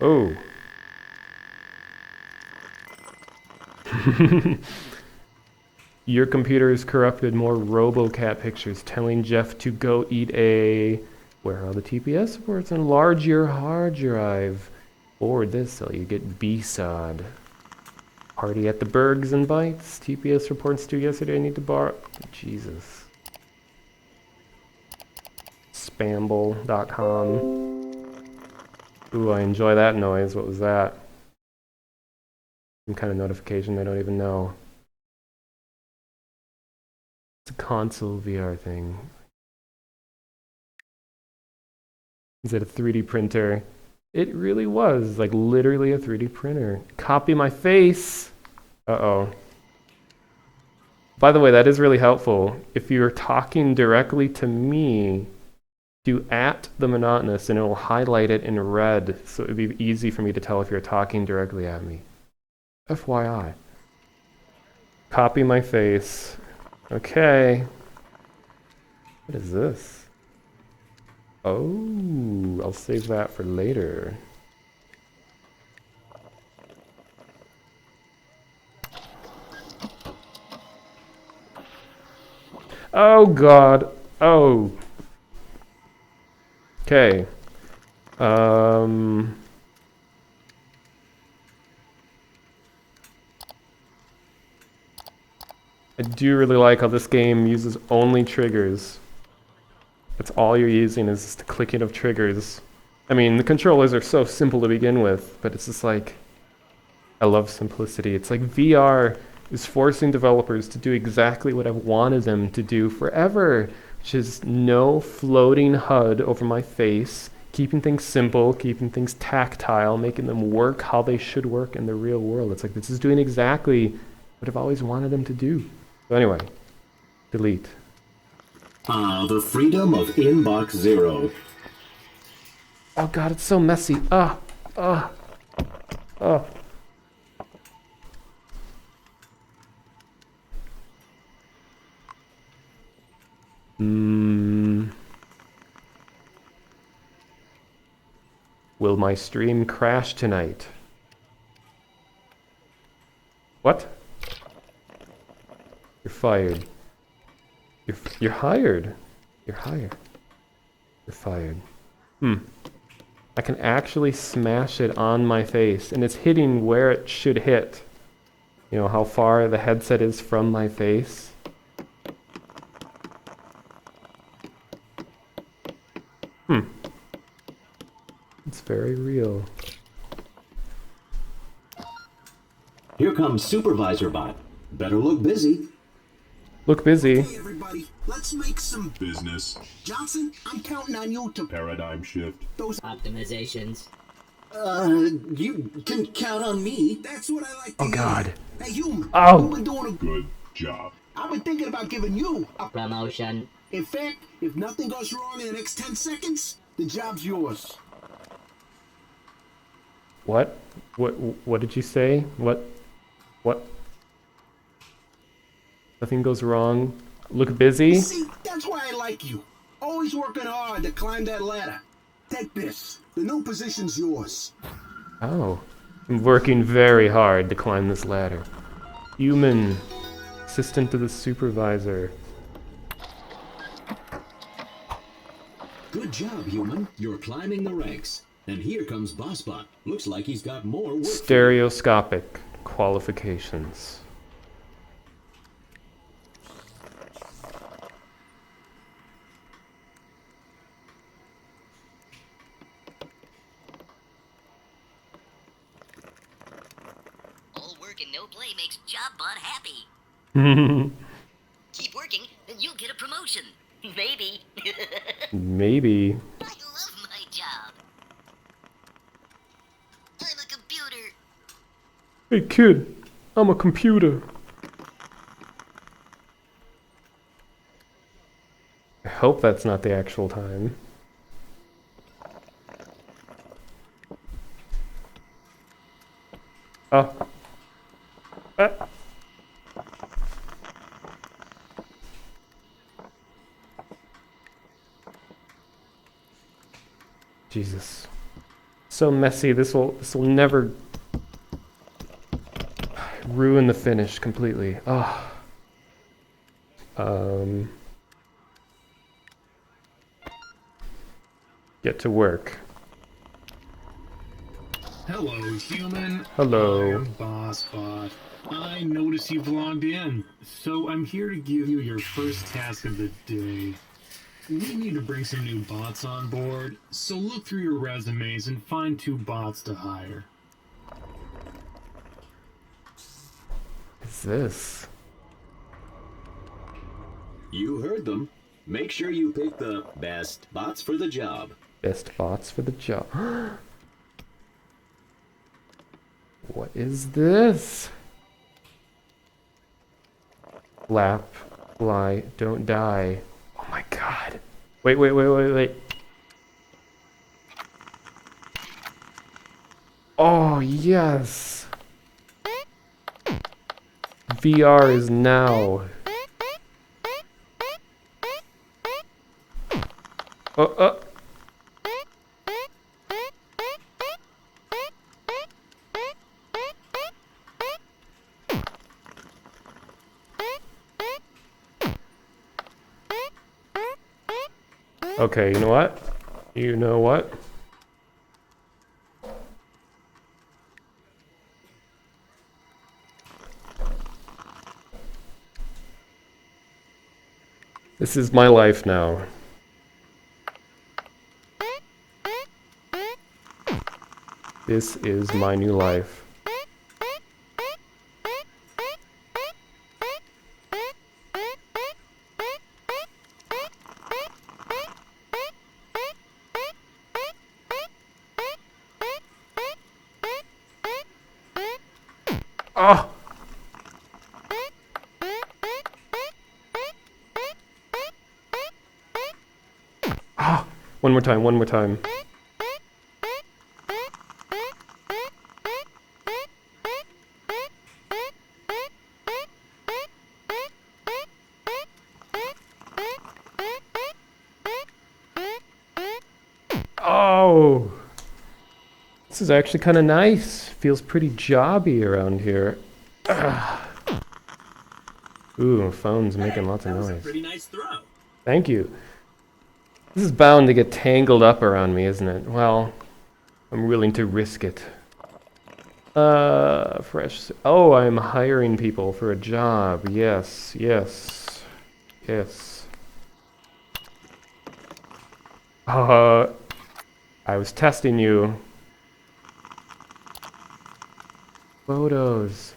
Oh. Your computer is corrupted. More RoboCat pictures telling Jeff to go eat a... Where are the TPS ports? Enlarge your hard drive. Forward this so you get B-sod. Party at the Bergs and Bites. TPS reports due yesterday. I need to borrow... Jesus. Spamble.com. Ooh, I enjoy that noise. What was that? Some kind of notification I don't even know. It's a console VR thing. Is it a 3D printer? It really was, like literally a 3D printer. Copy my face! Uh-oh. By the way, that is really helpful. If you're talking directly to me, do @ the monotonous and it will highlight it in red, so it'd be easy for me to tell if you're talking directly at me. FYI. Copy my face. Okay. What is this? Oh, I'll save that for later. Oh God. Oh. Okay. I do really like how this game uses only triggers. That's all you're using is just the clicking of triggers. I mean, the controllers are so simple to begin with, but it's just like, I love simplicity. It's like VR is forcing developers to do exactly what I've wanted them to do forever, which is no floating HUD over my face, keeping things simple, keeping things tactile, making them work how they should work in the real world. It's like, this is doing exactly what I've always wanted them to do. So anyway, delete. The freedom of inbox 0. Oh God, it's so messy. Will my stream crash tonight? What? You're fired. You're hired. You're hired. You're fired. I can actually smash it on my face, and it's hitting where it should hit. You know, how far the headset is from my face. It's very real. Here comes Supervisor Bot. Better look busy. Look busy. Hey everybody, let's make some Business. Johnson, I'm counting on you to Paradigm shift. those Optimizations. you can count on me. That's what I like to Oh hear. God. Hey human, Oh. you've been doing a Good job. I've been thinking about giving you a Promotion. in fact, if nothing goes wrong in the next 10 seconds, the job's yours. What? What did you say? What? Nothing goes wrong. Look busy? See, that's why I like you. Always working hard to climb that ladder. Take this. The new position's yours. Oh. I'm working very hard to climb this ladder. Human. Assistant to the supervisor. Good job, human. You're climbing the ranks. And here comes BossBot. Looks like he's got more work. Stereoscopic qualifications. All work and no play makes JobBot happy. Keep working, and you'll get a promotion. Maybe. Maybe. I love my job. I'm a computer. Hey kid, I'm a computer. I hope that's not the actual time. Oh. Jesus. So messy. This will never ruin the finish completely. Oh. Get to work. Hello, human. Hello. I'm BossBot. I noticed you've logged in, so I'm here to give you your first task of the day. We need to bring some new bots on board, so look through your resumes and find 2 bots to hire. What's this? You heard them. Make sure you pick the best bots for the job. Best bots for the job. What is this? Flap, fly, don't die. Oh my god. Wait. Oh, yes. VR is now. Oh. Okay, you know what? You know what? This is my life now. This is my new life. Oh! Ah! One more time. Oh! This is actually kind of nice. Feels pretty jobby around here. Ooh, phone's making lots of That was a noise. pretty nice throw. Thank you. This is bound to get tangled up around me, isn't it? Well, I'm willing to risk it. Fresh. Oh, I'm hiring people for a job. Yes. I was testing you. Photos.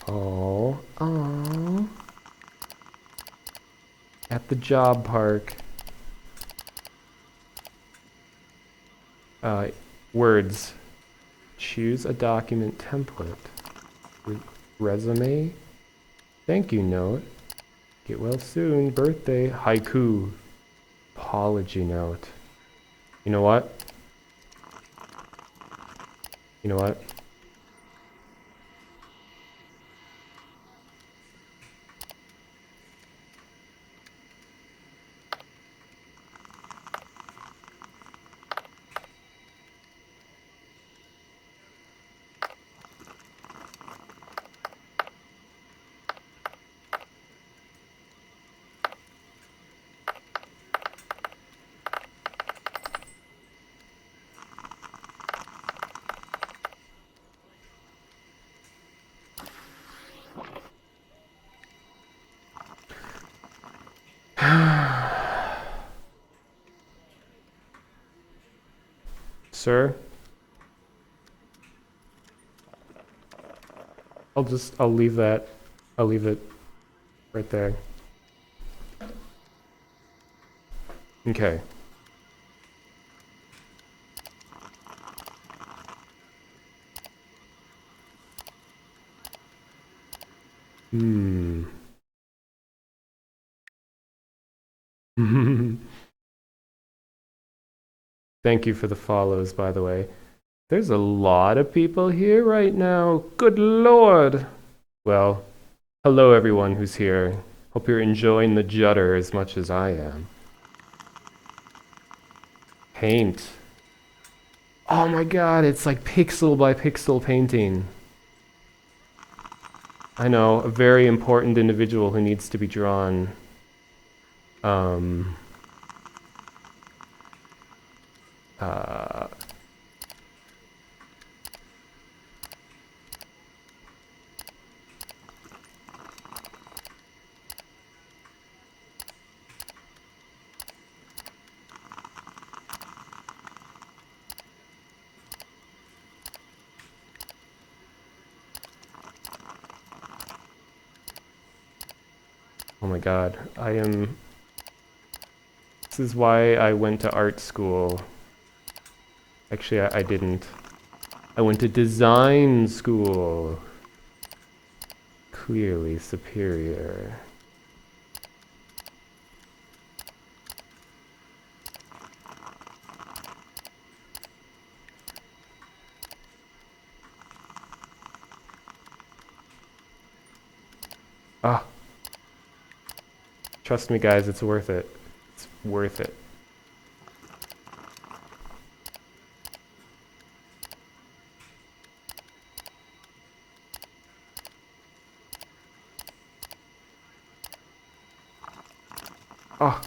Oh. At the job park. Words. Choose a document template. Resume. Thank you note. Get well soon. Birthday. Haiku. Apology note. You know what? Sir? I'll leave that. I'll leave it right there. Okay. Thank you for the follows, by the way. There's a lot of people here right now. Good Lord. Well, hello everyone who's here. Hope you're enjoying the judder as much as I am. Paint. Oh my god, it's like pixel by pixel painting. I know, a very important individual who needs to be drawn. Oh my god, this is why I went to art school. Actually, I didn't. I went to design school. Clearly superior. Ah. Trust me, guys, it's worth it. It's worth it. Ah.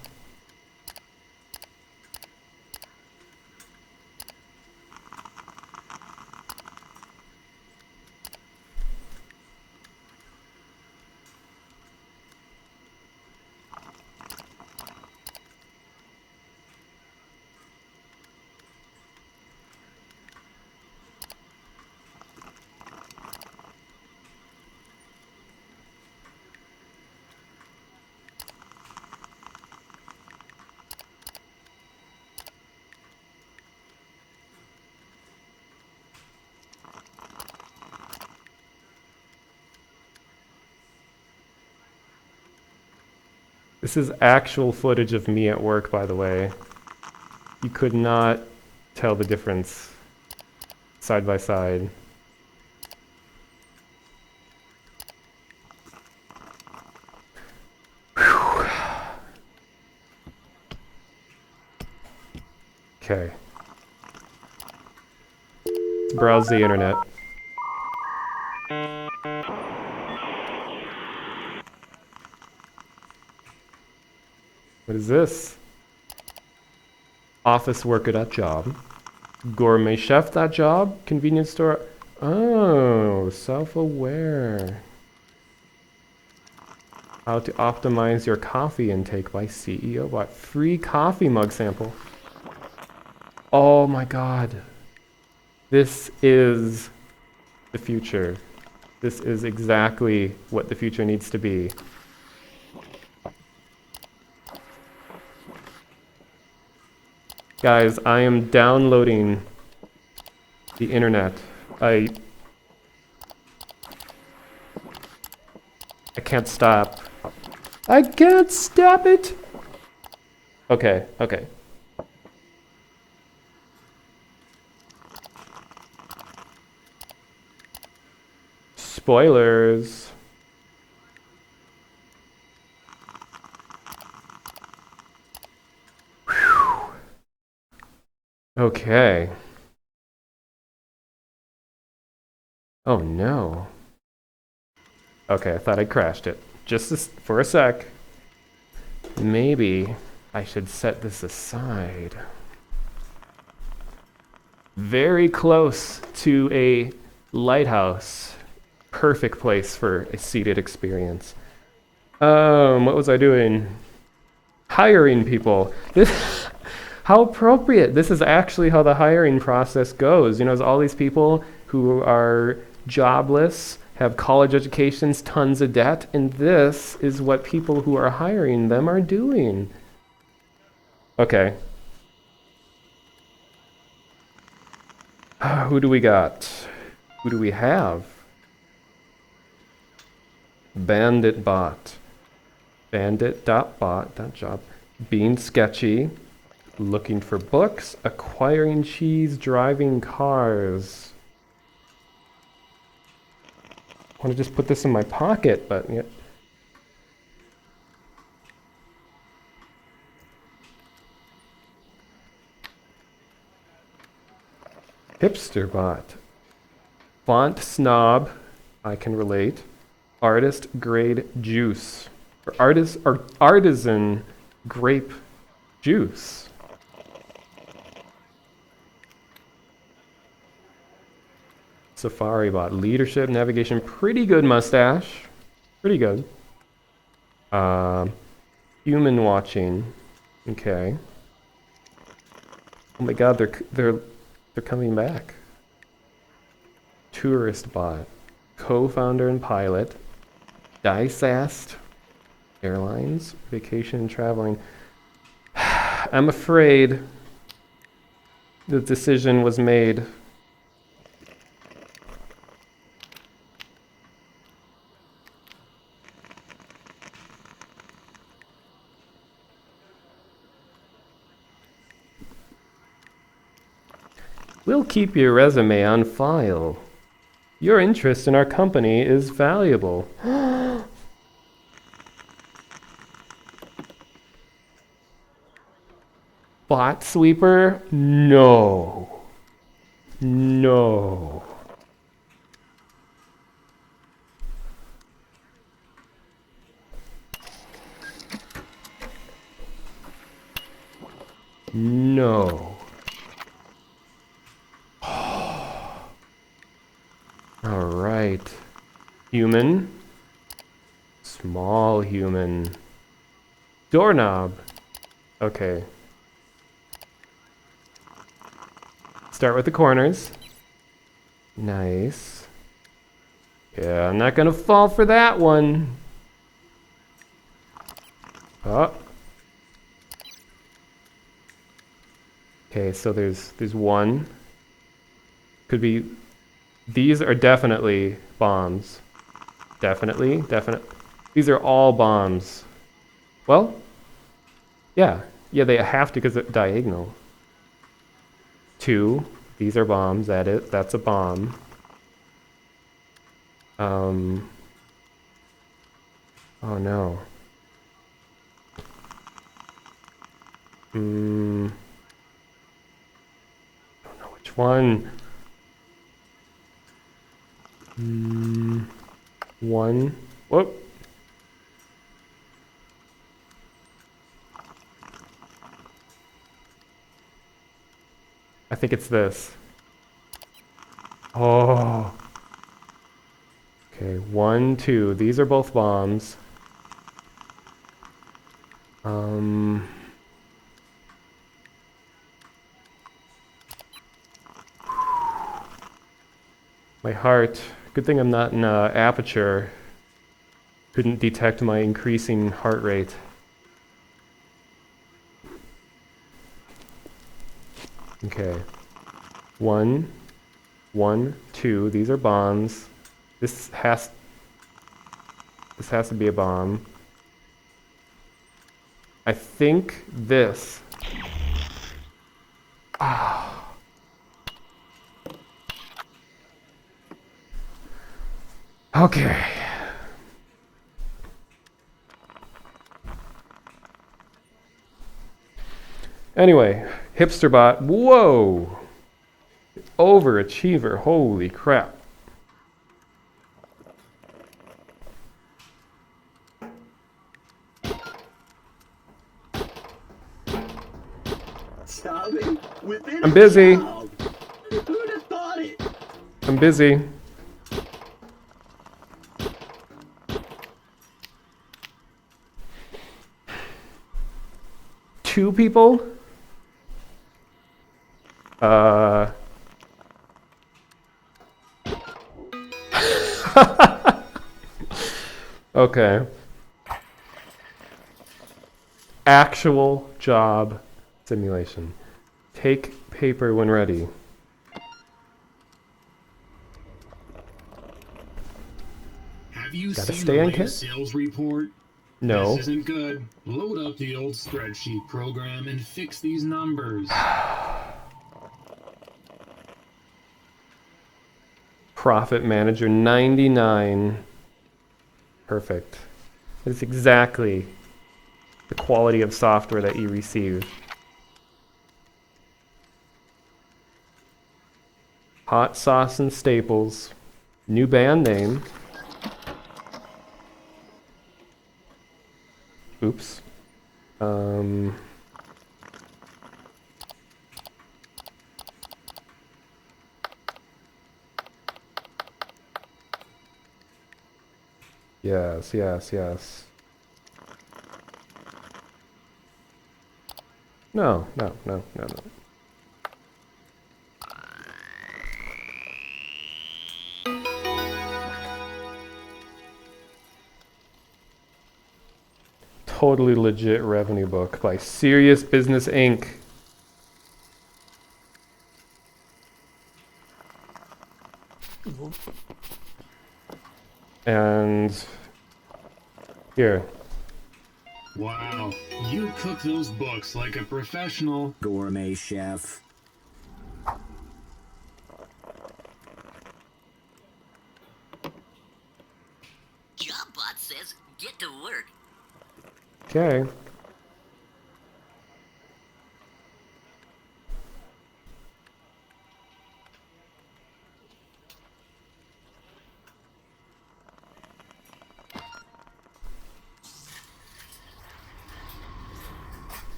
This is actual footage of me at work, by the way. You could not tell the difference side by side. Okay. Let's browse the internet. What is this? Office worker.job. Gourmet chef.job. Convenience store. Oh, self-aware. How to optimize your coffee intake by CEO. What? Free coffee mug sample. Oh my god. This is the future. This is exactly what the future needs to be. Guys, I am downloading the internet. I can't stop. I can't stop it! Okay, okay. Spoilers. Okay. Oh no. Okay, I thought I crashed it. Just for a sec. Maybe I should set this aside. Very close to a lighthouse. Perfect place for a seated experience. What was I doing? Hiring people. How appropriate. This is actually how the hiring process goes. You know, there's all these people who are jobless, have college educations, tons of debt, and this is what people who are hiring them are doing. Okay. Who do we got? Who do we have? Bandit bot. Bandit.bot.job. Being sketchy. Looking for books. Acquiring cheese. Driving cars. I want to just put this in my pocket, but yeah. Hipster bot. Font snob. I can relate. Artist grade juice. Or artisan grape juice. Safari bot. Leadership, navigation. Pretty good mustache. Pretty good. Human watching. Okay. Oh my god, they're coming back. Tourist bot. Co-founder and pilot. Dysast Airlines. Vacation and traveling. I'm afraid the decision was made. We'll keep your resume on file. Your interest in our company is valuable. Bot sweeper? No. No. No. All right. Human. Small human. Doorknob. Okay. Start with the corners. Nice. Yeah, I'm not gonna fall for that one. Oh. Okay, so there's one. Could be. These are definitely bombs. Definitely. These are all bombs. Well, yeah. Yeah, they have to because it's diagonal. 2. These are bombs. That's a bomb. Oh no. Don't know which one. 1. Whoop. I think it's this. Oh. Okay, 1, 2. These are both bombs. My heart. Good thing I'm not in aperture. Couldn't detect my increasing heart rate. Okay. 1, 2. These are bombs. This has to be a bomb. I think this. Ah. Okay. Anyway, hipsterbot. Whoa! Overachiever. Holy crap. Solving within I'm a busy. job. Who'd have thought it? I'm busy. Two people? Okay. Actual job simulation. Take paper when ready. Have you Gotta seen stay the on latest kit? sales report? No. This isn't good. Load up the old spreadsheet program and fix these numbers. Profit manager 99. Perfect. It's exactly the quality of software that you receive. Hot sauce and staples. New band name. Oops. Yes, yes, yes. No, no, no, no, no. Totally legit revenue book by Serious Business Inc. And here. Wow, you cook those books like a professional. Gourmet chef. JobBot says get to work. Okay.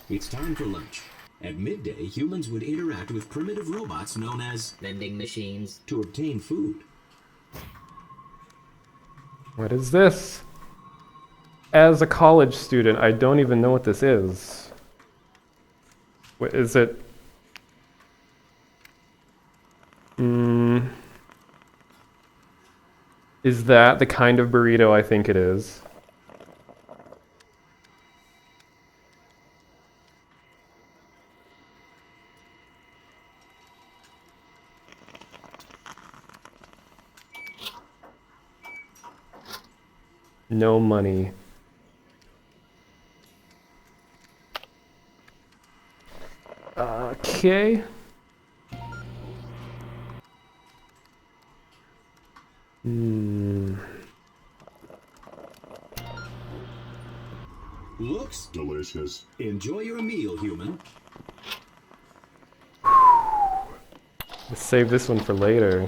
It's time for lunch. At midday, humans would interact with primitive robots known as Vending machines. to obtain food. What is this? As a college student, I don't even know what this is. What is it? Is that the kind of burrito I think it is? No money. Okay. Looks delicious. Enjoy your meal, human. Let's save this one for later.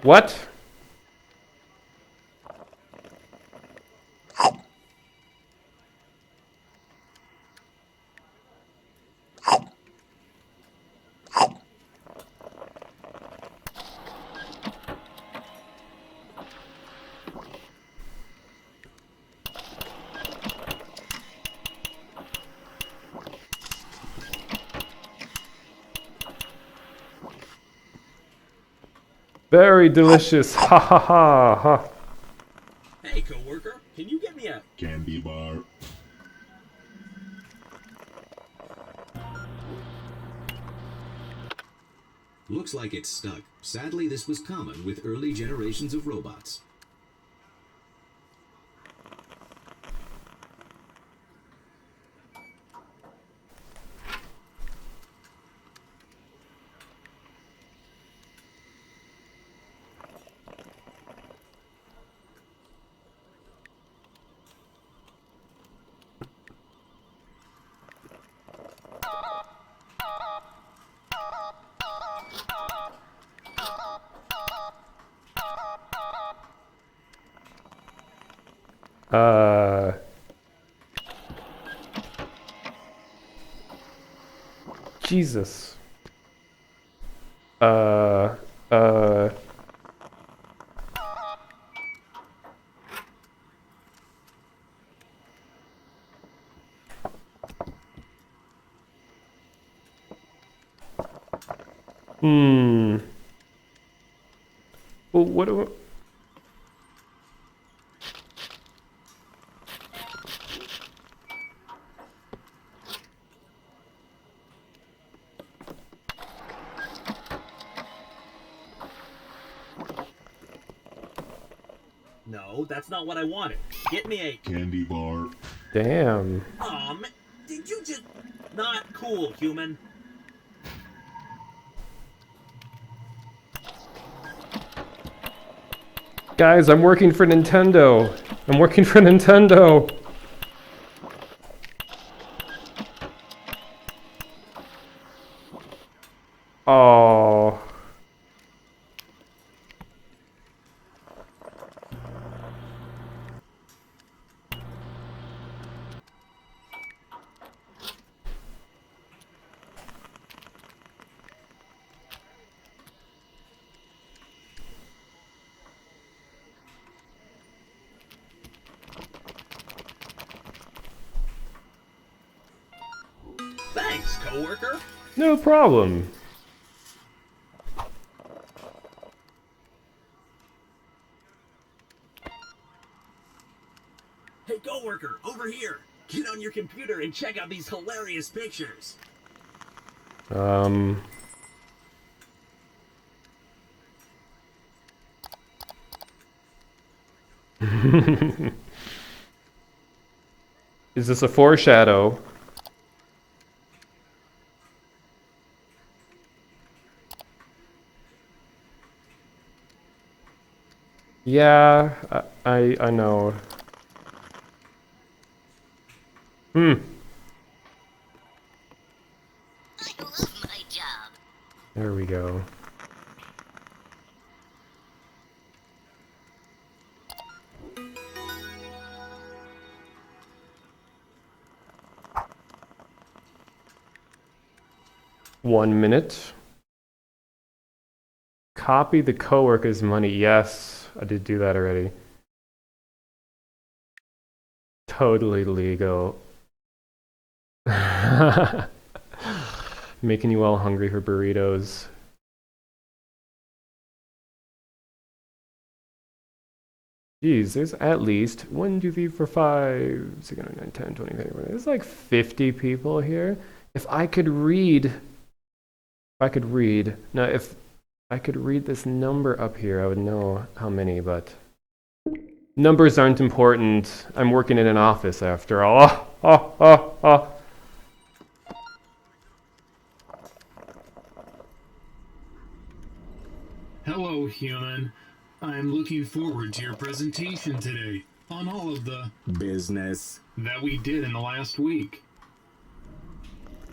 What? Very delicious. Ha ha ha ha. Hey, coworker, can you get me a Candy bar. Looks like it's stuck. Sadly, this was common with early generations of robots. Jesus. Well, what do I... No, that's not what I wanted. Get me a Candy bar. Damn. did you just not cool, human? Guys, I'm working for Nintendo. I'm working for Nintendo. Oh. Thanks, coworker. No problem. Hey, coworker, over here. Get on your computer and check out these hilarious pictures. Um. Is this a foreshadow? Yeah, I know. Hmm. I love my job. There we go. One minute. Copy the coworker's money. Yes, I did do that already. Totally legal. Making you all hungry for burritos. Geez, there's at least 1, 2, 3, 4, 5, 6, 7, 8, 9, 10, 20, 30, 40. There's like 50 people here. If I could read, now if I could read this number up here, I would know how many, but numbers aren't important. I'm working in an office after all. Oh, oh, oh, oh. Hello, human. I'm looking forward to your presentation today on all of the Business. that we did in the last week.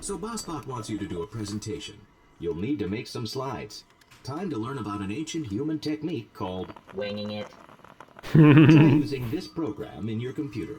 So BossBot wants you to do a presentation. You'll need to make some slides. Time to learn about an ancient human technique called Winging it. try using this program in your computer.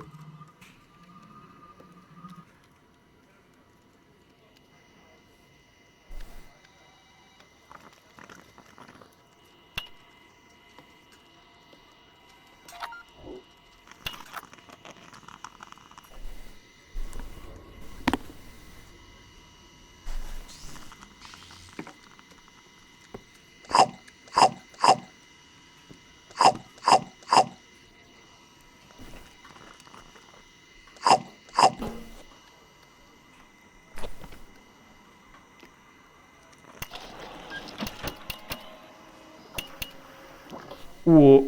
Whoa.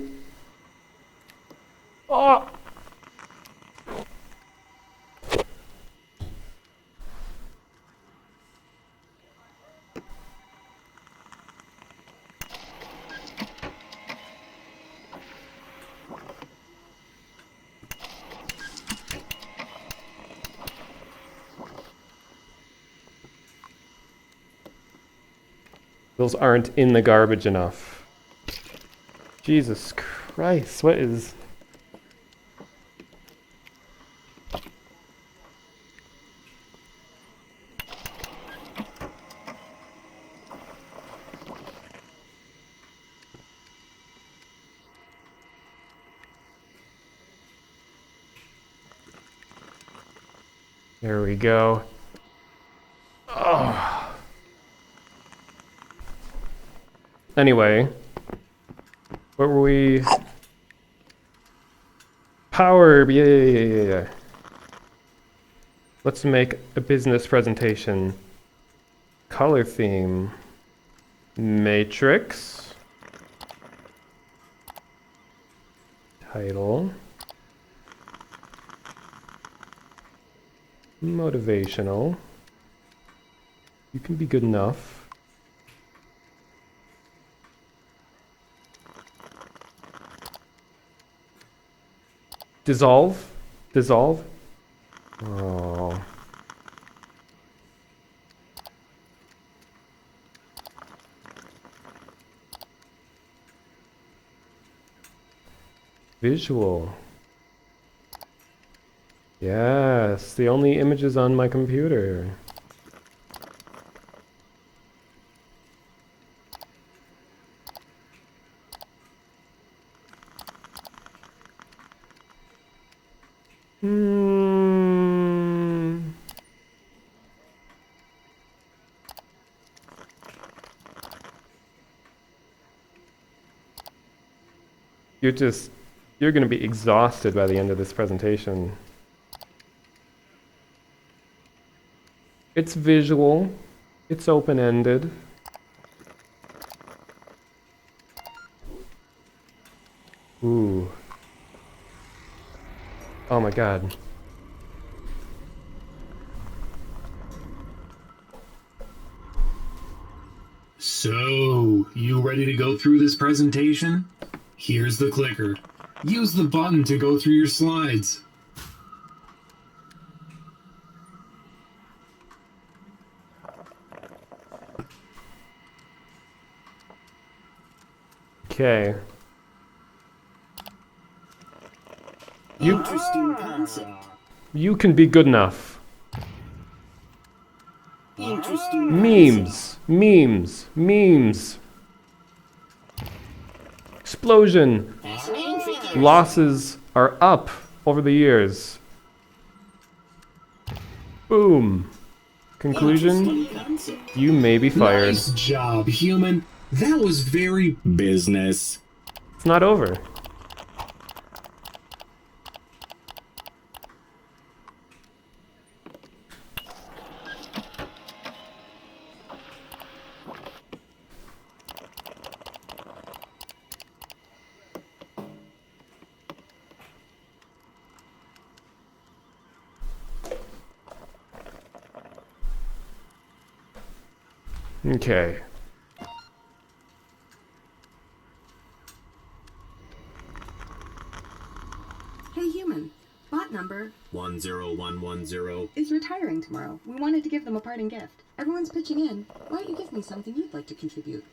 Oh. Those aren't in the garbage enough. Jesus Christ, what is... There we go. Oh. Anyway, what were we? Power, yeah. Let's make a business presentation. Color theme. Matrix. Title. Motivational. You can be good enough. Dissolve? Dissolve? Oh. Visual. Yes, the only images on my computer. Hmm. You're gonna be exhausted by the end of this presentation. It's visual. It's open-ended. Ooh. Oh my god. So, you ready to go through this presentation? Here's the clicker. Use the button to go through your slides. Okay. Interesting concept. You can be good enough. Interesting Memes. Memes. Memes. Explosion. Fascinating figures. Losses are up over the years. Boom. Conclusion, concept. you may be fired. Nice job, human. That was very business. It's not over. Okay. Hey human, bot number 10110. is retiring tomorrow. We wanted to give them a parting gift. Everyone's pitching in. Why don't you give me something you'd like to contribute?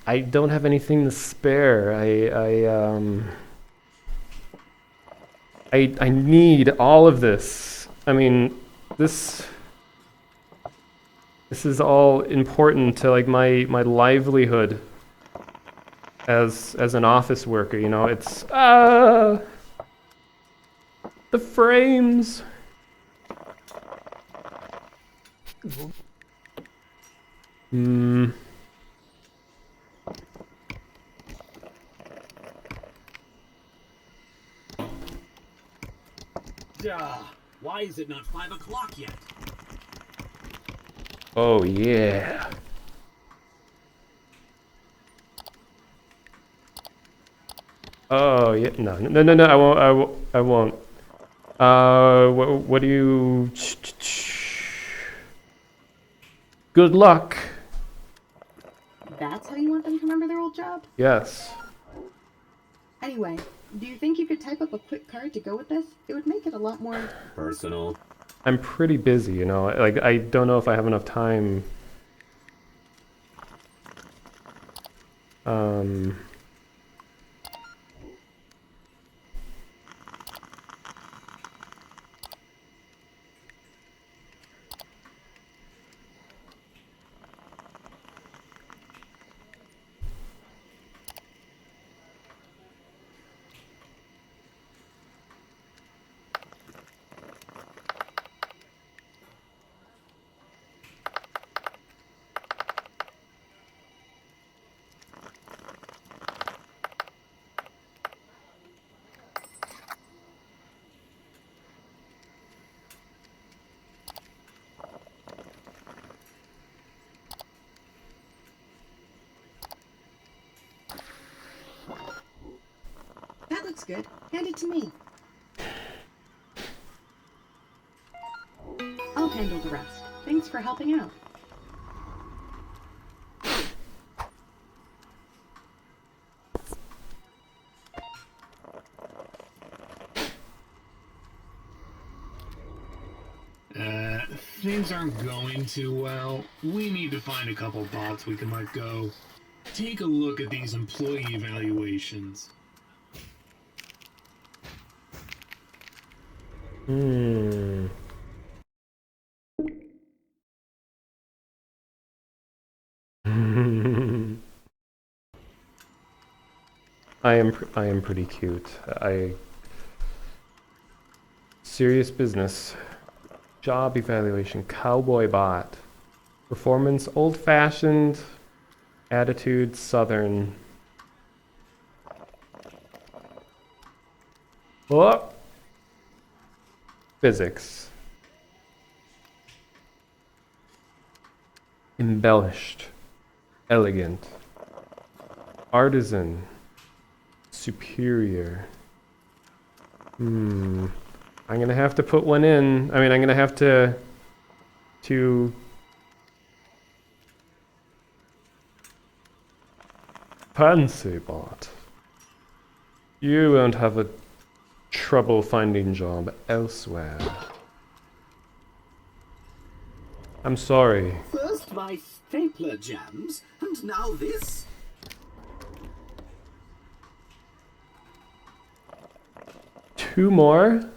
I don't have anything to spare. I need all of this. I mean, this is all important to like my livelihood as an office worker, you know. It's the frames. Duh. Why is it not 5 o'clock yet? Oh yeah. Oh yeah. No, no, no, no. I won't. What do you? Good luck. That's how you want them to remember their old job? Yes. Anyway, do you think you could type up a quick card to go with this? It would make it a lot more... Personal. I'm pretty busy, you know. Like I don't know if I have enough time. That looks good. Hand it to me. I'll handle the rest. Thanks for helping out. things aren't going too well. We need to find a couple bots we can let go. Take a look at these employee evaluations. Hmm. I am pretty cute. Serious business. Job evaluation. Cowboy bot. Performance old-fashioned. Attitude southern. Oh! Physics. Embellished. Elegant. Artisan. Superior. I'm gonna have to put one in. I mean, I'm gonna have to fancy bot. You won't have a trouble finding job elsewhere. I'm sorry. First my stapler jams, and now this? Two more?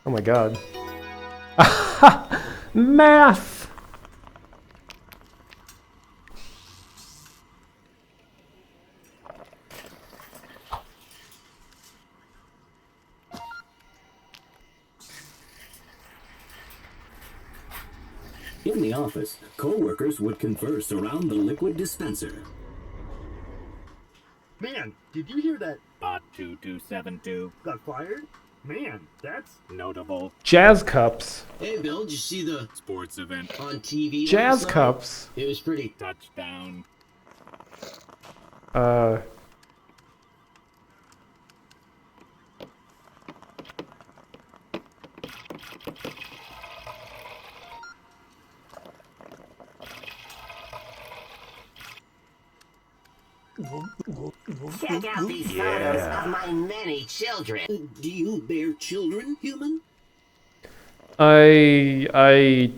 Oh my god. Math! In the office, co-workers would converse around the liquid dispenser. Man, did you hear that Bot 2272. got fired? Man, that's Notable Jazz cups. Hey, Bill, did you see the sports event. on TV Jazz last night? cups. It was pretty. Touchdown. Check out these photos of my many children. Do you bear children, human? I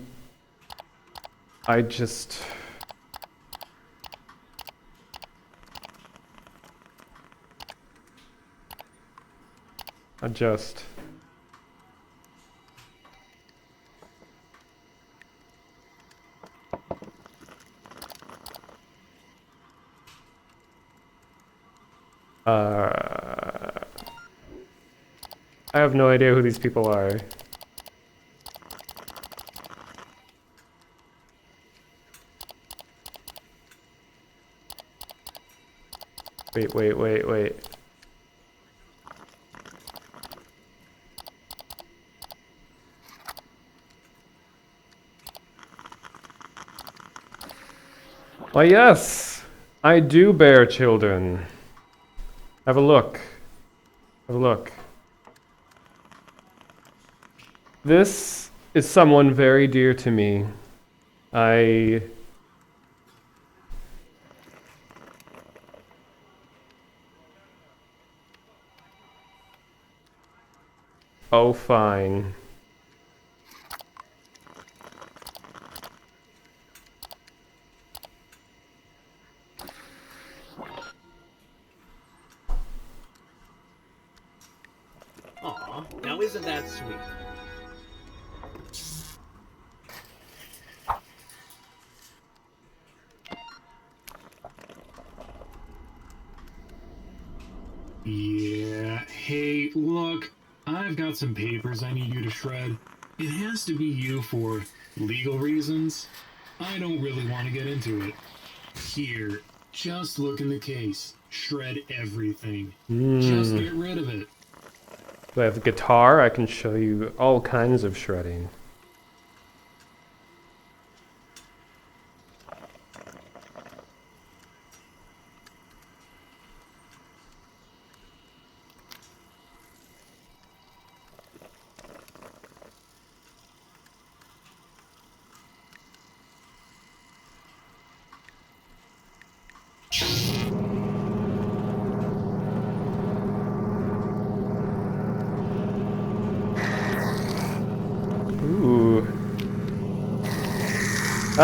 just... Adjust. I have no idea who these people are. Wait. Why, yes, I do bear children. Have a look. Have a look. This is someone very dear to me. Oh, fine. aw. Now isn't that sweet? Yeah, hey, look, I've got some papers I need you to shred. It has to be you for legal reasons. I don't really want to get into it. Here, just look in the case. Shred everything. Just get rid of it. Do I have a guitar? I can show you all kinds of shredding.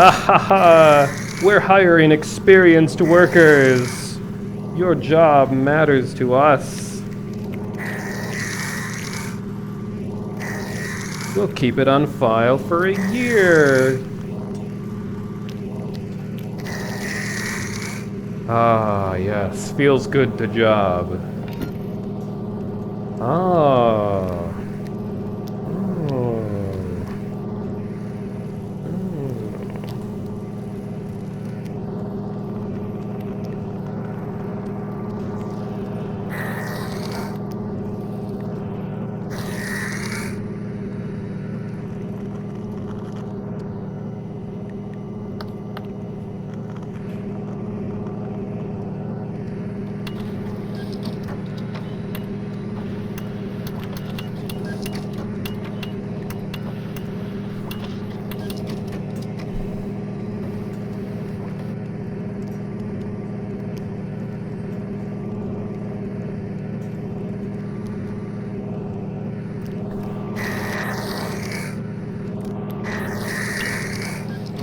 Ah ha ha! We're hiring experienced workers. Your job matters to us. We'll keep it on file for a year. Ah, yes. Feels good to job. Ah. Oh.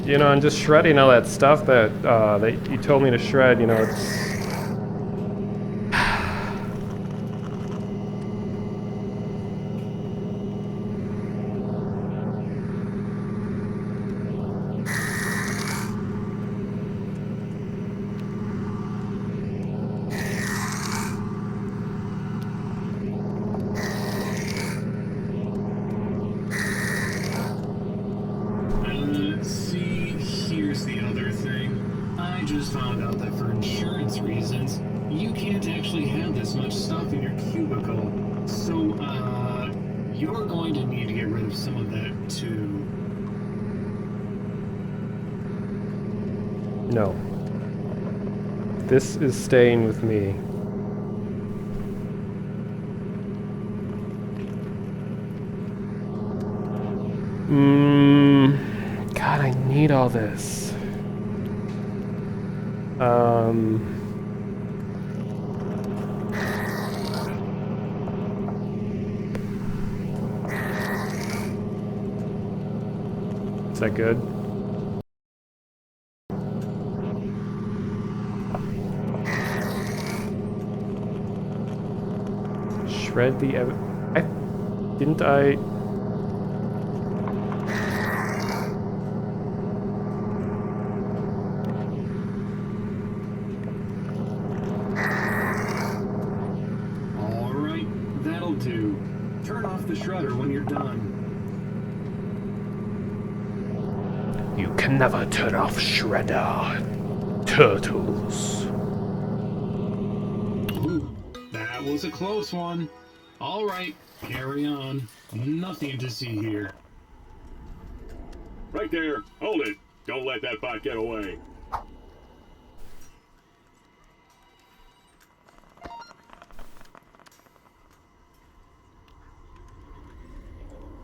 You know, and just shredding all that stuff that you told me to shred, you know, it's... See, here's the other thing. I just found out that for insurance reasons, you can't actually have this much stuff in your cubicle. So, you're going to need to get rid of some of that too. No. This is staying with me. God, I need all this. Is that good? Shred the didn't I? Alright, that'll do. Turn off the shredder when you're done. You can never turn off shredder. Turtles. Ooh, that was a close one. Alright, carry on. Nothing to see here. Right there. Hold it. Don't let that bot get away.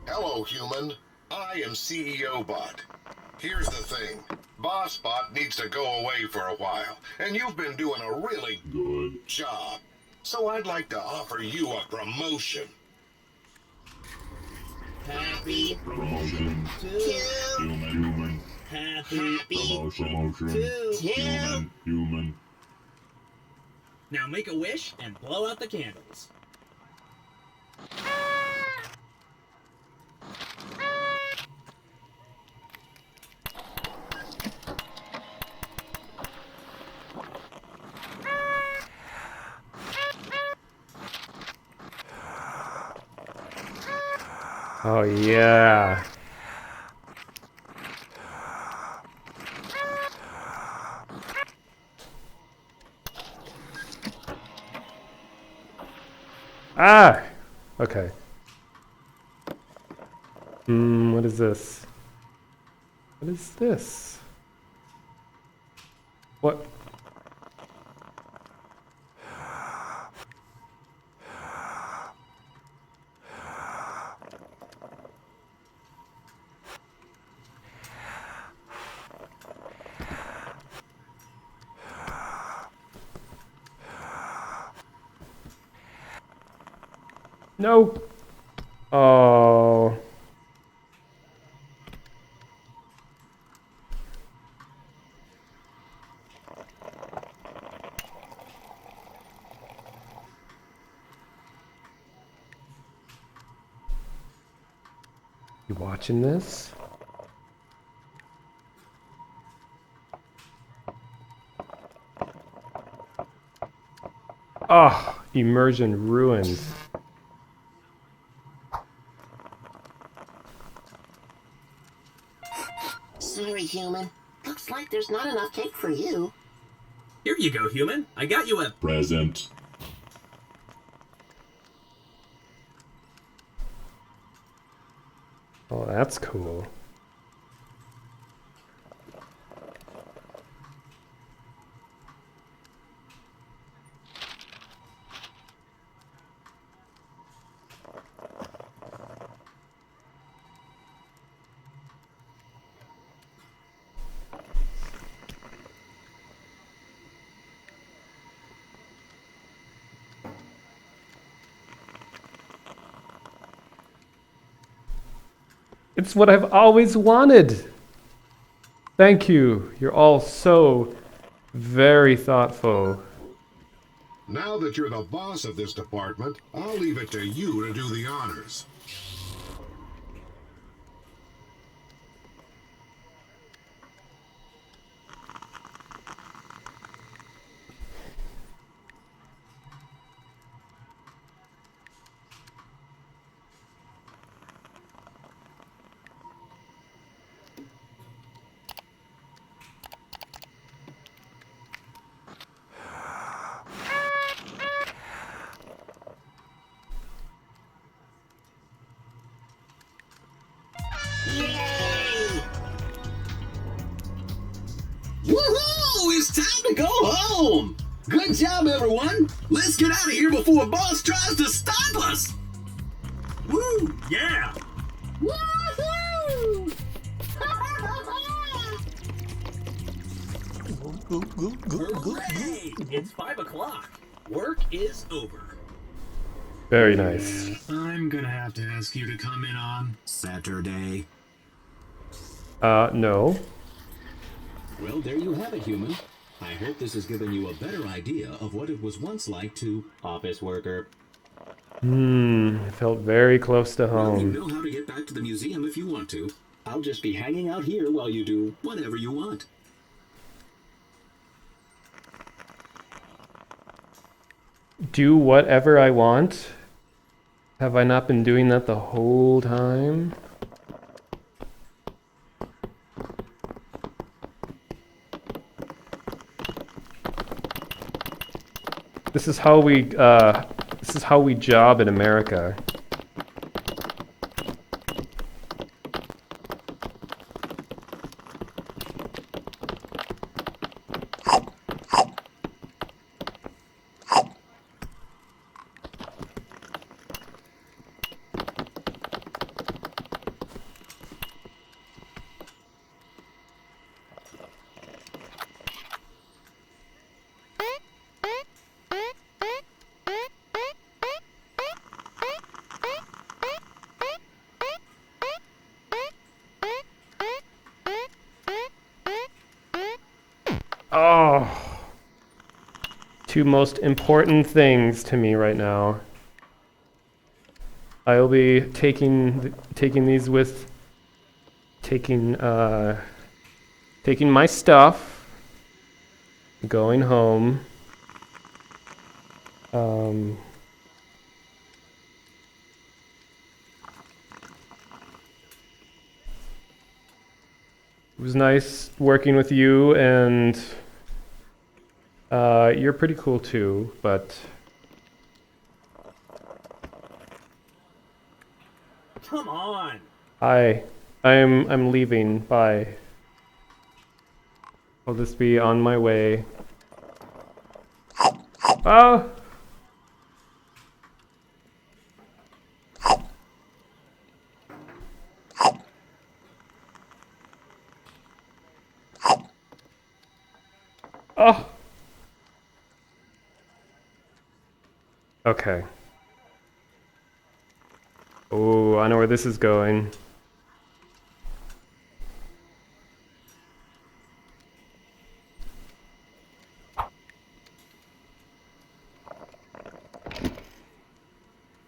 Hello, human. I am CEO Bot. Here's the thing. Boss Bot needs to go away for a while, and you've been doing a really good job. So I'd like to offer you a promotion. Happy Promotion. Human. happy Promotion. to Human. Now make a wish and blow out the candles. Oh yeah. Ah! Okay. What is this? What is this? What? No. Oh. You watching this? Oh, immersion ruined. Sorry, human. Looks like there's not enough cake for you. Here you go, human. I got you a... Present. Oh, that's cool. It's what I've always wanted. Thank you. You're all so very thoughtful. Now that you're the boss of this department, I'll leave it to you to do the honors. Woohoo! It's time to go home! Good job, everyone! Let's get out of here before boss tries to stop us! Woo! Yeah! Woohoo! Hooray! It's 5 o'clock. Work is over. Very nice. I'm gonna have to ask you to come in on Saturday. No. Well, there you have it, human. I hope this has given you a better idea of what it was once like to office worker. It felt very close to Well, you home. know how to get back to the museum if you want to. I'll just be hanging out here while you do whatever you want. Do whatever I want? Have I not been doing that the whole time? This is how we job in America. Oh, two most important things to me right now. I'll be taking these with taking my stuff, going home. It was nice working with you, and you're pretty cool too, but Come on! I'm leaving. Bye. I'll just be on my way. Ah! Oh! Okay. Oh, I know where this is going.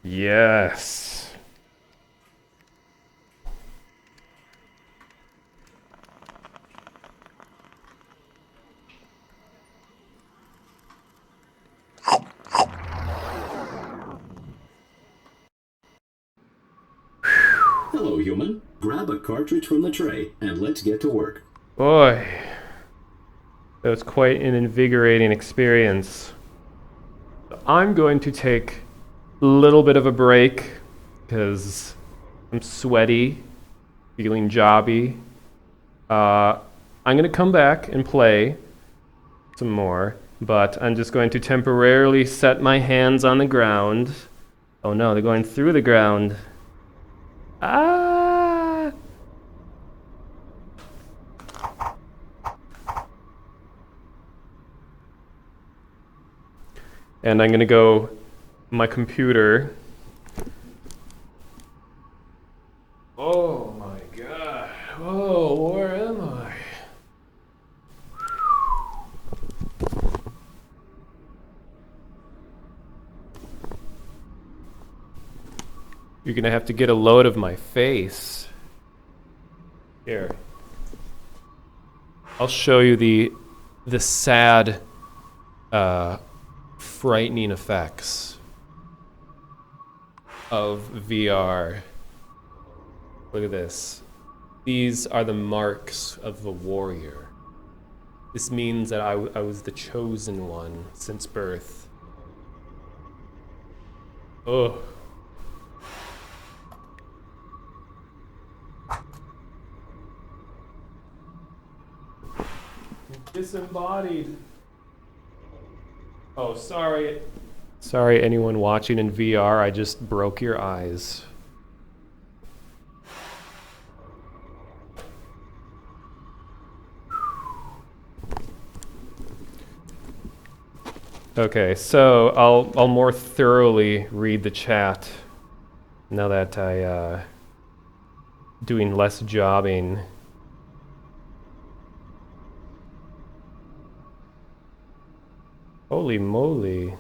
Yes. Hello, human. Grab a cartridge from the tray and let's get to work. Boy, that was quite an invigorating experience. I'm going to take a little bit of a break because I'm sweaty, feeling jobby. I'm going to come back and play some more, but I'm just going to temporarily set my hands on the ground. Oh no, they're going through the ground. Ah! And I'm gonna go my computer. Oh my god. Oh, where am I? You're gonna have to get a load of my face. Here. I'll show you the sad, frightening effects of VR. Look at this. These are the marks of the warrior. This means that I was the chosen one since birth. Oh. Disembodied. Oh, sorry. Sorry, anyone watching in VR, I just broke your eyes. Okay, so I'll more thoroughly read the chat now that I doing less jobbing. Holy moly.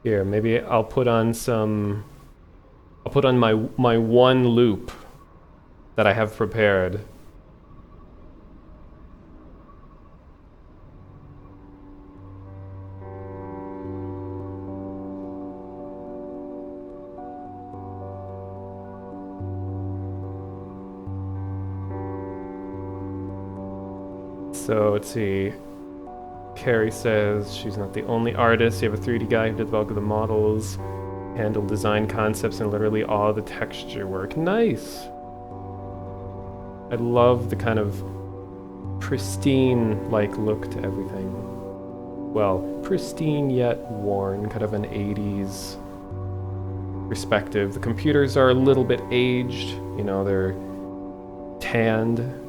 Here, maybe I'll put on my one loop that I have prepared. So let's see. Carrie says she's not the only artist. You have a 3D guy who developed the models, handle design concepts, and literally all the texture work. Nice. I love the kind of pristine-like look to everything. Well, pristine yet worn, kind of an 80s perspective. The computers are a little bit aged, you know, they're tanned.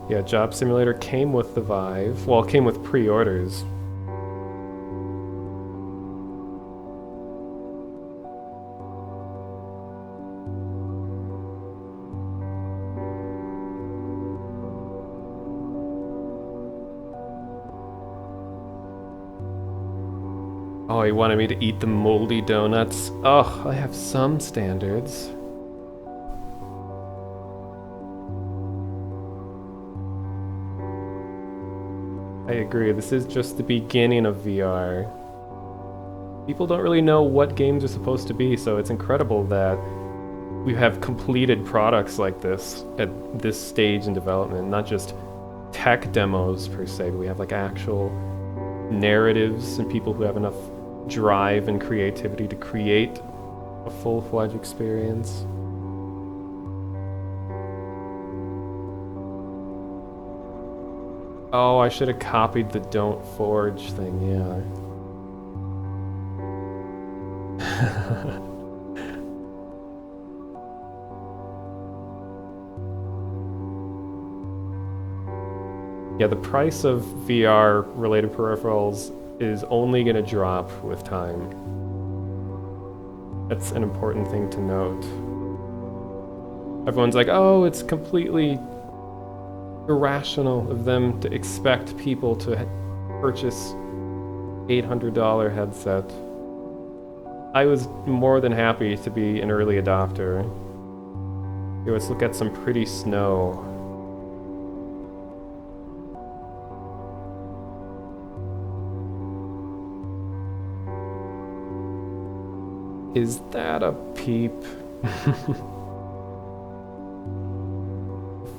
Yeah, Job Simulator came with the Vive. Well, it came with pre-orders. Oh, he wanted me to eat the moldy donuts. Oh, I have some standards. I agree, this is just the beginning of VR. People don't really know what games are supposed to be, so it's incredible that we have completed products like this at this stage in development, not just tech demos per se, but we have like actual narratives and people who have enough drive and creativity to create a full-fledged experience. Oh, I should have copied the Don't Forge thing, yeah. Yeah, the price of VR-related peripherals is only going to drop with time. That's an important thing to note. Everyone's like, oh, it's completely irrational of them to expect people to purchase $800 headset. I was more than happy to be an early adopter. Here, let's look at some pretty snow. Is that a peep?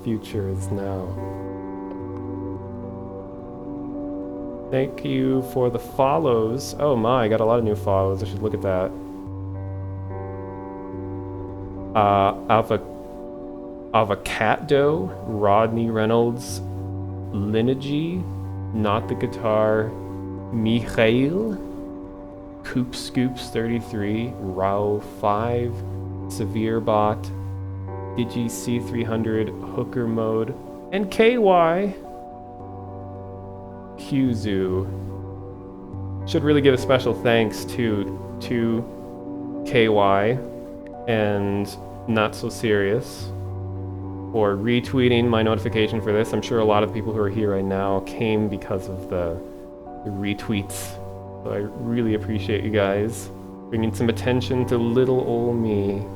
Future is now. Thank you for the follows. Oh my, I got a lot of new follows. I should look at that. Avocado, Rodney Reynolds, Lineage, Not the Guitar, Mikhail, Coop Scoops 33, Rao 5, Severe Bot, Digi C300, Hooker Mode, and KY. Qzu. Should really give a special thanks to KY and Not So Serious for retweeting my notification for this. I'm sure a lot of people who are here right now came because of the retweets. So I really appreciate you guys bringing some attention to little ol' me.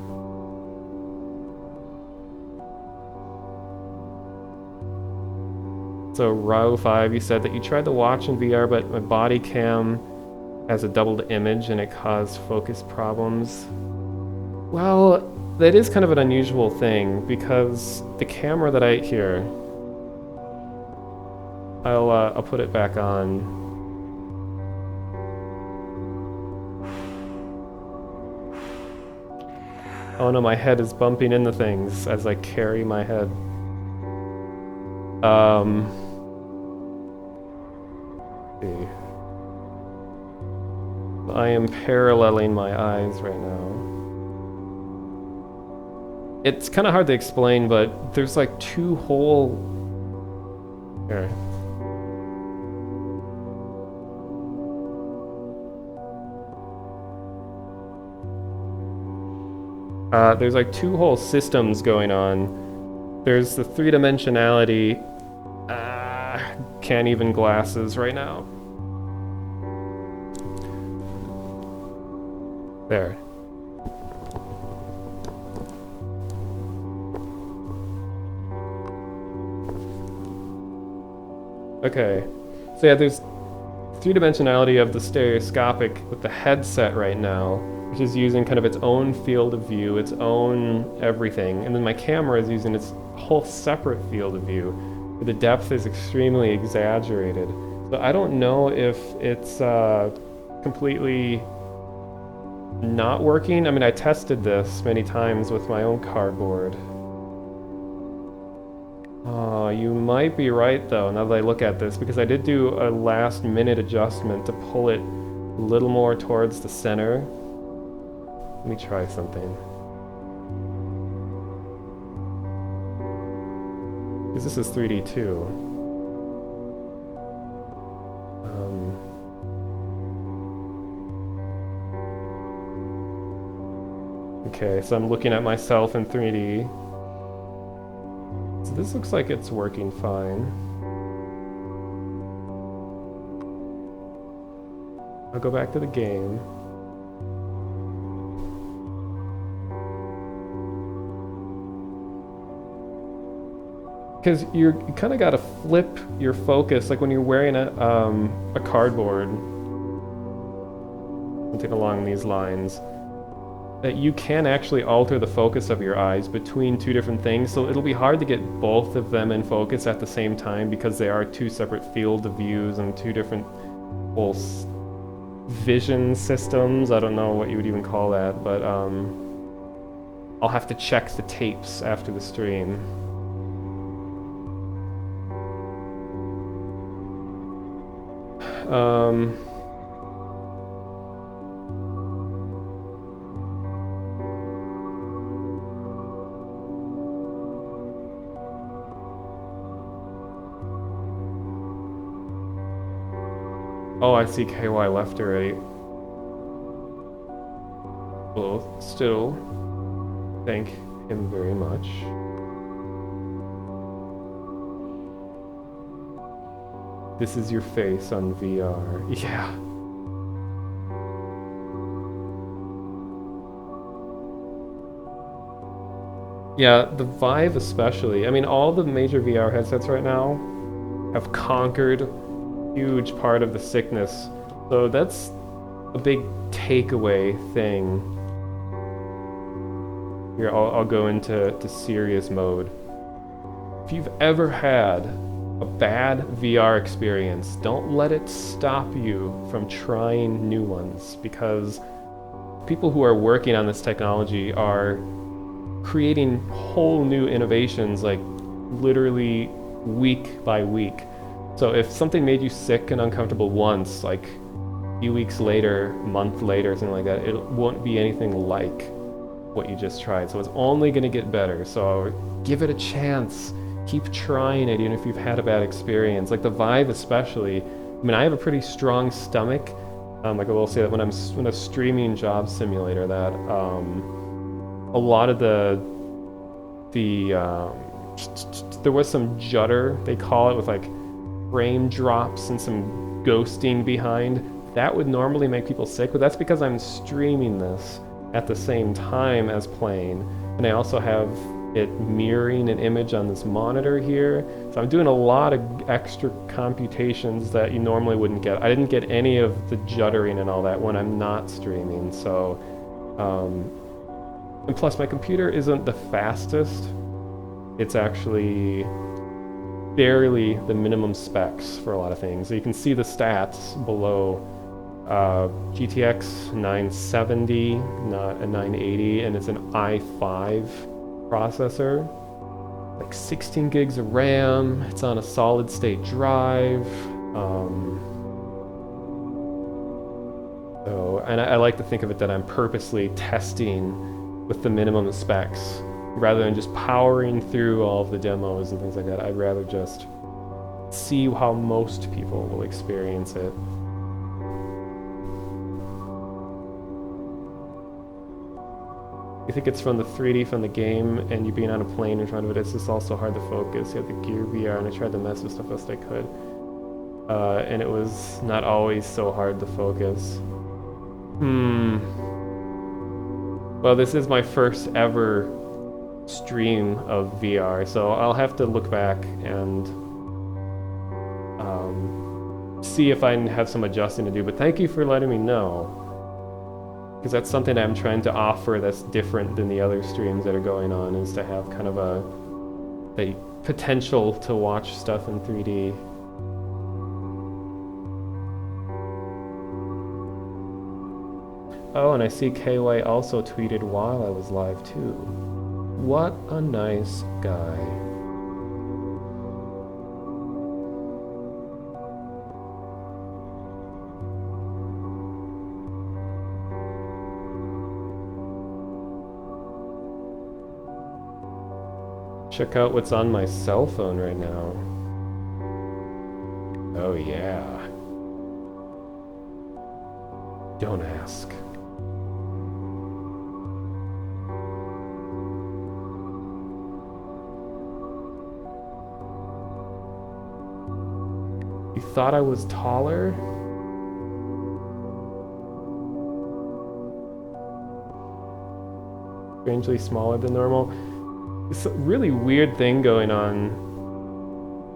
So Rao 5, you said that you tried to watch in VR, but my body cam has a doubled image and it caused focus problems. Well, that is kind of an unusual thing because the camera that I here, I'll put it back on. Oh no, my head is bumping into things as I carry my head. See. I am paralleling my eyes right now. It's kind of hard to explain, but there's like two whole... Here. There's like two whole systems going on. There's the three-dimensionality. Can't even glasses right now. There. Okay. So yeah, there's three-dimensionality of the stereoscopic with the headset right now, which is using kind of its own field of view, its own everything. And then my camera is using its whole separate field of view. The depth is extremely exaggerated. So I don't know if it's completely not working. I mean, I tested this many times with my own cardboard. Oh, you might be right though, now that I look at this, because I did do a last minute adjustment to pull it a little more towards the center. Let me try something. Because this is 3D too. Okay, so I'm looking at myself in 3D. So this looks like it's working fine. I'll go back to the game. Because you kind of got to flip your focus, like when you're wearing a cardboard, something along these lines, that you can actually alter the focus of your eyes between two different things, so it'll be hard to get both of them in focus at the same time because they are two separate field of views and two different whole vision systems. I don't know what you would even call that, but I'll have to check the tapes after the stream. Oh, I see KY left already. Well, still, thank him very much. This is your face on VR. Yeah. Yeah, the Vive especially. I mean, all the major VR headsets right now have conquered a huge part of the sickness. So that's a big takeaway thing. Here, I'll go into serious mode. If you've ever had a bad VR experience, don't let it stop you from trying new ones, because people who are working on this technology are creating whole new innovations, like literally week by week. So if something made you sick and uncomfortable once, like a few weeks later, a month later, something like that, it won't be anything like what you just tried. So it's only going to get better. So give it a chance. Keep trying it, even if you've had a bad experience. Like the Vive especially. I mean, I have a pretty strong stomach. Like I will say that when I'm in a streaming job simulator, that a lot of there was some judder, they call it, with like frame drops and some ghosting behind. That would normally make people sick, but that's because I'm streaming this at the same time as playing, and I also have it mirroring an image on this monitor here. So I'm doing a lot of extra computations that you normally wouldn't get. I didn't get any of the juddering and all that when I'm not streaming. So, and plus my computer isn't the fastest. It's actually barely the minimum specs for a lot of things. So you can see the stats below. GTX 970, not a 980, and it's an i5 processor, like 16 gigs of RAM. It's on a solid state drive. And I like to think of it that I'm purposely testing with the minimum specs rather than just powering through all of the demos and things like that. I'd rather just see how most people will experience it. You think it's from the 3D from the game and you being on a plane in front of it, it's just also hard to focus. You have the Gear VR, and I tried to mess with stuff best I could. And it was not always so hard to focus. Well, this is my first ever stream of VR, so I'll have to look back and see if I have some adjusting to do. But thank you for letting me know, because that's something I'm trying to offer that's different than the other streams that are going on, is to have kind of a potential to watch stuff in 3D. Oh, and I see KY also tweeted while I was live too. What a nice guy. Check out what's on my cell phone right now. Oh yeah. Don't ask. You thought I was taller? Strangely smaller than normal. It's a really weird thing going on.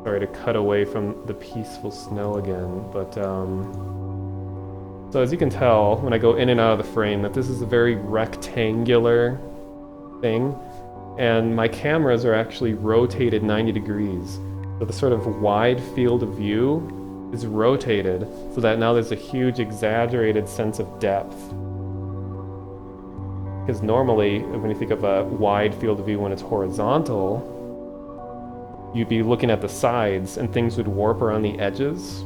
Sorry to cut away from the peaceful snow again, but so as you can tell when I go in and out of the frame, that this is a very rectangular thing, and my cameras are actually rotated 90 degrees. So the sort of wide field of view is rotated so that now there's a huge exaggerated sense of depth. Because normally, when you think of a wide field of view when it's horizontal, you'd be looking at the sides and things would warp around the edges.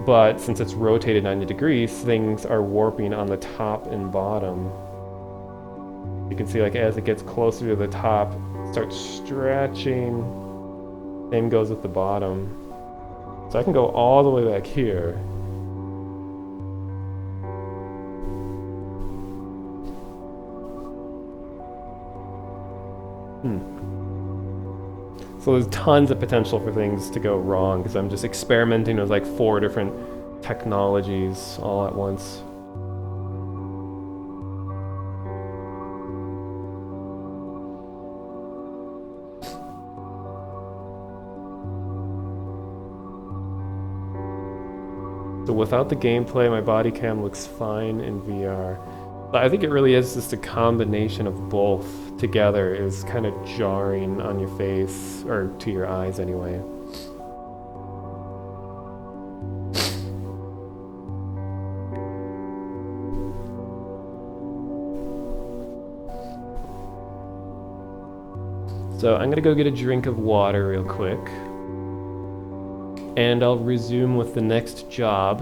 But since it's rotated 90 degrees, things are warping on the top and bottom. You can see, like, as it gets closer to the top, it starts stretching. Same goes with the bottom. So I can go all the way back here. So there's tons of potential for things to go wrong, because I'm just experimenting with like 4 different technologies all at once. So without the gameplay, my body cam looks fine in VR. But I think it really is just a combination of both together is kind of jarring on your face, or to your eyes anyway. So I'm gonna go get a drink of water real quick. And I'll resume with the next job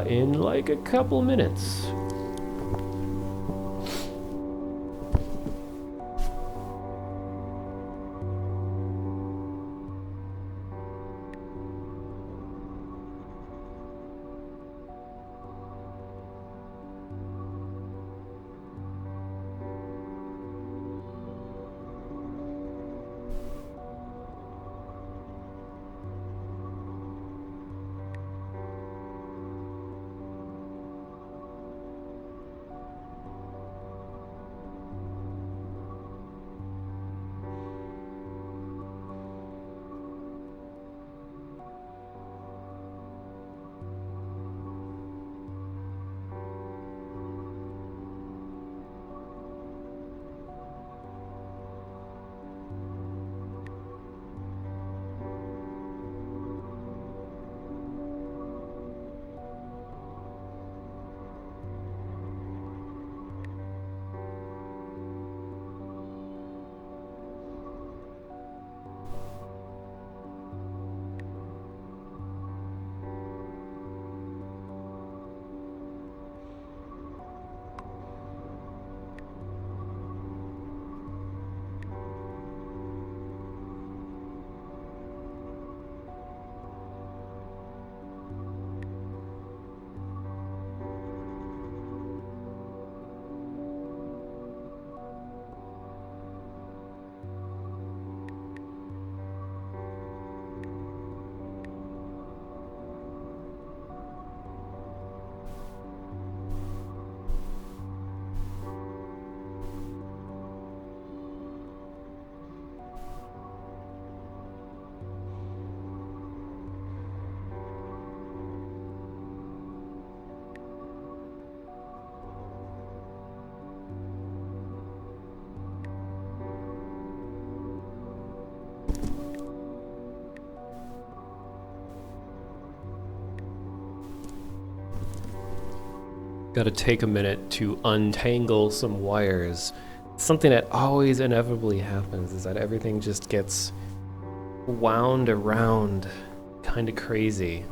in like a couple minutes. Gotta take a minute to untangle some wires. Something that always inevitably happens is that everything just gets wound around kind of crazy.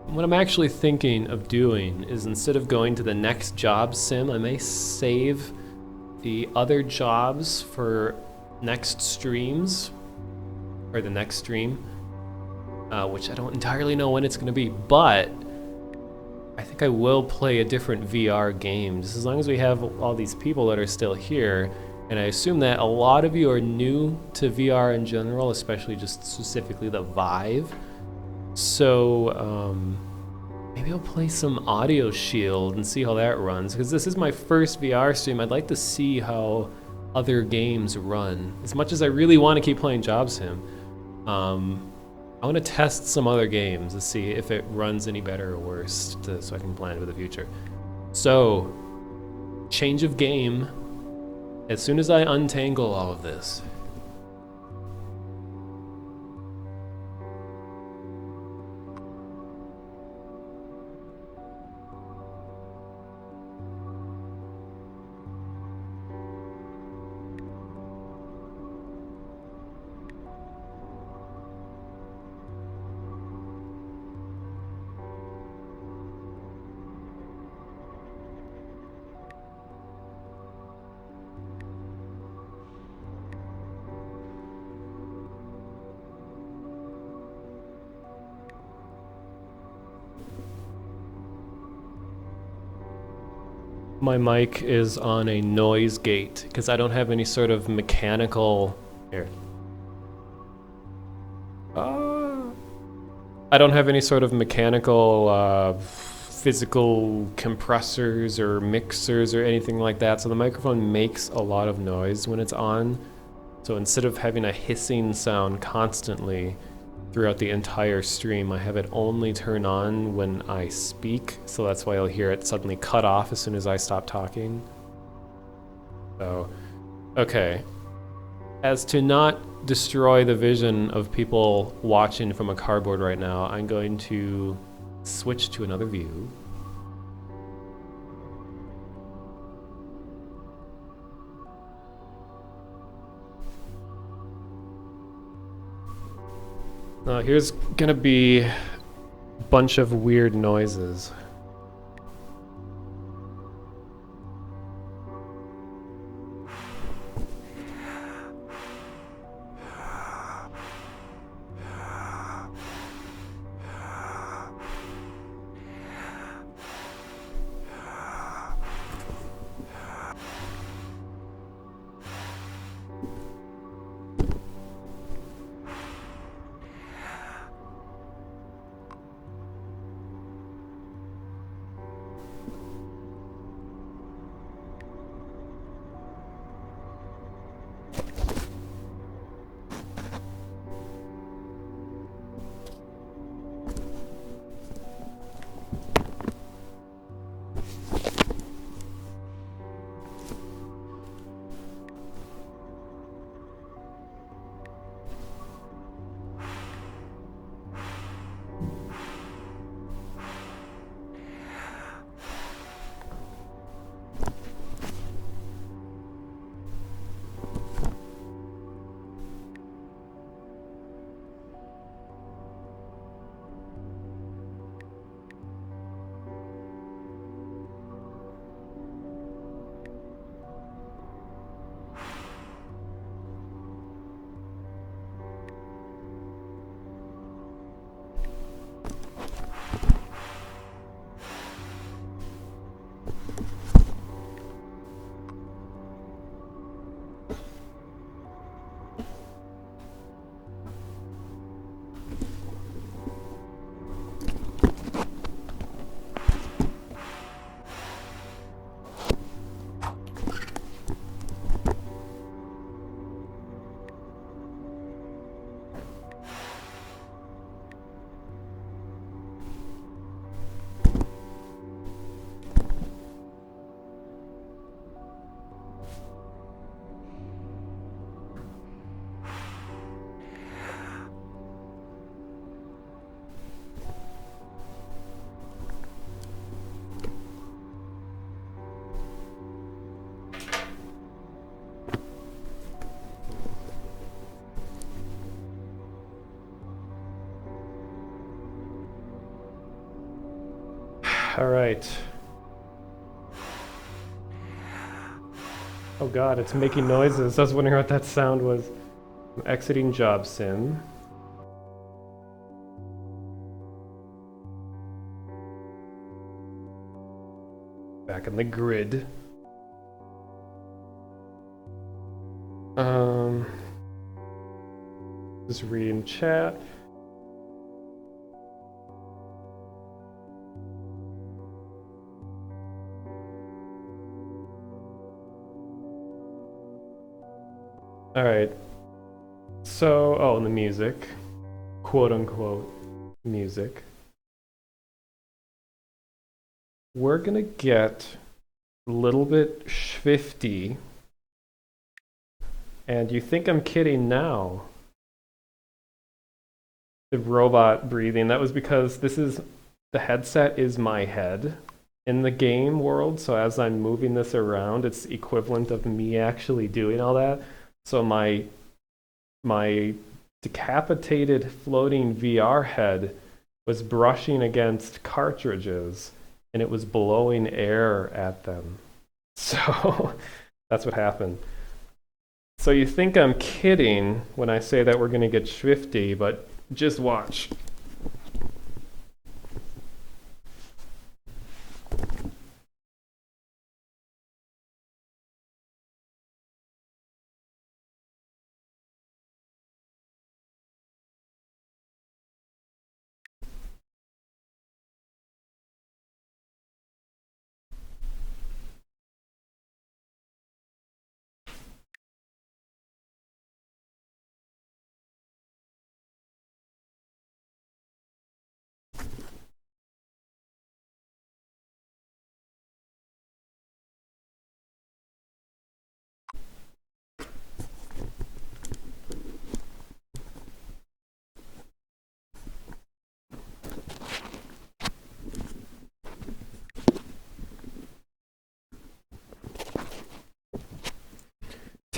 What I'm actually thinking of doing is instead of going to the next job sim, I may save the other jobs for next streams, or the next stream, which I don't entirely know when it's going to be, but I think I will play a different VR game, just as long as we have all these people that are still here. And I assume that a lot of you are new to VR in general, especially just specifically the Vive. So maybe I'll play some Audioshield and see how that runs, because this is my first VR stream. I'd like to see how other games run. As much as I really want to keep playing Job Sim, I want to test some other games to see if it runs any better or worse, so I can plan for the future. So, change of game as soon as I untangle all of this. My mic is on a noise gate because I don't have any sort of mechanical... Here. I don't have any sort of mechanical physical compressors or mixers or anything like that, so the microphone makes a lot of noise when it's on. So instead of having a hissing sound constantly, throughout the entire stream. I have it only turn on when I speak, so that's why you'll hear it suddenly cut off as soon as I stop talking. So, okay. As to not destroy the vision of people watching from a cardboard right now, I'm going to switch to another view. Here's gonna be a bunch of weird noises. All right. Oh God, it's making noises. I was wondering what that sound was. I'm exiting job sim. Back in the grid. Just reading chat. All right. So, oh, and the music, quote unquote music. We're gonna get a little bit swifty. And you think I'm kidding now. The robot breathing, that was because the headset is my head in the game world. So as I'm moving this around, it's equivalent of me actually doing all that. So my decapitated floating VR head was brushing against cartridges and it was blowing air at them. So that's what happened. So you think I'm kidding when I say that we're going to get swifty, but just watch.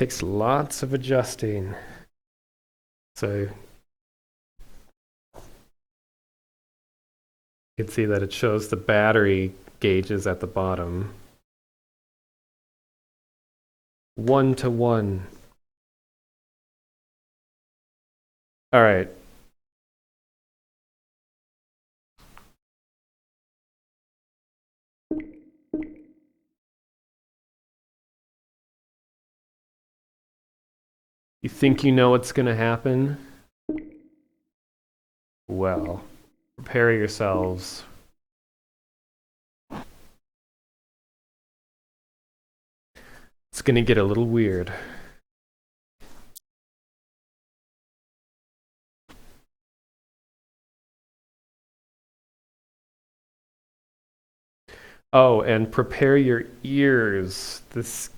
takes lots of adjusting. So you can see that it shows the battery gauges at the bottom. 1-to-1. All right. You think you know what's going to happen? Well, prepare yourselves. It's going to get a little weird. Oh, and prepare your ears. This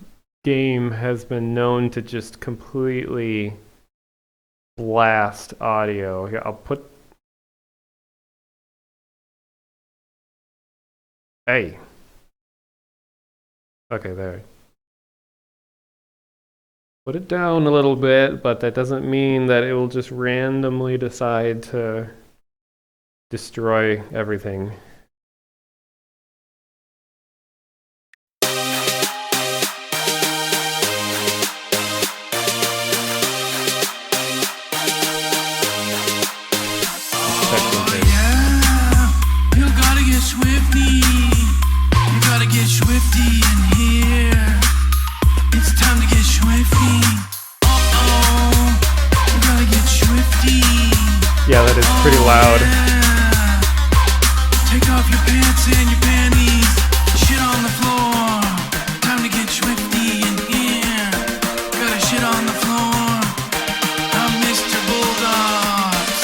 game has been known to just completely blast audio. Here, I'll put... Hey. Okay, there. Put it down a little bit, but that doesn't mean that it will just randomly decide to destroy everything. Yeah, that is pretty loud. Take off your pants and your panties. Shit on the floor. Time to get swifty in here. Gotta shit on the floor. I'm Mr. Bulldogs.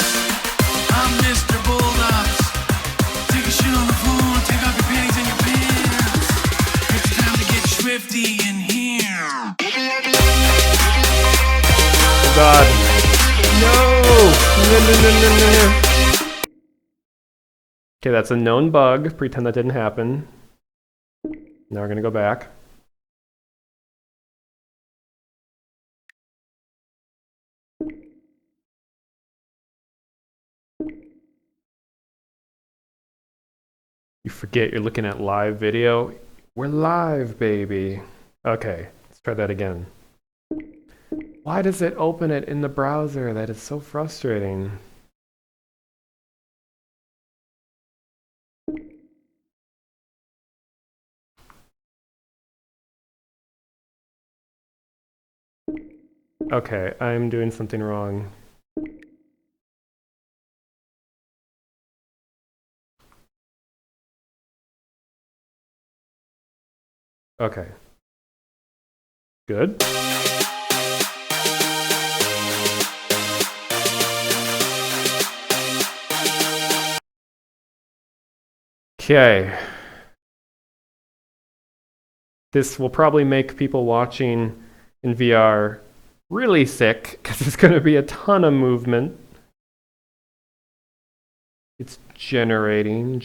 I'm Mr. Bulldogs. Take a shit on the floor. Take off your panties and your pants. It's time to get swifty in here. Oh God. No! No. Okay, that's a known bug. Pretend that didn't happen. Now we're gonna go back. You forget you're looking at live video. We're live, baby. Okay, let's try that again. Why does it open it in the browser? That is so frustrating. Okay, I'm doing something wrong. Okay. Good. Okay. This will probably make people watching in VR really sick because there's going to be a ton of movement. It's generating.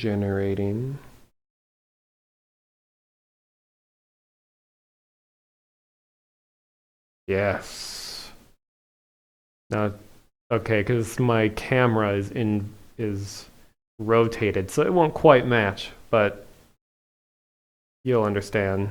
Yes. Now, okay, because my camera is rotated, so it won't quite match, but you'll understand.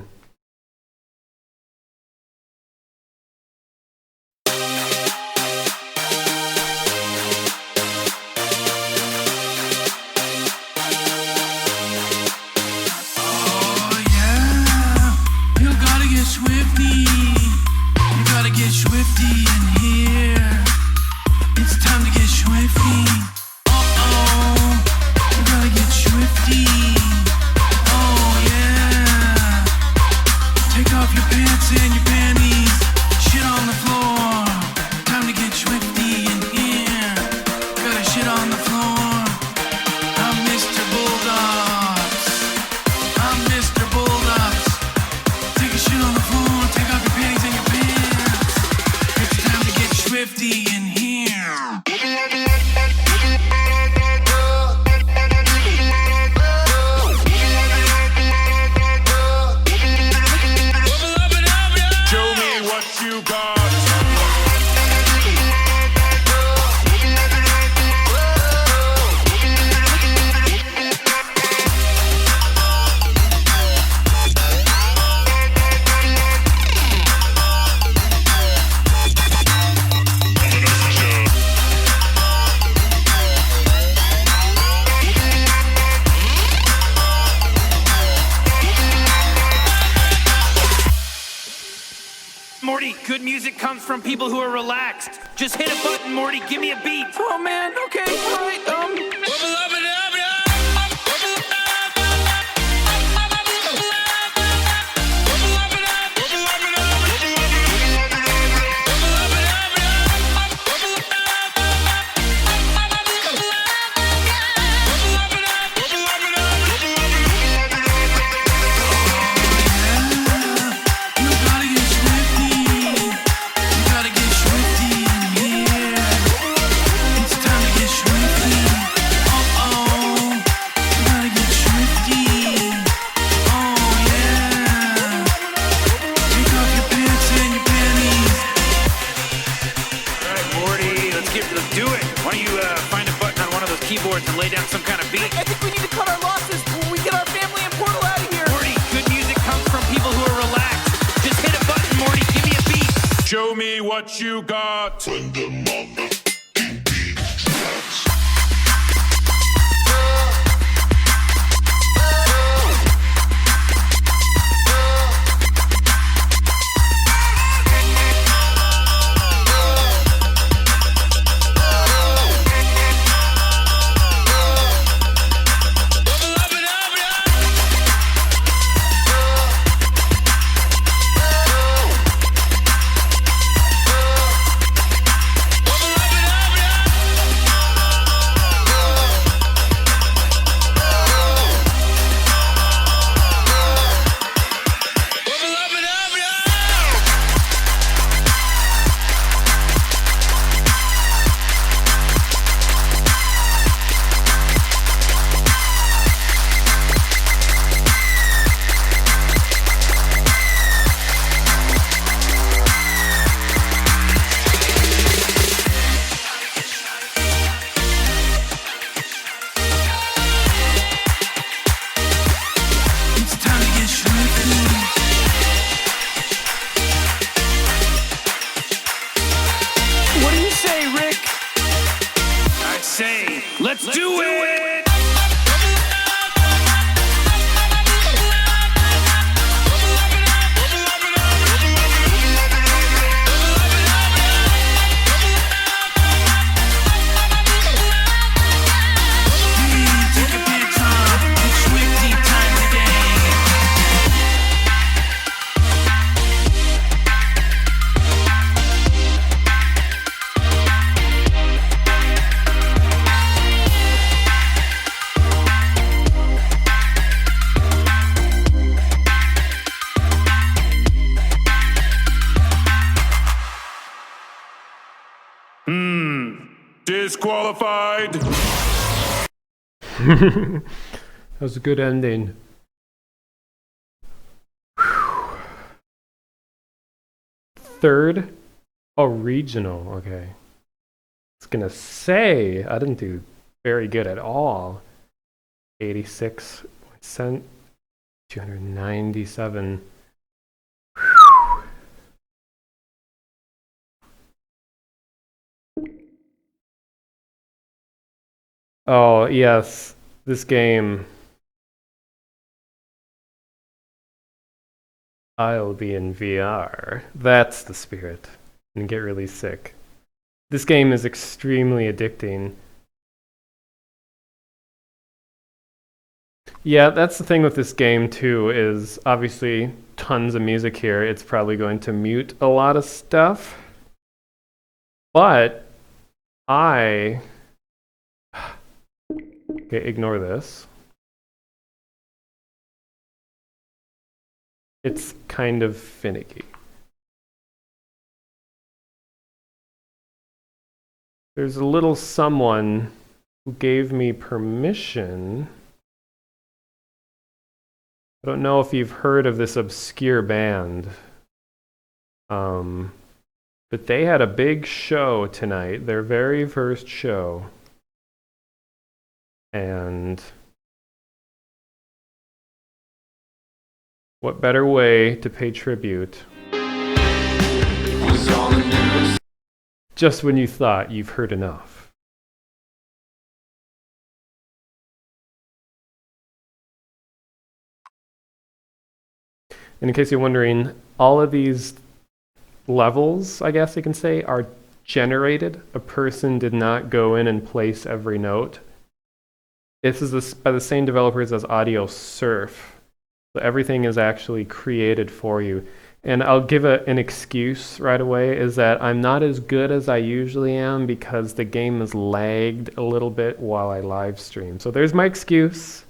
music comes from people who are relaxed. Just hit a button, Morty. Give me a beat. Oh man. Okay. All right. Keyboards and lay down some kind of beat. I think we need to cut our losses when we get our family and Portal out of here. Morty, good music comes from people who are relaxed. Just hit a button, Morty. Give me a beat. Show me what you got. When the mother beat drops. Let's do it! Disqualified. That was a good ending. Whew. Third, regional. Okay. I was gonna say I didn't do very good at all. 86%, 297. Oh, yes, this game. I'll be in VR. That's the spirit. And get really sick. This game is extremely addicting. Yeah, that's the thing with this game too, is obviously tons of music here. It's probably going to mute a lot of stuff. But okay, ignore this. It's kind of finicky. There's a little someone who gave me permission. I don't know if you've heard of this obscure band. But they had a big show tonight, their very first show. And what better way to pay tribute? Just when you thought you've heard enough. And in case you're wondering, all of these levels, I guess you can say, are generated. A person did not go in and place every note. This is by the same developers as Audioshield. So everything is actually created for you. And I'll give an excuse right away, is that I'm not as good as I usually am because the game is lagged a little bit while I live stream. So there's my excuse.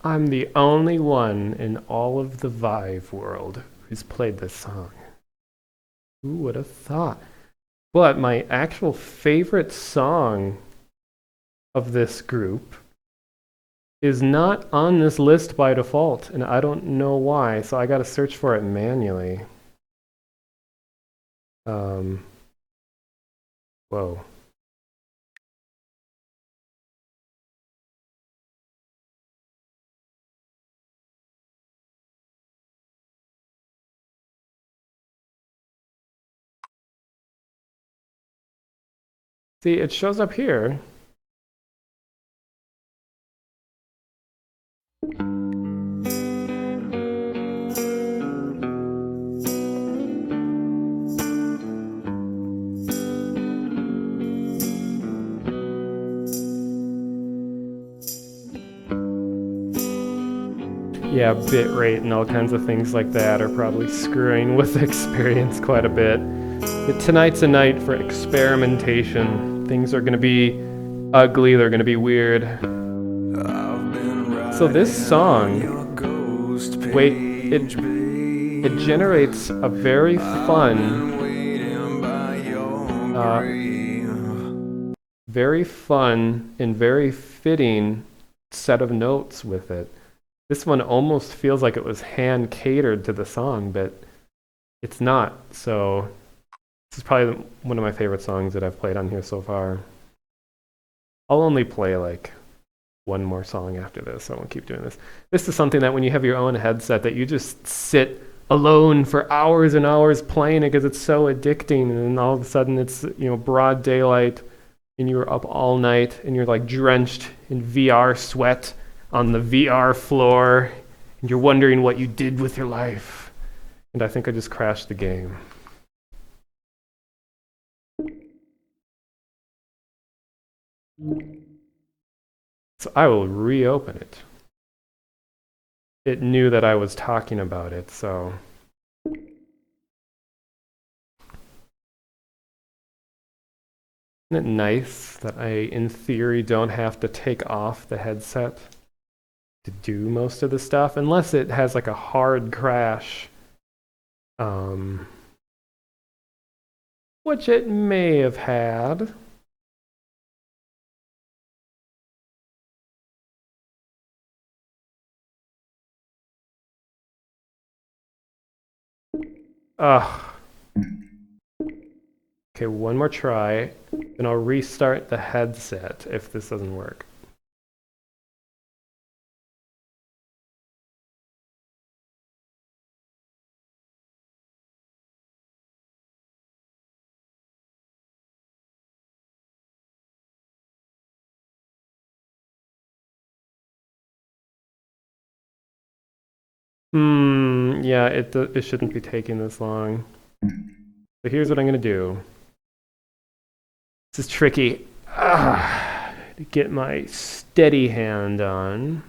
I'm the only one in all of the Vive world who's played this song. Who would have thought? But my actual favorite song of this group is not on this list by default, and I don't know why, so I gotta search for it manually. Whoa. See, it shows up here. Yeah, bitrate and all kinds of things like that are probably screwing with the experience quite a bit. But tonight's a night for experimentation. Things are going to be ugly, they're going to be weird. So this song, it generates a very fun, and very fitting set of notes with it. This one almost feels like it was hand catered to the song, but it's not. So this is probably one of my favorite songs that I've played on here so far. I'll only play like one more song after this. I won't keep doing this. This is something that when you have your own headset that you just sit alone for hours and hours playing it because it's so addicting, and then all of a sudden it's, you know, broad daylight and you were up all night and you're like drenched in VR sweat on the VR floor and you're wondering what you did with your life. And I think I just crashed the game. So I will reopen it. It knew that I was talking about it, so. Isn't it nice that I, in theory, don't have to take off the headset to do most of the stuff, unless it has like a hard crash, which it may have had. Ugh. Okay, one more try, and I'll restart the headset if this doesn't work. Yeah, it shouldn't be taking this long. So here's what I'm gonna do. This is tricky. To get my steady hand on.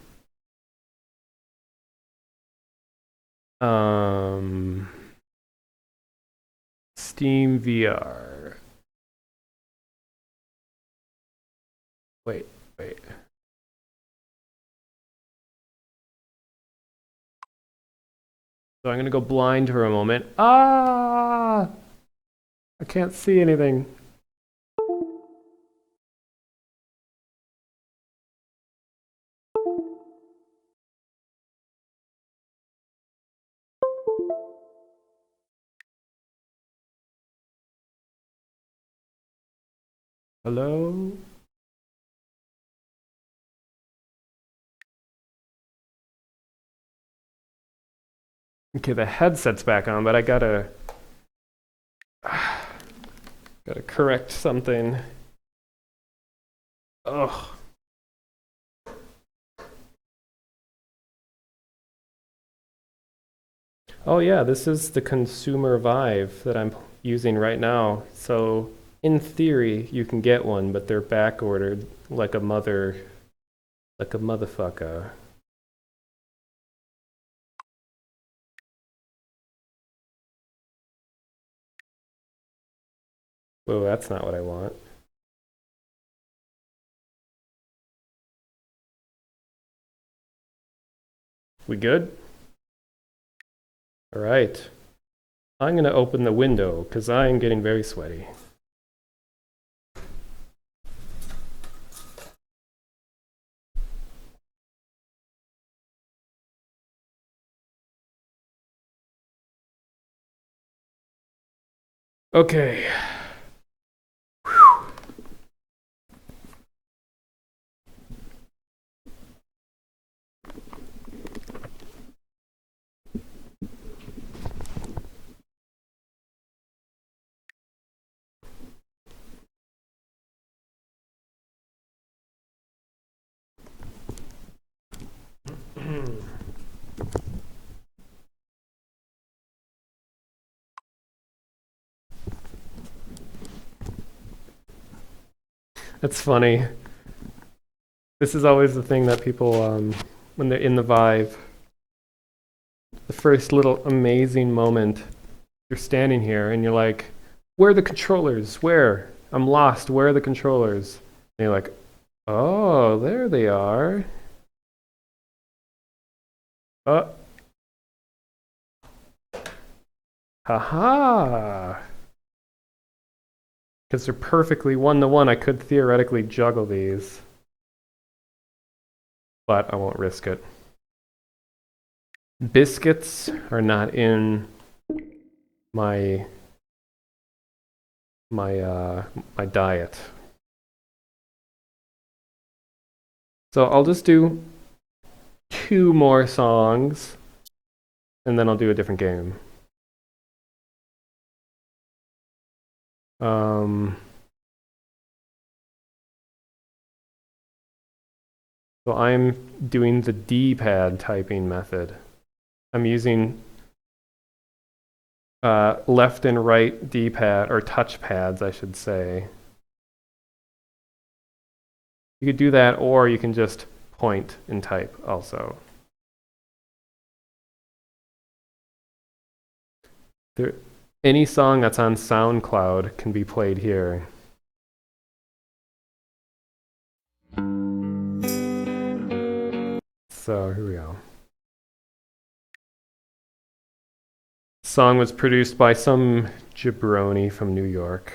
Steam VR. Wait. So I'm gonna go blind for a moment. I can't see anything. Hello? Okay, the headset's back on, but I gotta correct something. Ugh. Oh yeah, this is the consumer Vive that I'm using right now. So in theory, you can get one, but they're back ordered like a motherfucker. Whoa, that's not what I want. We good? All right. I'm gonna open the window because I am getting very sweaty. Okay. That's funny. This is always the thing that people, when they're in the Vive, the first little amazing moment, you're standing here and you're like, where are the controllers? Where? I'm lost. Where are the controllers? And you're like, oh, there they are. Haha. Because they're perfectly one-to-one, I could theoretically juggle these. but I won't risk it. Biscuits are not in my diet. So I'll just do 2 more songs, and then I'll do a different game. So I'm doing the D-pad typing method. I'm using left and right D-pad, or touch pads, I should say. You could do that, or you can just point and type also. Any song that's on SoundCloud can be played here. So here we go. Song was produced by some jabroni from New York.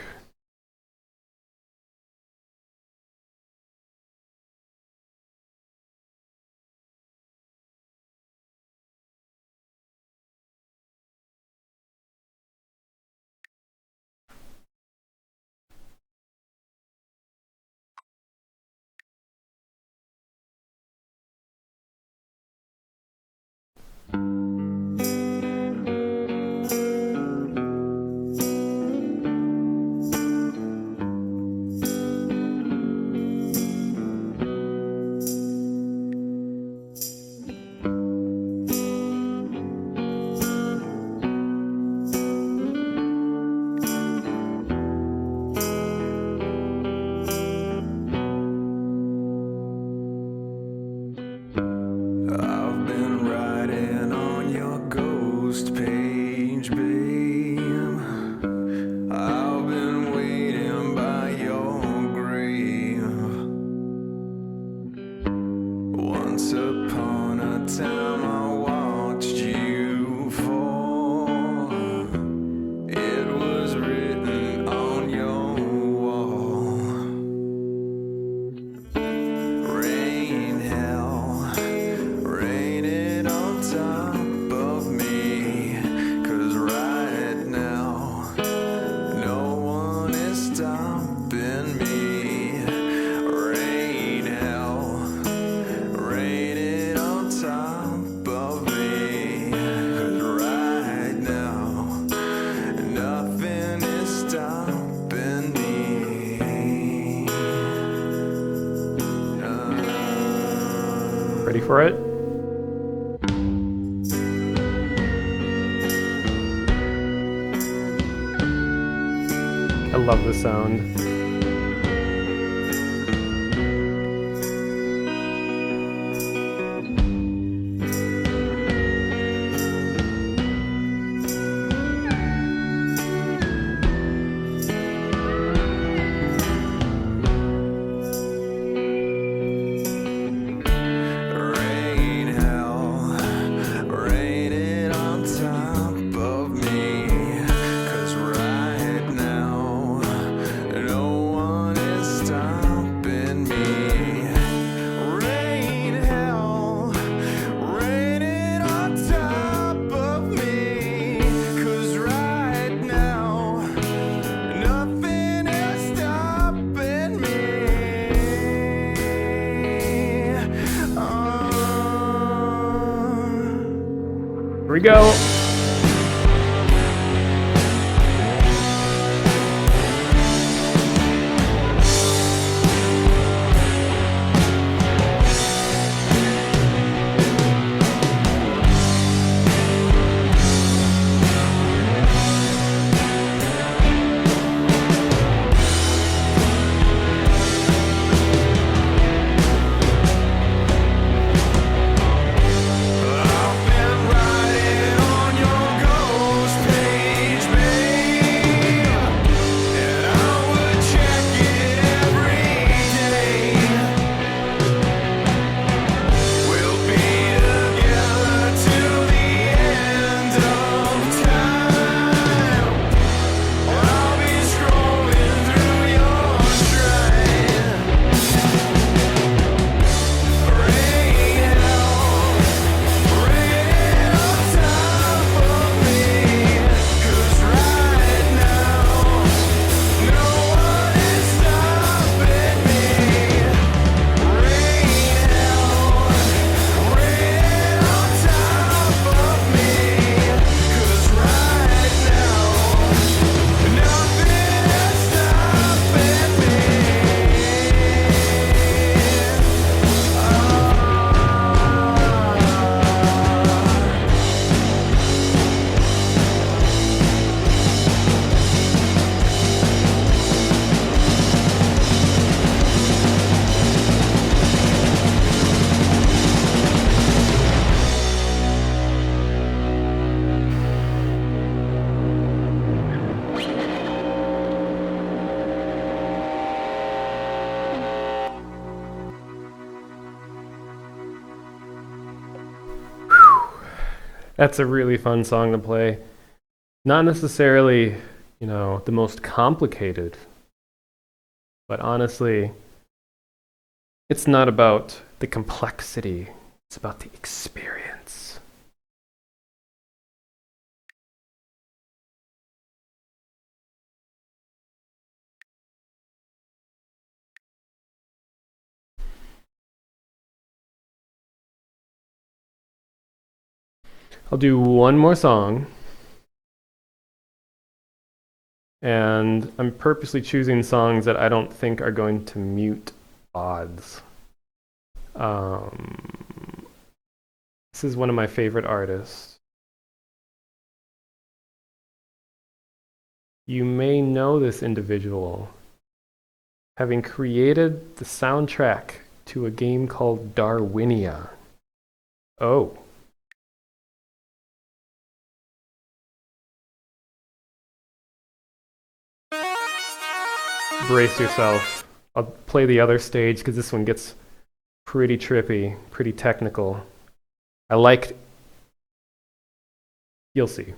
Ready for it? I love the sound. Here we go. I've been riding on That's a really fun song to play. Not necessarily, you know, the most complicated, but honestly, it's not about the complexity, it's about the experience. I'll do one more song. And I'm purposely choosing songs that I don't think are going to mute VODs. This is one of my favorite artists. You may know this individual, having created the soundtrack to a game called Darwinia. Oh. Brace yourself. I'll play the other stage because this one gets pretty trippy, pretty technical. I liked... You'll see.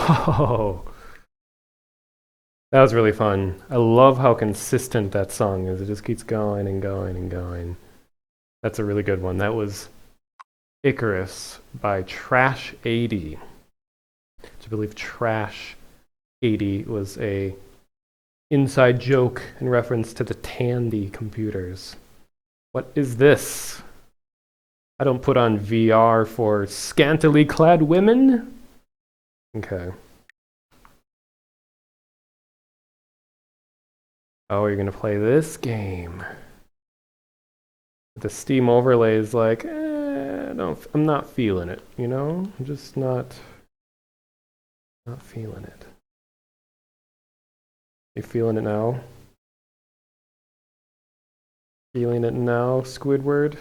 Oh, that was really fun. I love how consistent that song is. It just keeps going and going and going. That's a really good one. That was Icarus by Trash 80. I believe Trash 80 was a inside joke in reference to the Tandy computers. What is this? I don't put on VR for scantily clad women? Okay. Oh, you're gonna play this game. The Steam overlay is like, I'm not feeling it, you know? I'm just not feeling it. You feeling it now? Feeling it now, Squidward?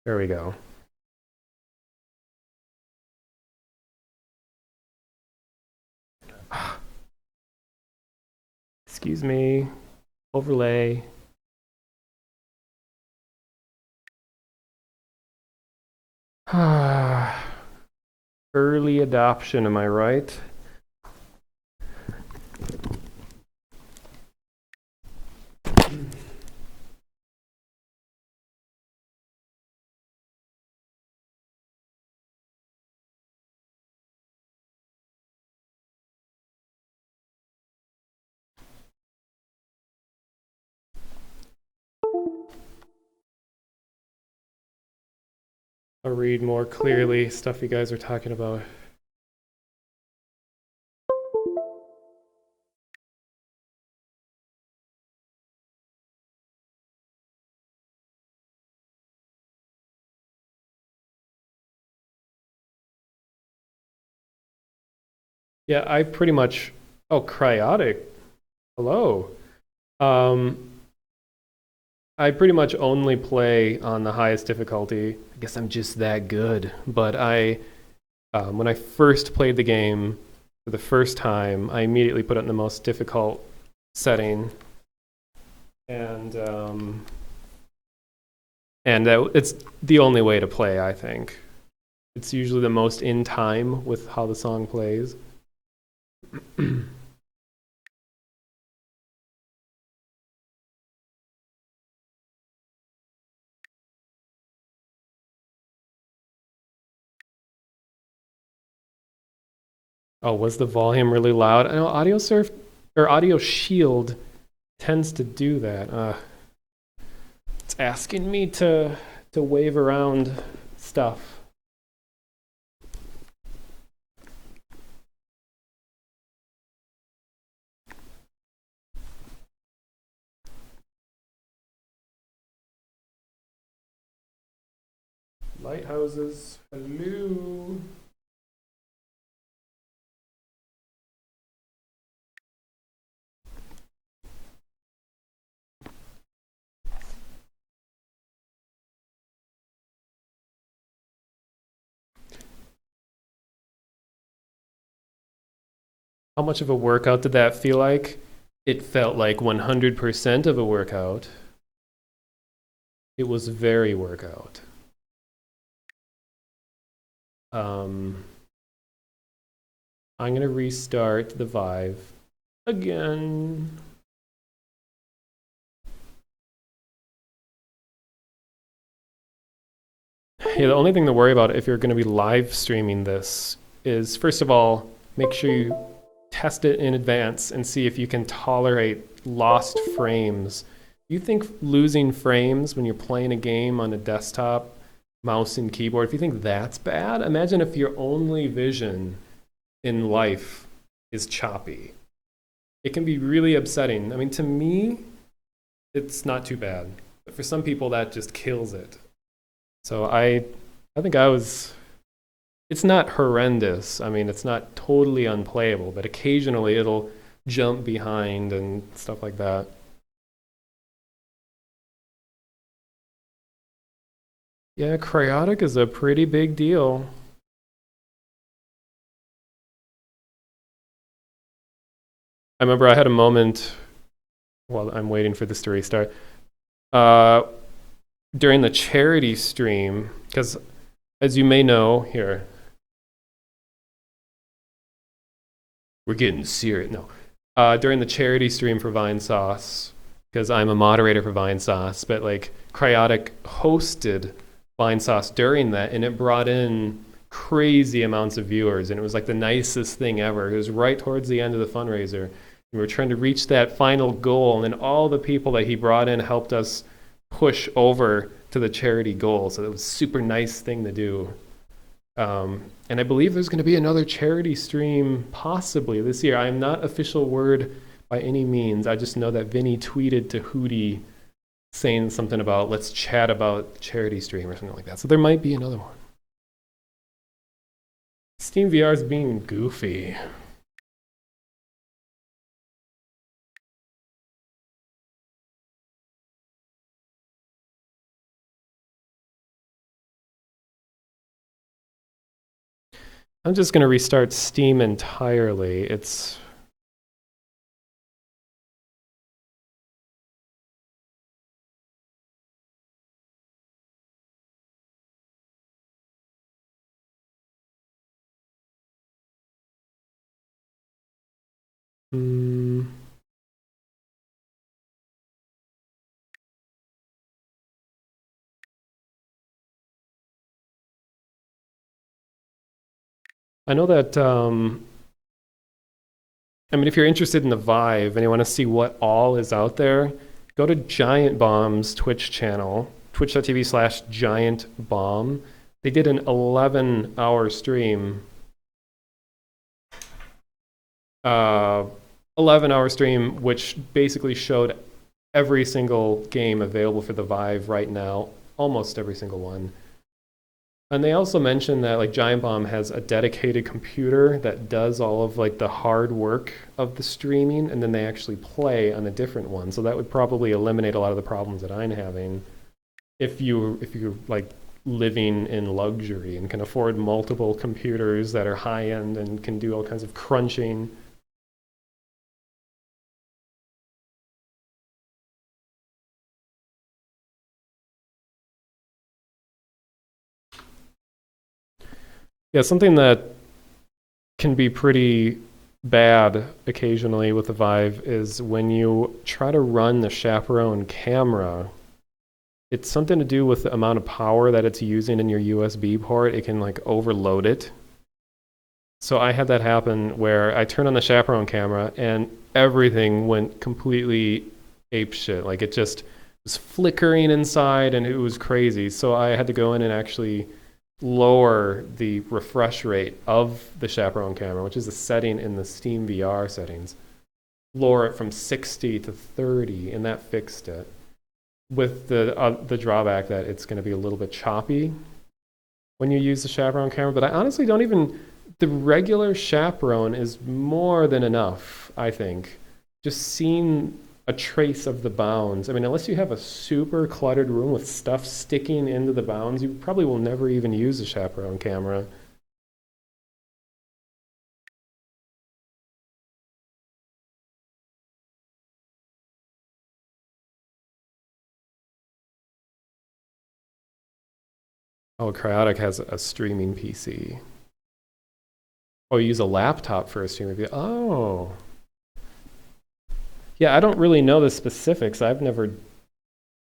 There we go. Excuse me. Overlay. Early adoption, am I right? I'll read more clearly stuff you guys are talking about. Yeah, I pretty much... Oh, cryotic. Hello. I pretty much only play on the highest difficulty. I guess I'm just that good. But when I first played the game for the first time, I immediately put it in the most difficult setting. And it's the only way to play, I think. It's usually the most in time with how the song plays. Oh, was the volume really loud? I know Audioshield tends to do that. It's asking me to wave around stuff. Lighthouses, hello. How much of a workout did that feel like? It felt like 100% of a workout. It was very workout. I'm going to restart the Vive again. Yeah, the only thing to worry about if you're going to be live streaming this is, first of all, make sure you test it in advance and see if you can tolerate lost frames. You think losing frames when you're playing a game on a desktop, mouse and keyboard, if you think that's bad, imagine if your only vision in life is choppy. It can be really upsetting. I mean, to me, it's not too bad. But for some people, that just kills it. So I think it's not horrendous. I mean, it's not totally unplayable, but occasionally it'll jump behind and stuff like that. Yeah, cryotic is a pretty big deal. I remember I had a moment while I'm waiting for this to restart. During the charity stream, because as you may know, here, we're getting serious. No. During the charity stream for Vinesauce, because I'm a moderator for Vinesauce, but like Cryotic hosted Vinesauce during that, and it brought in crazy amounts of viewers, and it was like the nicest thing ever. It was right towards the end of the fundraiser. We were trying to reach that final goal, and then all the people that he brought in helped us push over to the charity goal. So that was a super nice thing to do. And I believe there's going to be another charity stream possibly this year. I am not official word by any means. I just know that Vinny tweeted to Hootie saying something about let's chat about charity stream or something like that. So there might be another one. Steam VR is being goofy. I'm just going to restart Steam entirely. It's I know that, I mean, if you're interested in the Vive and you want to see what all is out there, go to Giant Bomb's Twitch channel, twitch.tv/giantbomb. They did an 11-hour stream. 11-hour stream, which basically showed every single game available for the Vive right now, almost every single one. And they also mentioned that like Giant Bomb has a dedicated computer that does all of like the hard work of the streaming, and then they actually play on a different one. So that would probably eliminate a lot of the problems that I'm having if you're like living in luxury and can afford multiple computers that are high end and can do all kinds of crunching. Yeah, something that can be pretty bad occasionally with the Vive is when you try to run the Chaperone camera, it's something to do with the amount of power that it's using in your USB port. It can like overload it. So I had that happen where I turned on the Chaperone camera and everything went completely apeshit. Like it just was flickering inside and it was crazy. So I had to go in and actually lower the refresh rate of the Chaperone camera, which is a setting in the Steam VR settings. Lower it from 60 to 30, and that fixed it. With the drawback that it's going to be a little bit choppy when you use the Chaperone camera, but I honestly don't even. The regular Chaperone is more than enough, I think. Just seeing a trace of the bounds. I mean, unless you have a super cluttered room with stuff sticking into the bounds, you probably will never even use a Chaperone camera. Oh, Cryotic has a streaming PC. Oh, you use a laptop for a streaming PC. Oh. Yeah, I don't really know the specifics. I've never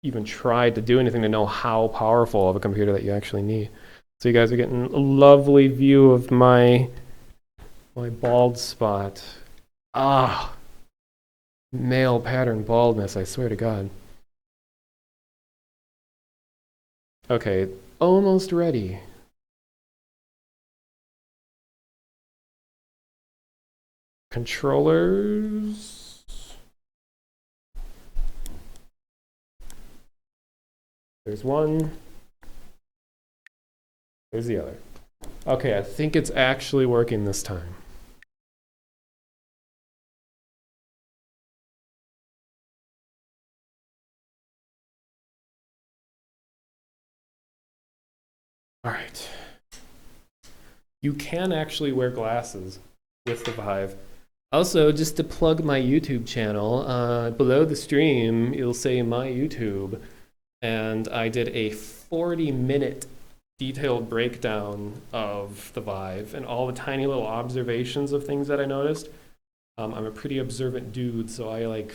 even tried to do anything to know how powerful of a computer that you actually need. So you guys are getting a lovely view of my bald spot. Ah, male pattern baldness, I swear to God. Okay, almost ready. Controllers. There's one. There's the other. Okay, I think it's actually working this time. All right. You can actually wear glasses with the Vive. Also, just to plug my YouTube channel, below the stream, you'll say my YouTube. And I did a 40-minute detailed breakdown of the Vive and all the tiny little observations of things that I noticed. I'm a pretty observant dude, so I like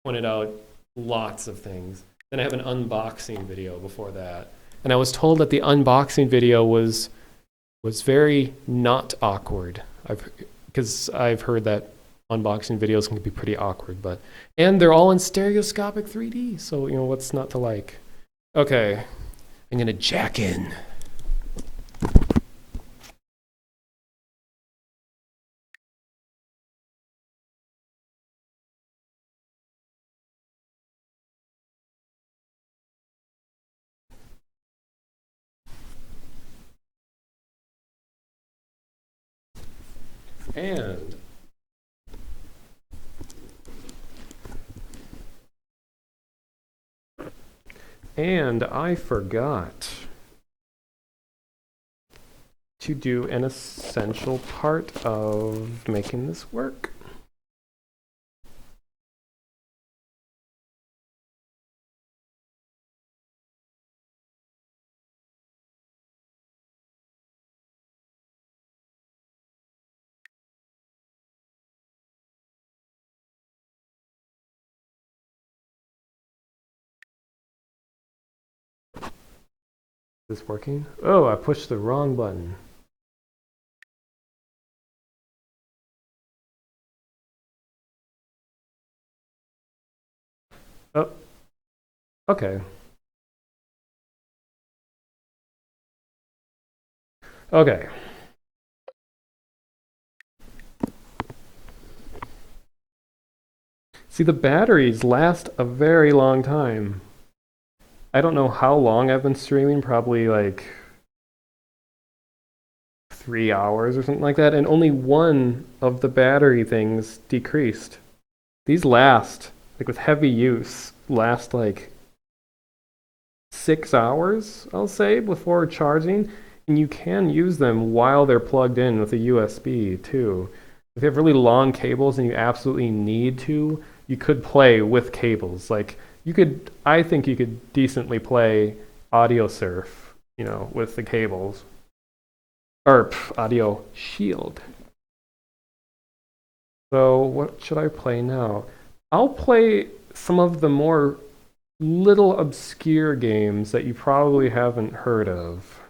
pointed out lots of things. Then I have an unboxing video before that. And I was told that the unboxing video was very not awkward. Because I've heard that unboxing videos can be pretty awkward, and they're all in stereoscopic 3D, so you know what's not to like. Okay, I'm gonna jack in. And I forgot to do an essential part of making this work. Is this working? Oh, I pushed the wrong button. Oh, okay. Okay. See, the batteries last a very long time. I don't know how long I've been streaming, probably like 3 hours or something like that, and only one of the battery things decreased. These last, like with heavy use, last like 6 hours, I'll say, before charging, and you can use them while they're plugged in with a USB too. If you have really long cables and you absolutely need to, you could play with cables. Like you could, I think you could decently play Audioshield, you know, with the cables. Or Audioshield. So what should I play now? I'll play some of the more little obscure games that you probably haven't heard of.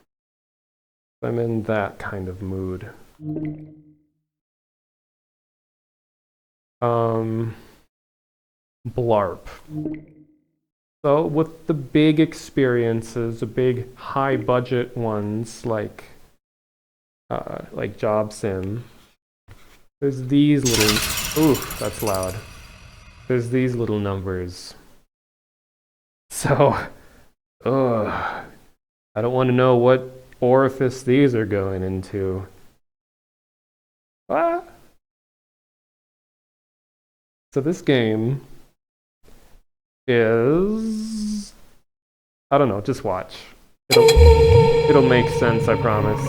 I'm in that kind of mood. BLARP. So with the big experiences, the big high budget ones like Job Sim, there's these little, oof, that's loud. There's these little numbers. So, I don't want to know what orifice these are going into. Ah. So this game is, I don't know, just watch. It'll make sense, I promise.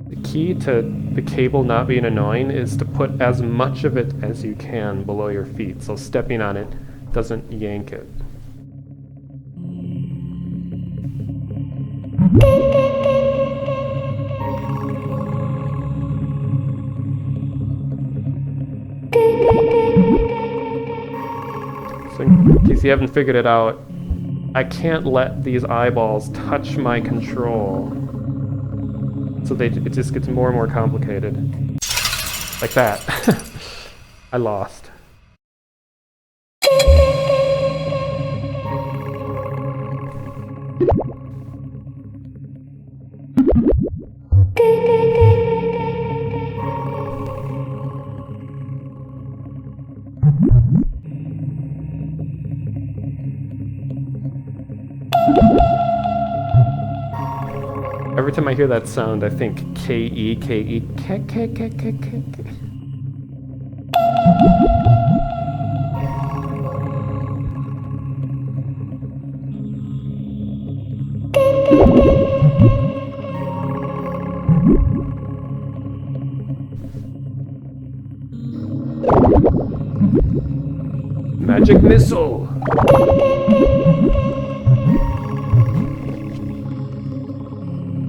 The key to the cable not being annoying is to put as much of it as you can below your feet, so stepping on it doesn't yank it. So in case you haven't figured it out, I can't let these eyeballs touch my control. So it just gets more and more complicated. Like that. I lost. Every time I hear that sound, I think K-E, K-E, K. Magic missile!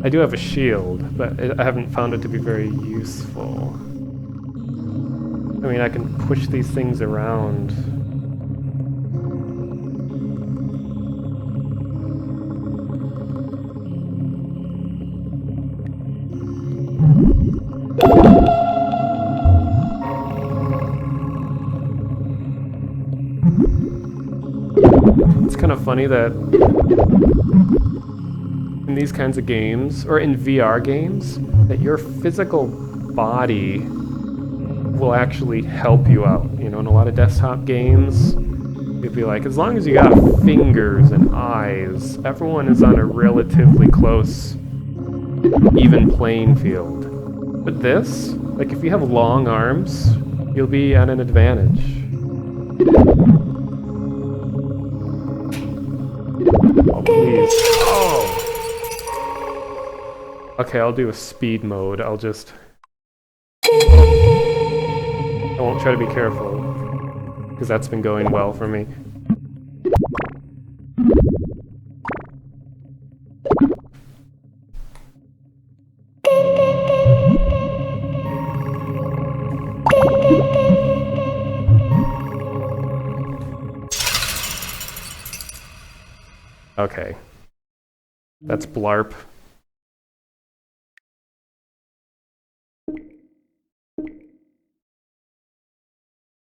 I do have a shield, but I haven't found it to be very useful. I mean, I can push these things around. It's kind of funny that in these kinds of games, or in VR games, that your physical body will actually help you out. You know, in a lot of desktop games, it'd be like, as long as you got fingers and eyes, everyone is on a relatively close, even playing field. But this, like if you have long arms, you'll be at an advantage. Oh, please. Oh! Okay, I'll do a speed mode. I won't try to be careful, because that's been going well for me. Okay. That's BLARP.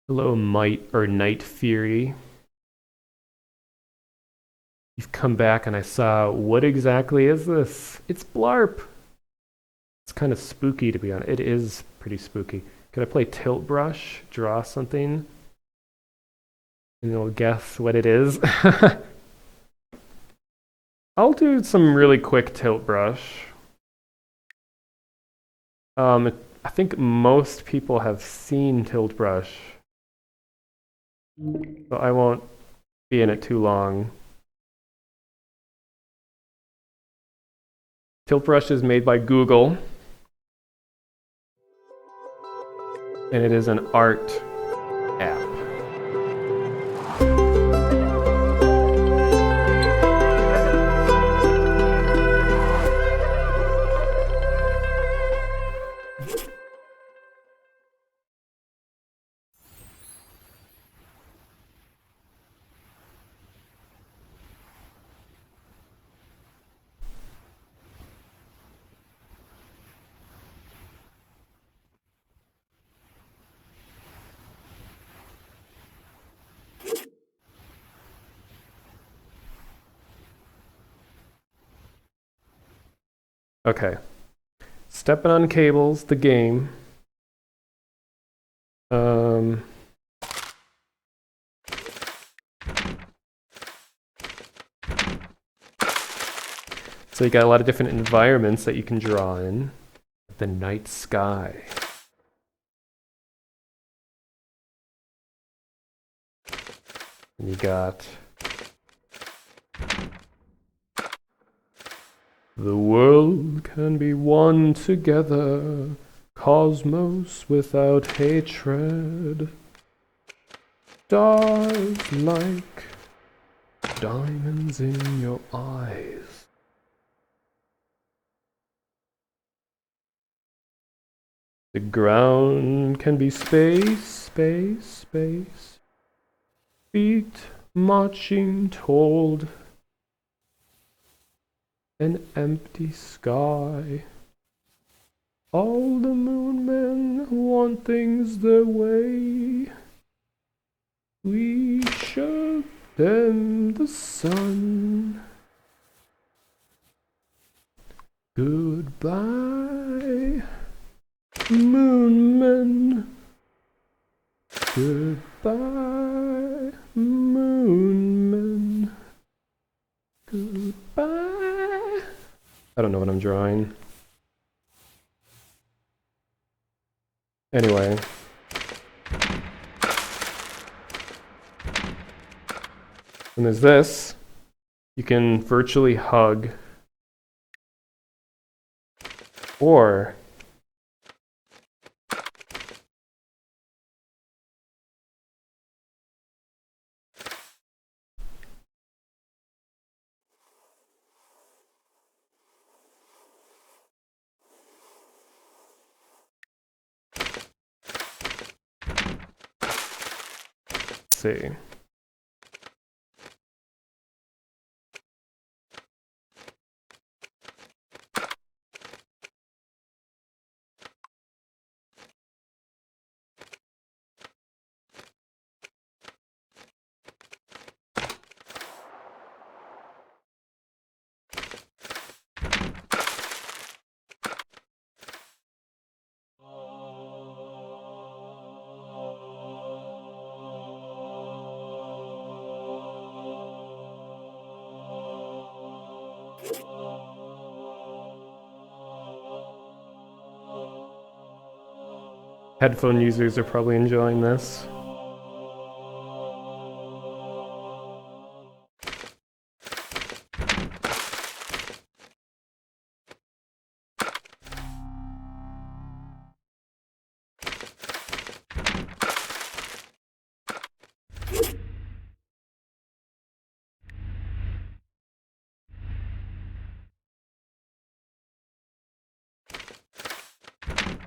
Hello, Night Fury. You've come back and I saw, what exactly is this? It's BLARP! It's kind of spooky, to be honest. It is pretty spooky. Could I play Tilt Brush? Draw something? And you'll guess what it is? I'll do some really quick Tilt Brush. I think most people have seen Tilt Brush, so I won't be in it too long. Tilt Brush is made by Google, and it is an art app. Okay. Stepping on Cables, the game. So you got a lot of different environments that you can draw in. The night sky. And you got the world can be one together, cosmos without hatred, stars like diamonds in your eyes. The ground can be space, space, space, feet marching toward an empty sky. All the moon men want things their way. We show them the sun. Goodbye, moon men. Goodbye, moon men. Goodbye. I don't know what I'm drawing. Anyway. And there's this. You can virtually hug. Or let's see. Headphone users are probably enjoying this.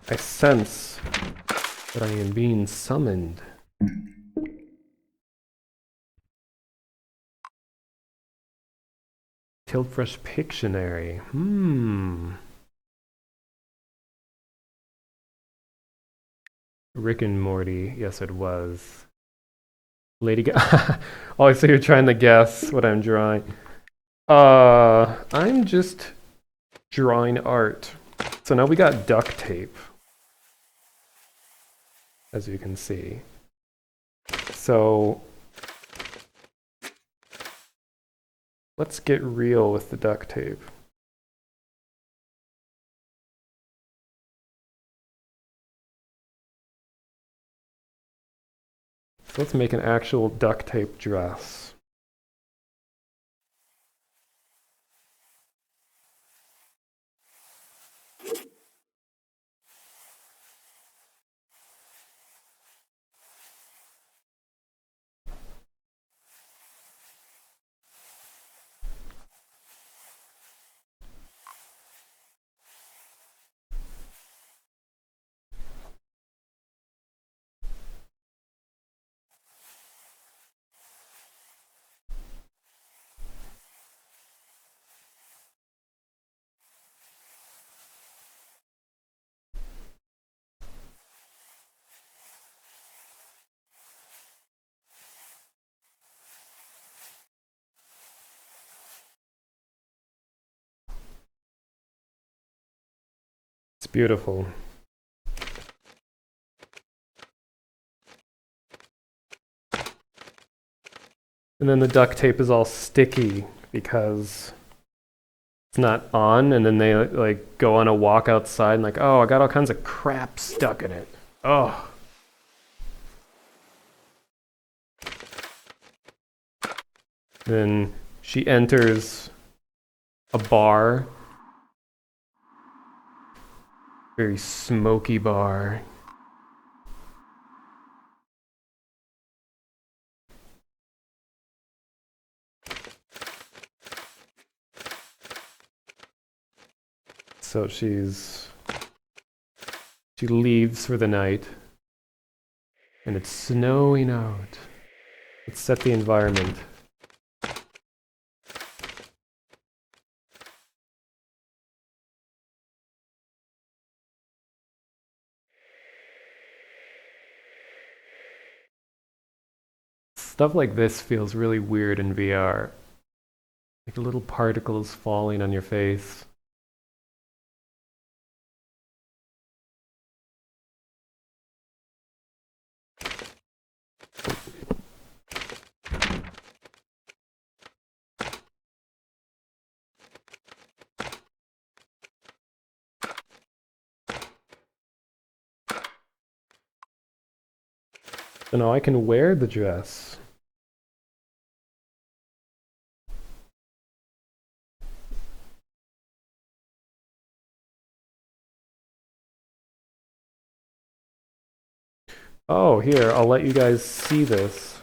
I sense that I am being summoned. Tiltfresh Pictionary. Rick and Morty. Yes, it was. Lady Gaga. Oh, so you're trying to guess what I'm drawing. I'm just drawing art. So now we got duct tape, as you can see. So let's get real with the duct tape. So let's make an actual duct tape dress. It's beautiful. And then the duct tape is all sticky because it's not on, and then they like go on a walk outside and like, oh, I got all kinds of crap stuck in it. Oh. Then she enters a bar. Very smoky bar. So she leaves for the night, and it's snowing out. Let's set the environment. Stuff like this feels really weird in VR. Like little particles falling on your face. So now I can wear the dress. Oh, here, I'll let you guys see this.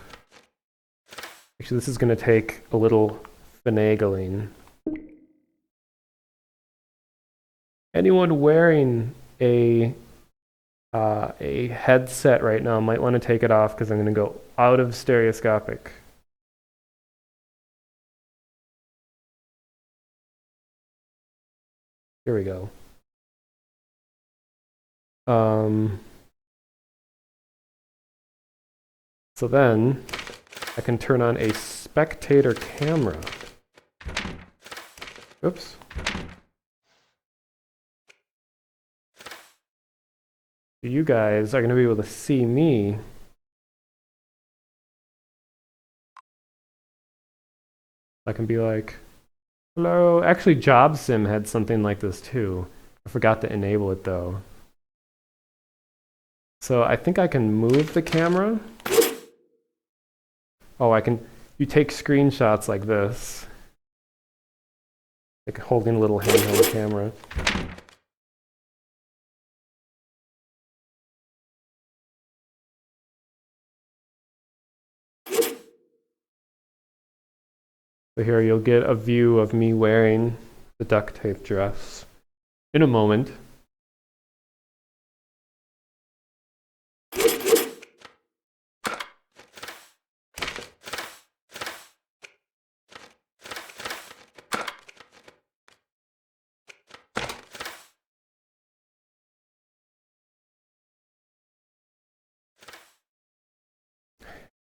Actually, this is going to take a little finagling. Anyone wearing a headset right now might want to take it off because I'm going to go out of stereoscopic. Here we go. So then I can turn on a spectator camera. Oops. You guys are going to be able to see me. I can be like, hello. Actually, JobSim had something like this too. I forgot to enable it though. So I think I can move the camera. Oh, you take screenshots like this. Like holding a little handheld camera. So here you'll get a view of me wearing the duct tape dress in a moment.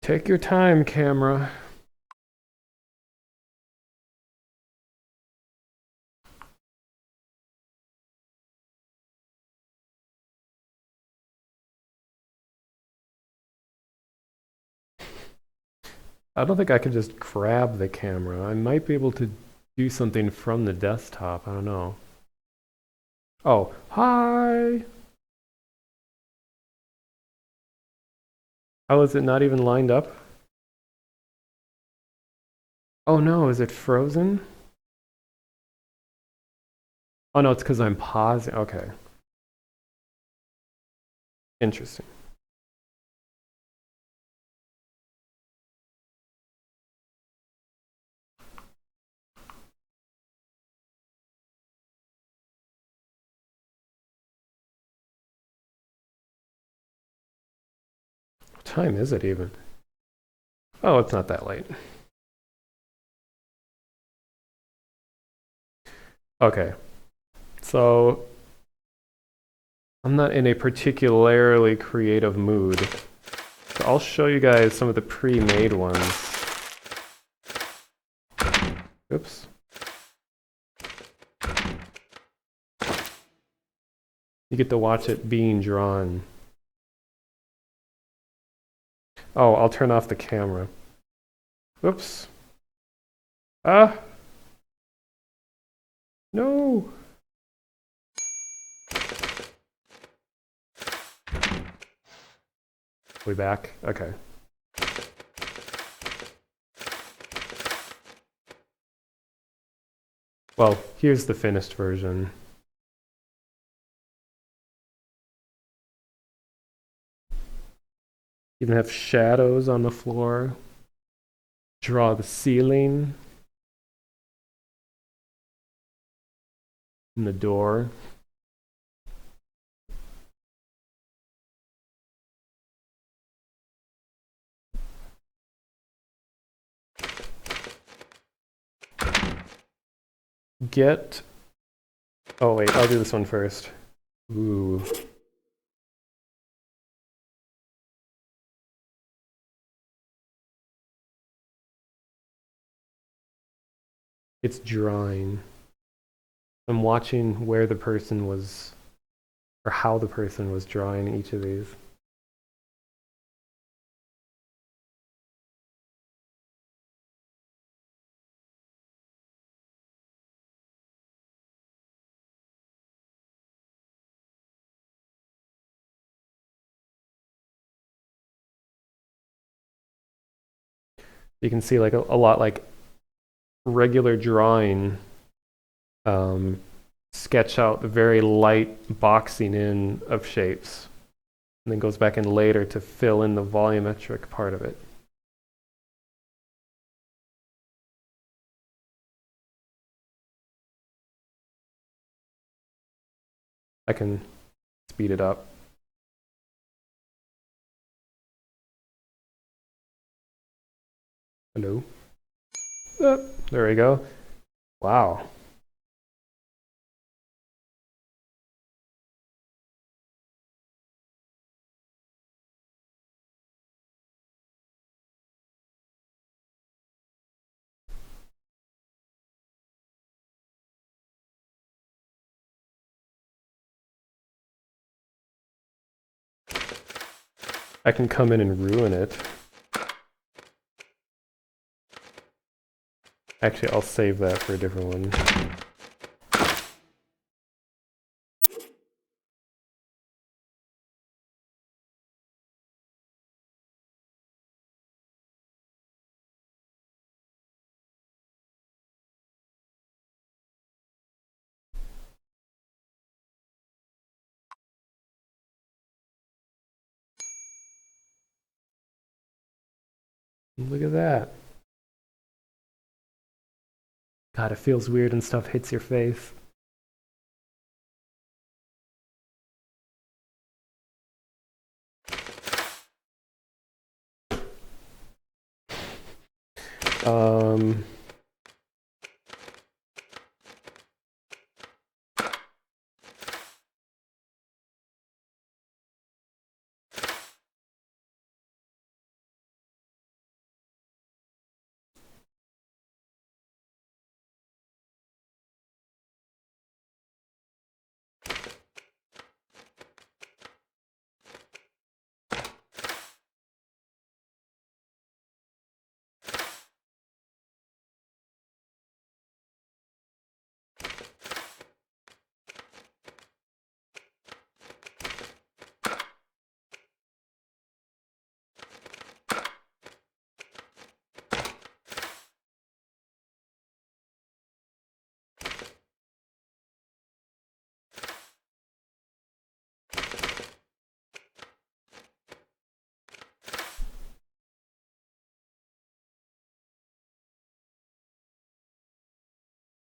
Take your time, camera. I don't think I can just grab the camera. I might be able to do something from the desktop. I don't know. Oh, hi! How is it not even lined up? Oh no, is it frozen? Oh no, it's because I'm pausing. Okay. Interesting. What time is it even? Oh, it's not that late. Okay. So I'm not in a particularly creative mood. So I'll show you guys some of the pre-made ones. Oops. You get to watch it being drawn. Oh, I'll turn off the camera. Oops. Ah! No! We back? Okay. Well, here's the finished version. Even have shadows on the floor. Draw the ceiling. And the door. Get... Oh wait, I'll do this one first. Ooh. It's drawing. I'm watching where the person was, or how the person was drawing each of these. You can see like a lot like regular drawing sketch out the very light boxing in of shapes, and then goes back in later to fill in the volumetric part of it. I can speed it up. Hello. There we go. Wow. I can come in and ruin it. Actually, I'll save that for a different one. Look at that. God, it feels weird and stuff hits your face.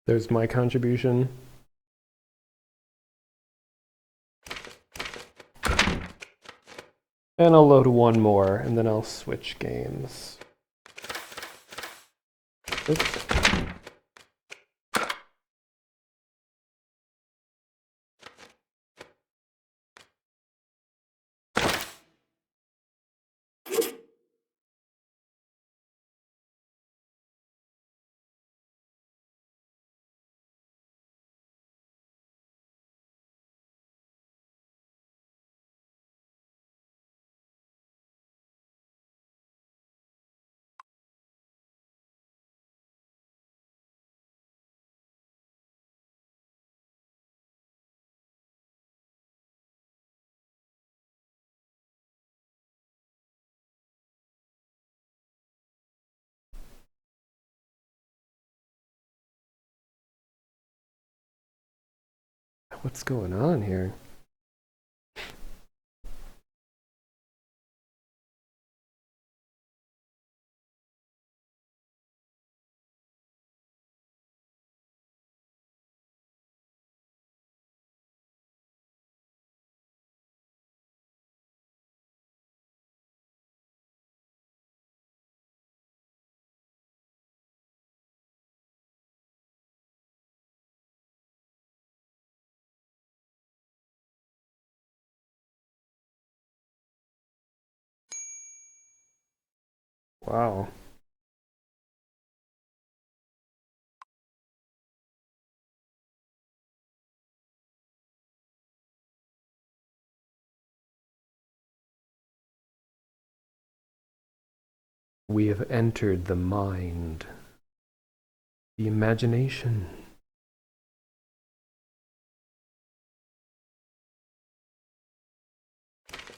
There's my contribution. And I'll load one more, and then I'll switch games. Oops. What's going on here? Wow. We have entered the mind, the imagination.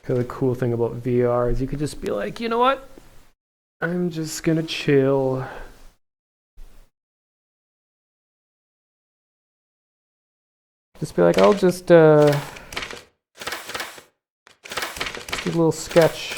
The cool thing about VR is you could just be like, you know what? I'm just gonna chill. Just be like, I'll just do a little sketch.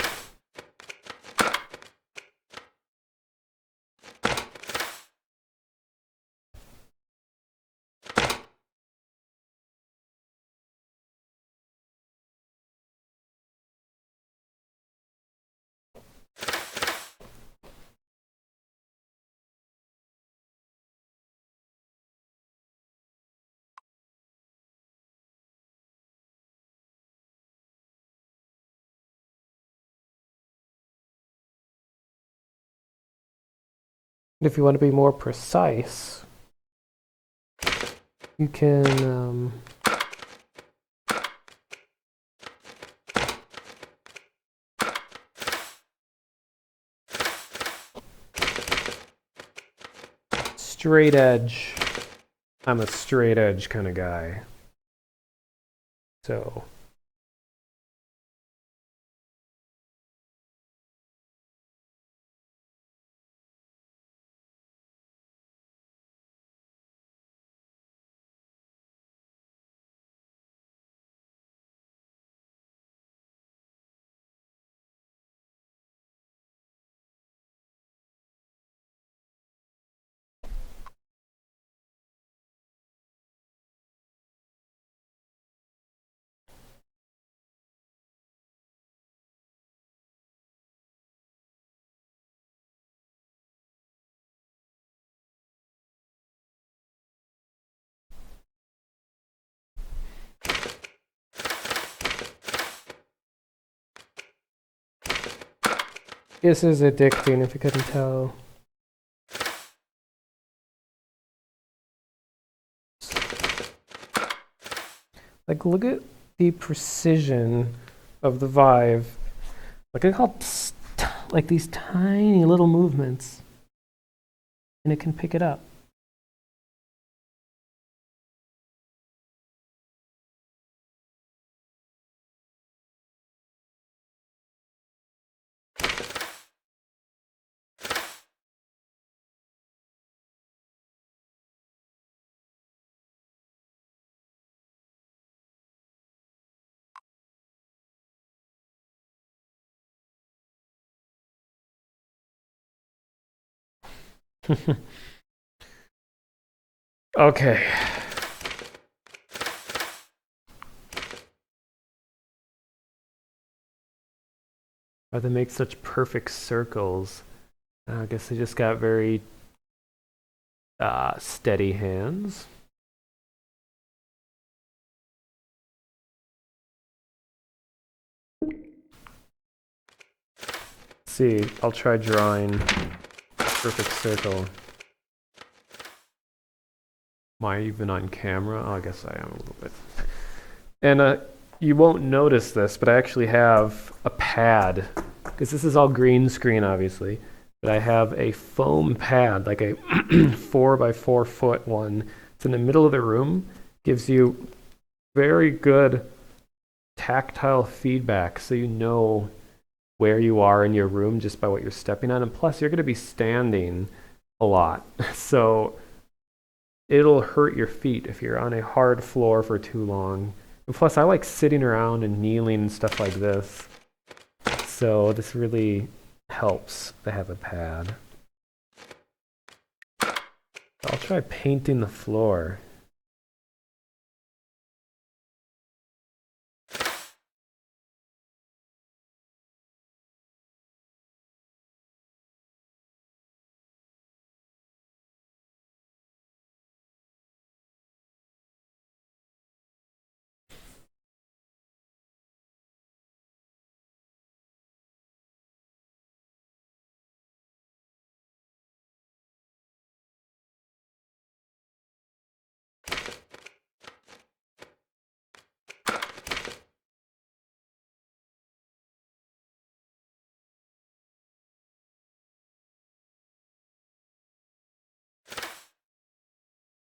If you want to be more precise, you can straight edge. I'm a straight edge kind of guy. So this is addicting if you couldn't tell. Like, look at the precision of the Vive. Look at how, like, these tiny little movements. And it can pick it up. Okay. Why they make such perfect circles? I guess they just got very steady hands. See, I'll try drawing perfect circle. Am I even on camera? Oh, I guess I am a little bit. And you won't notice this, but I actually have a pad, because this is all green screen, obviously. But I have a foam pad, like a 4x4 foot one. It's in the middle of the room. Gives you very good tactile feedback, so you know where you are in your room just by what you're stepping on. And plus, you're going to be standing a lot. So it'll hurt your feet if you're on a hard floor for too long. And plus, I like sitting around and kneeling and stuff like this. So this really helps to have a pad. I'll try painting the floor.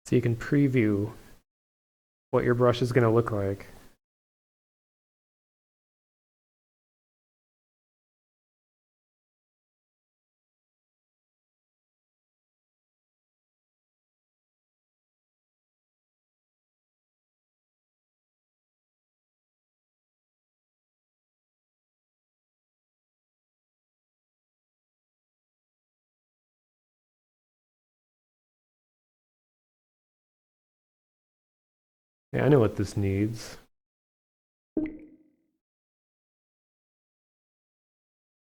So you can preview what your brush is going to look like. Yeah, I know what this needs.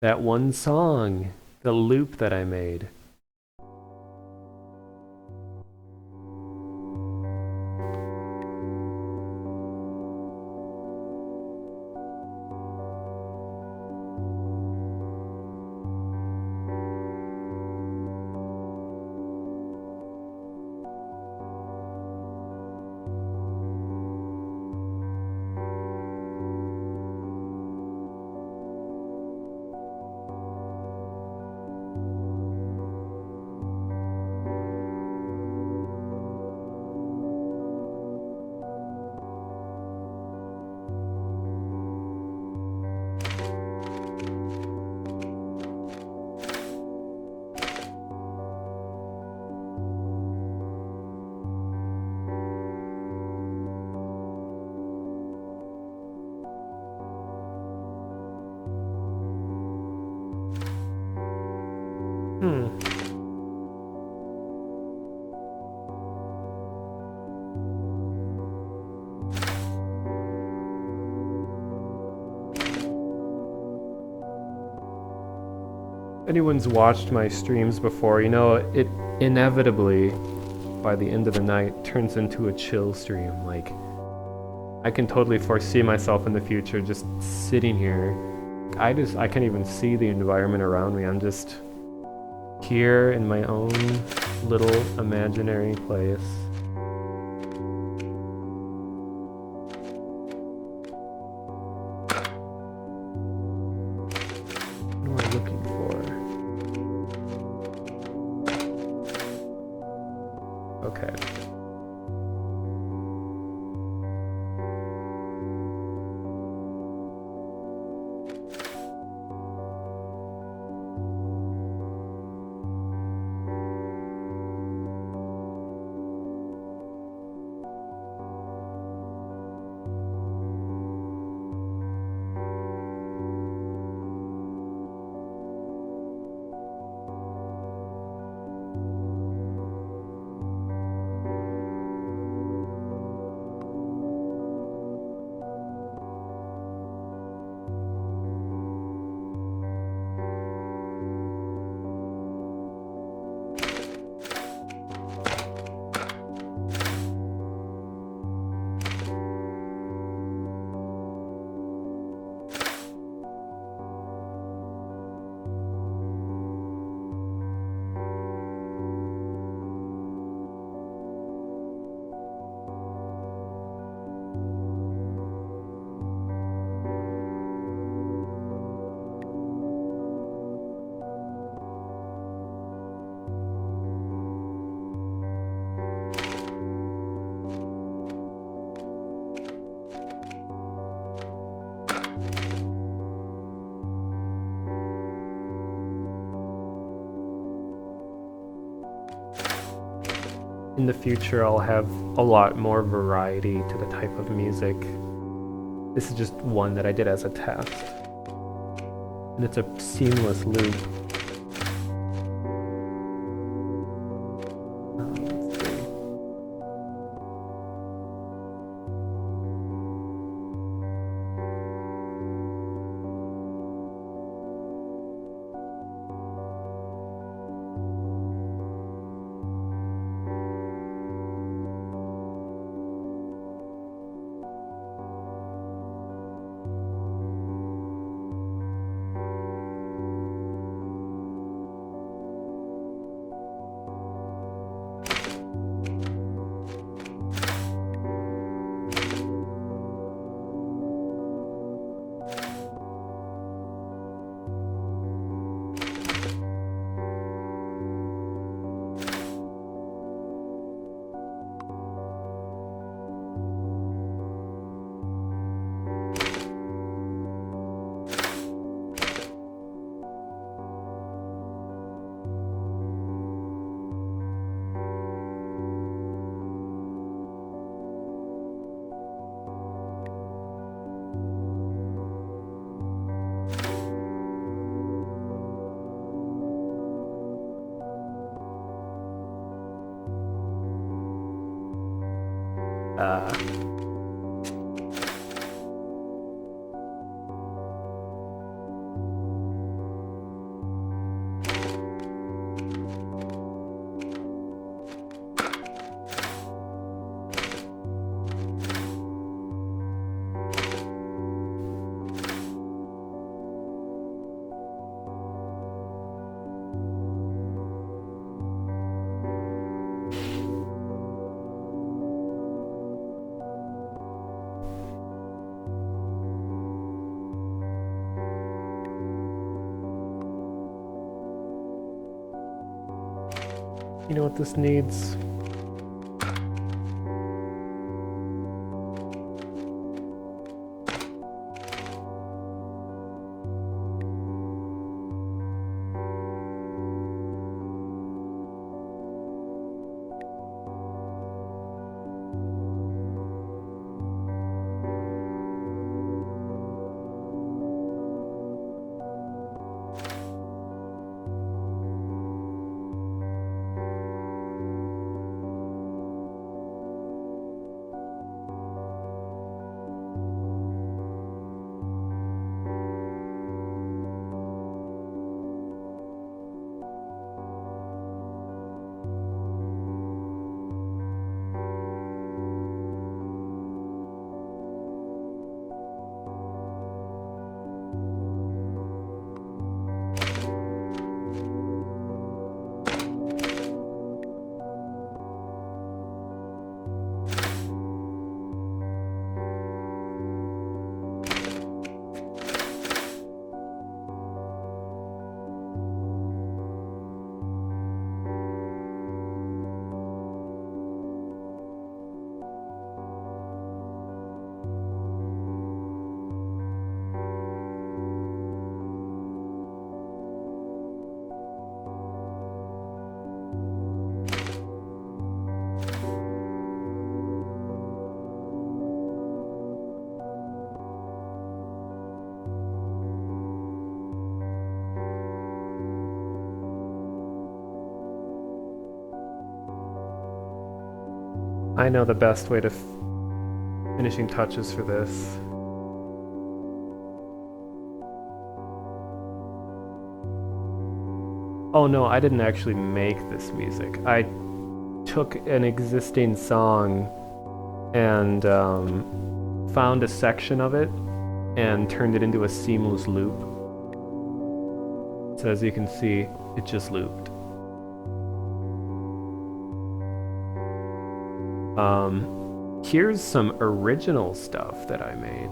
That one song, the loop that I made. Anyone's watched my streams before, you know, it inevitably, by the end of the night, turns into a chill stream. Like, I can totally foresee myself in the future just sitting here. I can't even see the environment around me. I'm just here in my own little imaginary place. What am I looking for? Okay. In the future, I'll have a lot more variety to the type of music. This is just one that I did as a test. And it's a seamless loop. Let's see. You know what this needs? I know the best way to finishing touches for this. Oh no, I didn't actually make this music. I took an existing song and found a section of it and turned it into a seamless loop. So as you can see, it just looped. Here's some original stuff that I made.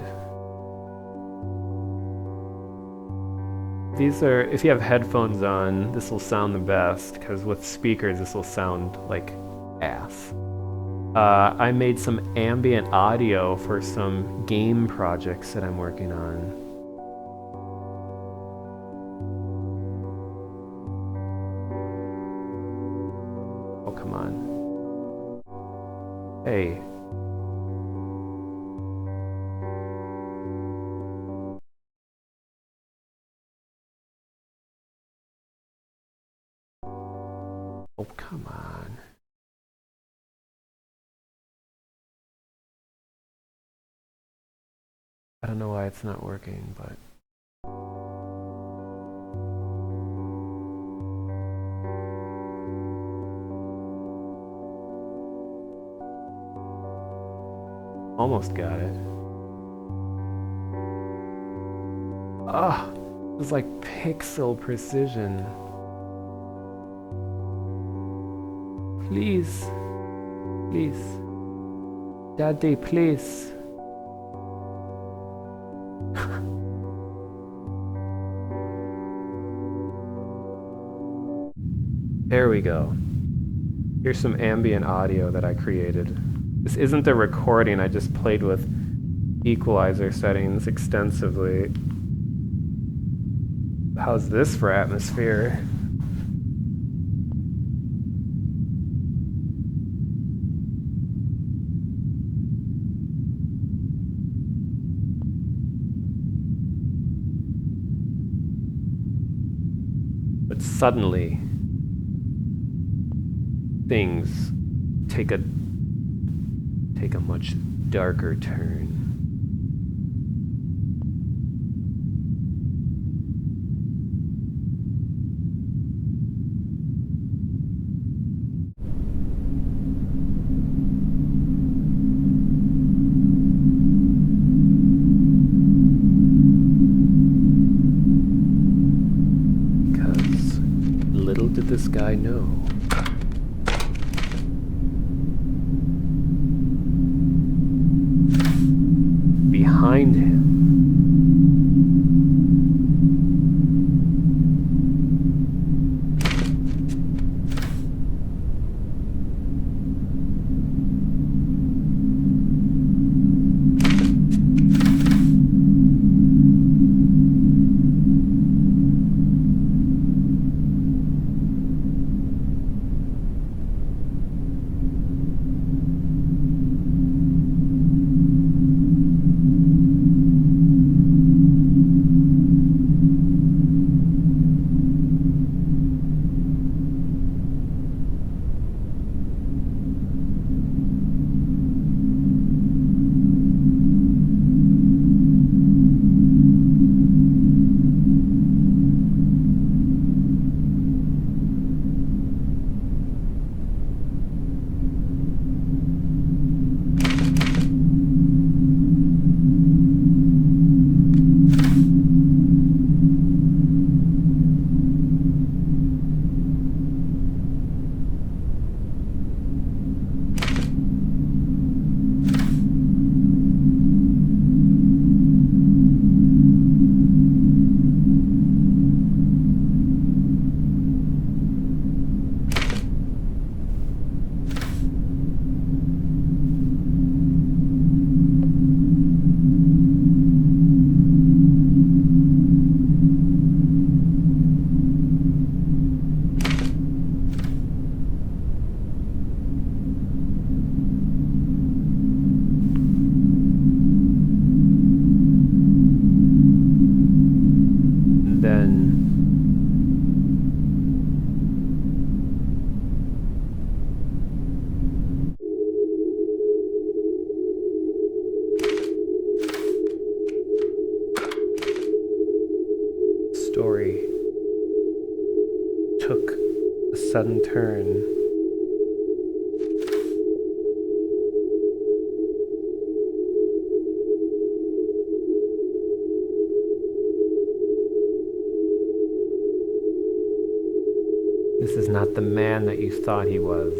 These are, if you have headphones on, this will sound the best, because with speakers this will sound like ass. I made some ambient audio for some game projects that I'm working on. Oh, come on. Hey. Oh, come on. I don't know why it's not working, but... Almost got it. Ah, it was like pixel precision. Please. Please. Daddy, please. There we go. Here's some ambient audio that I created. This isn't a recording, I just played with equalizer settings extensively. How's this for atmosphere? But suddenly, things take a much darker turn. Because little did this guy know. Behind him, story took a sudden turn. This is not the man that you thought he was.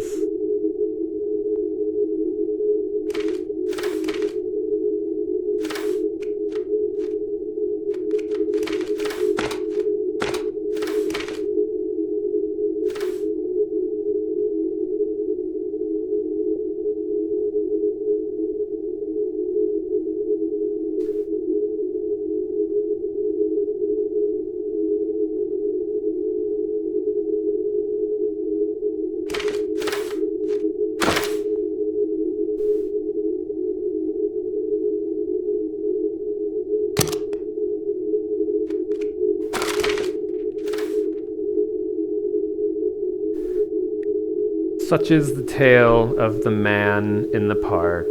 Such is the tale of the man in the park.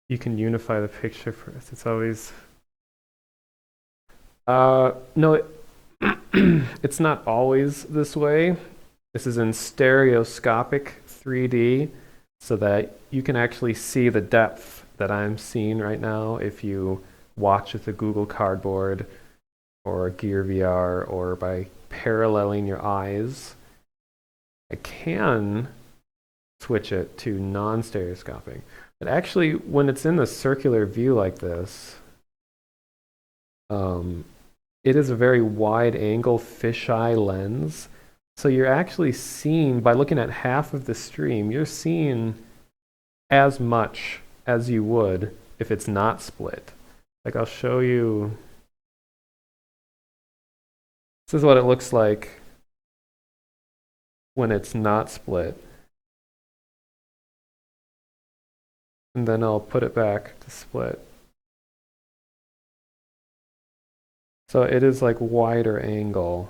You can unify the picture for us. It's always... no, it's not always this way. This is in stereoscopic 3D, so that you can actually see the depth that I'm seeing right now if you watch with a Google Cardboard or Gear VR, or by paralleling your eyes. I can switch it to non-stereoscopic. But actually, when it's in the circular view like this, it is a very wide angle fisheye lens. So you're actually seeing, by looking at half of the stream, you're seeing as much as you would if it's not split. Like, I'll show you. This is what it looks like when it's not split. And then I'll put it back to split. So it is like wider angle.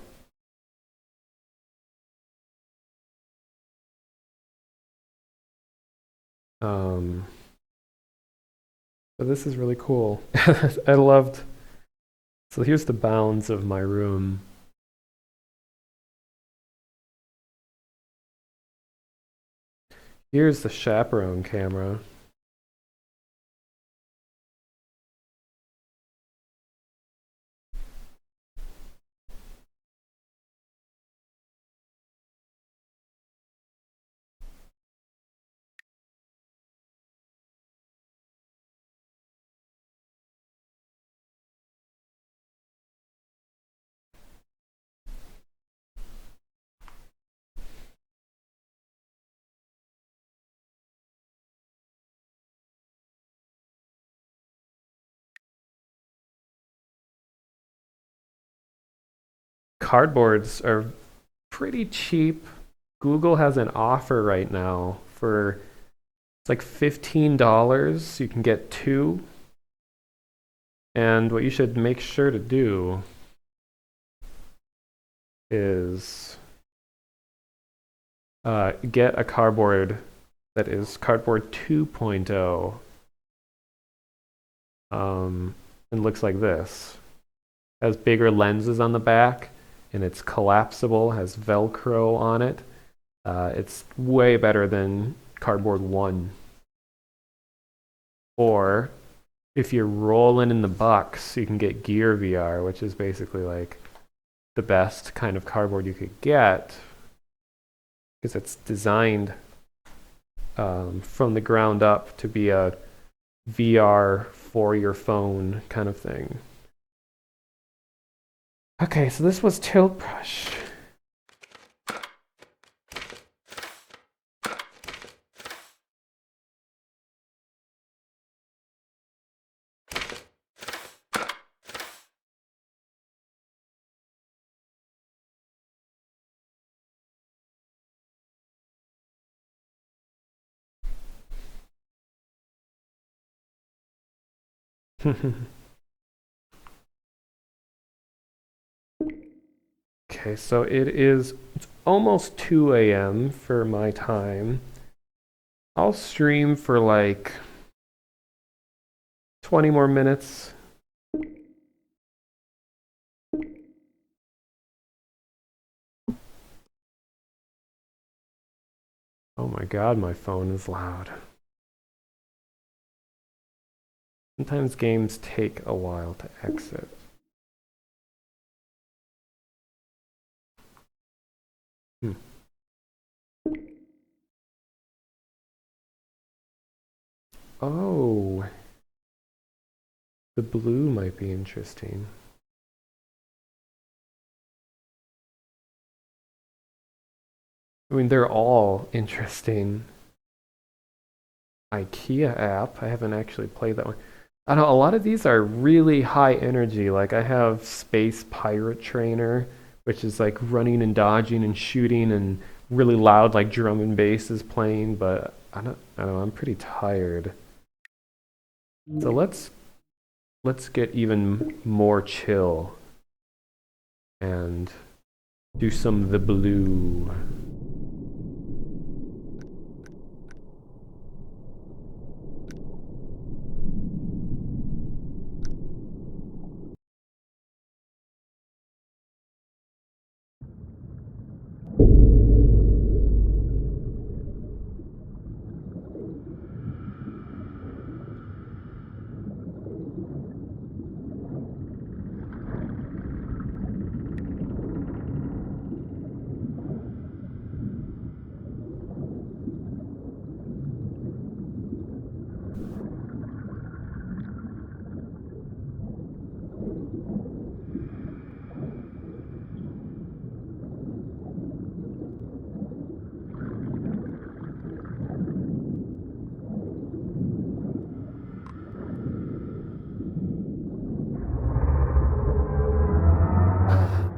So this is really cool. I loved. So here's the bounds of my room. Here's the chaperone camera. Cardboards are pretty cheap. Google has an offer right now for, it's like $15. You can get 2. And what you should make sure to do is get a cardboard that is cardboard 2.0. And looks like this. Has bigger lenses on the back, and it's collapsible, has Velcro on it. It's way better than cardboard 1. Or if you're rolling in the bucks, you can get Gear VR, which is basically like the best kind of cardboard you could get, because it's designed from the ground up to be a VR for your phone kind of thing. Okay, so this was Tilt Brush. Okay, so it's almost 2 a.m. for my time. I'll stream for like 20 more minutes. Oh my god, my phone is loud. Sometimes games take a while to exit. Oh, theBlu might be interesting. I mean, they're all interesting. IKEA app, I haven't actually played that one. I don't know, a lot of these are really high energy. Like I have Space Pirate Trainer, which is like running and dodging and shooting and really loud, like drum and bass is playing, but I don't know, I'm pretty tired. So let's get even more chill and do some theBlu.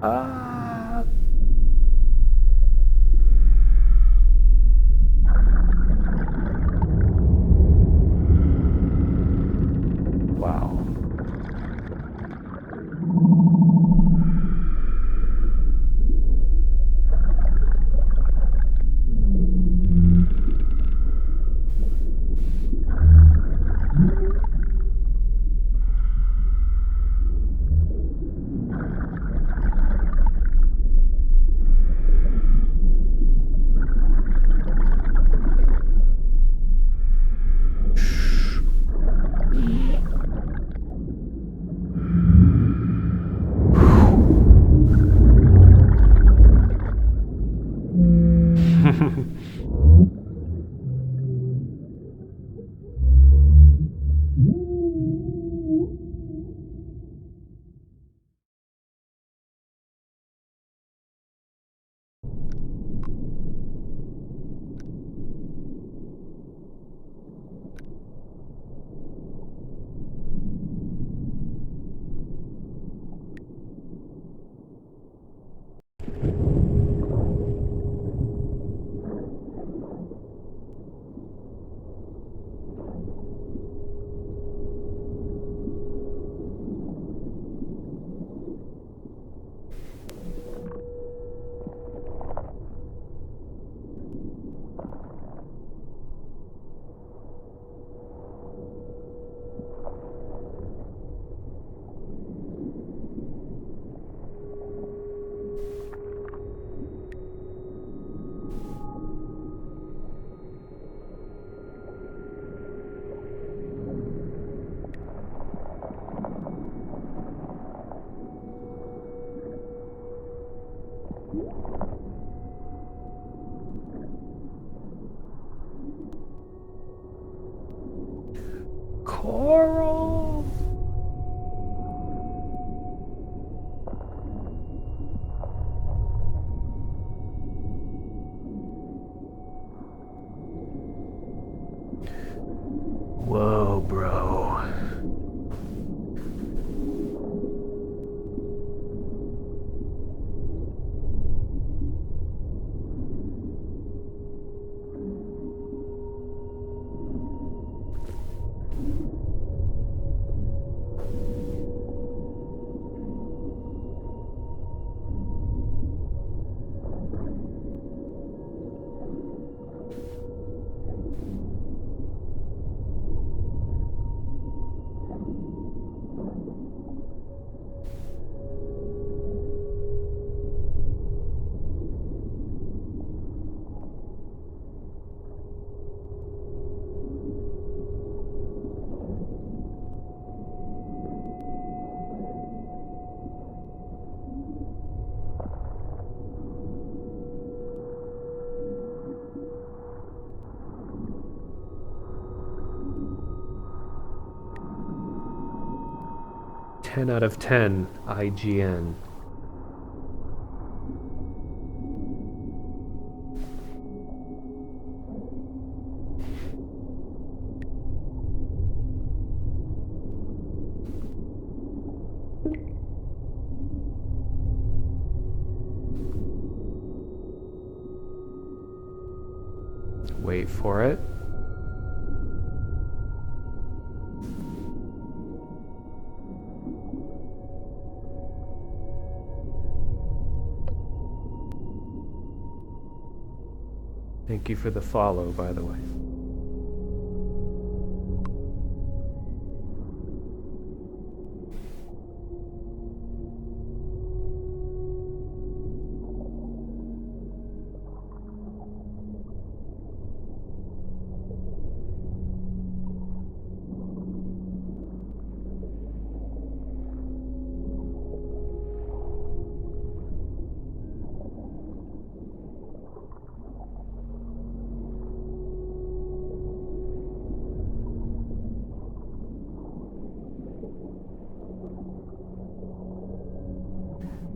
Ah. Wow. Coral. Whoa, bro. 10 out of 10 IGN. Wait for it. Thank you for the follow, by the way.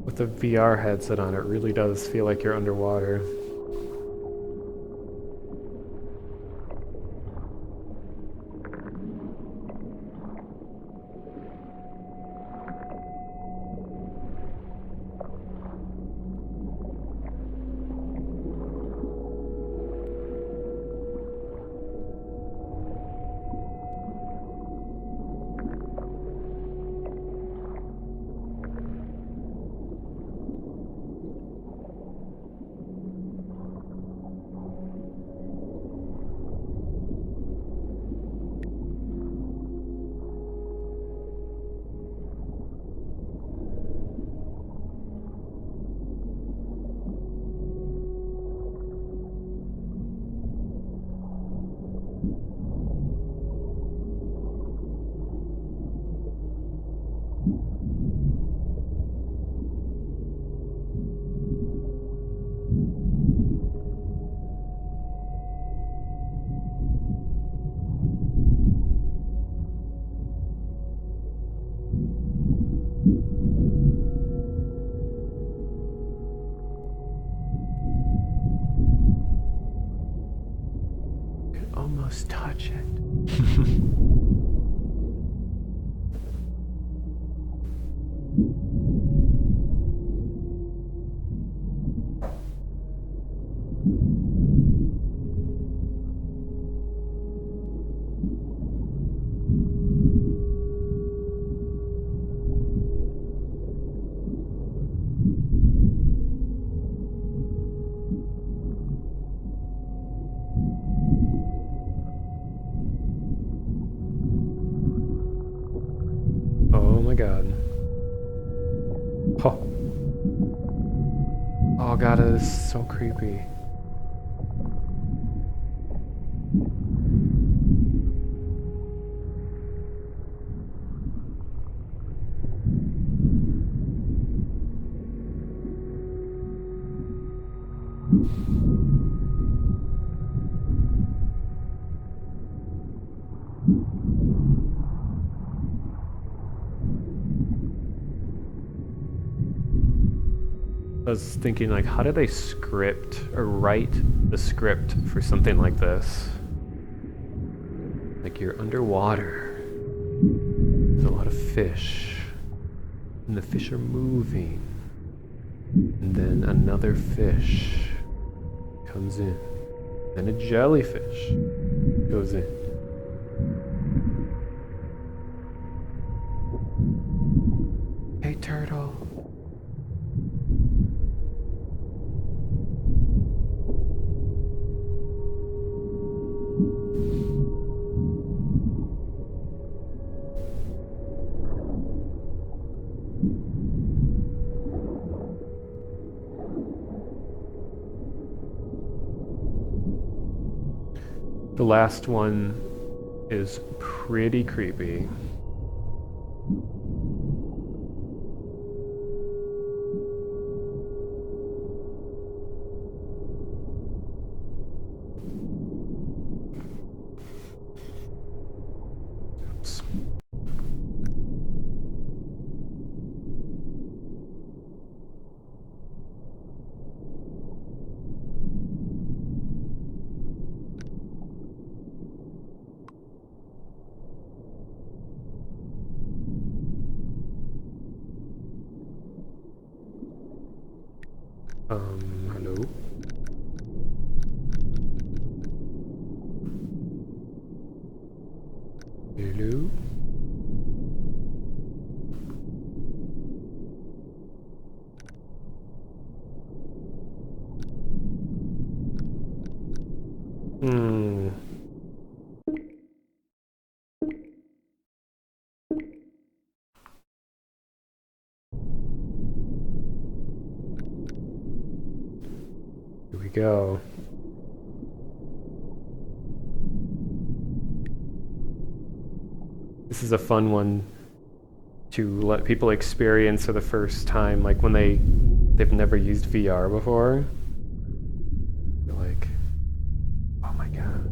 With the VR headset on, it really does feel like you're underwater. Almost touch it. Oh my god. Oh. Oh god, it is so creepy. I was thinking, like, how do they script or write the script for something like this? Like, you're underwater. There's a lot of fish. And the fish are moving. And then another fish comes in. Then a jellyfish goes in. Hey, turtle. The last one is pretty creepy. Oops. Hello? Hello? Hmm. Here we go. This is a fun one to let people experience for the first time, like when they've never used VR before. They're like, oh my god.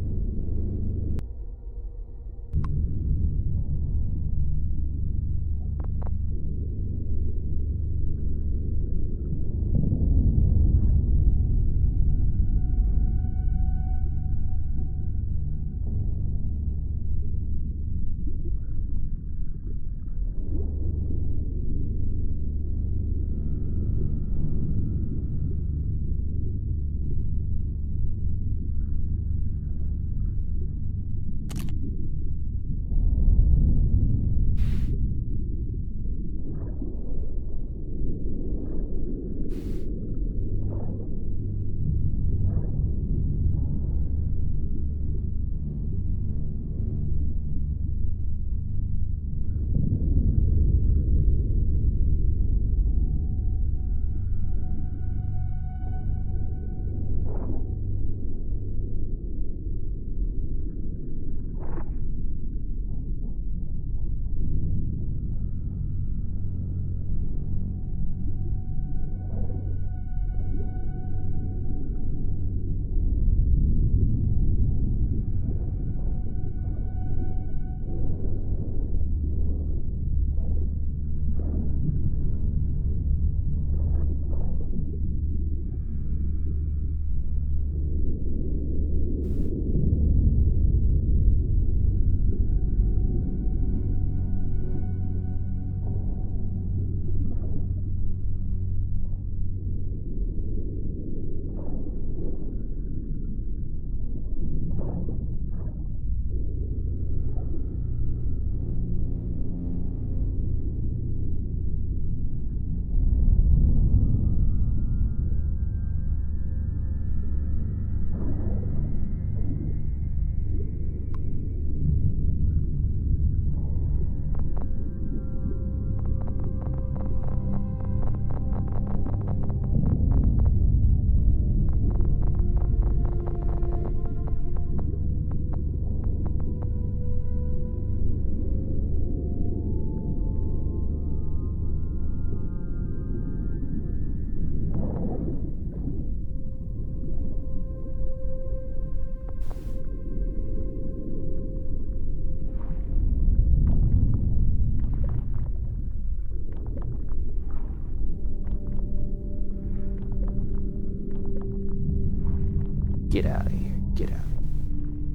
Get out of here. Get out.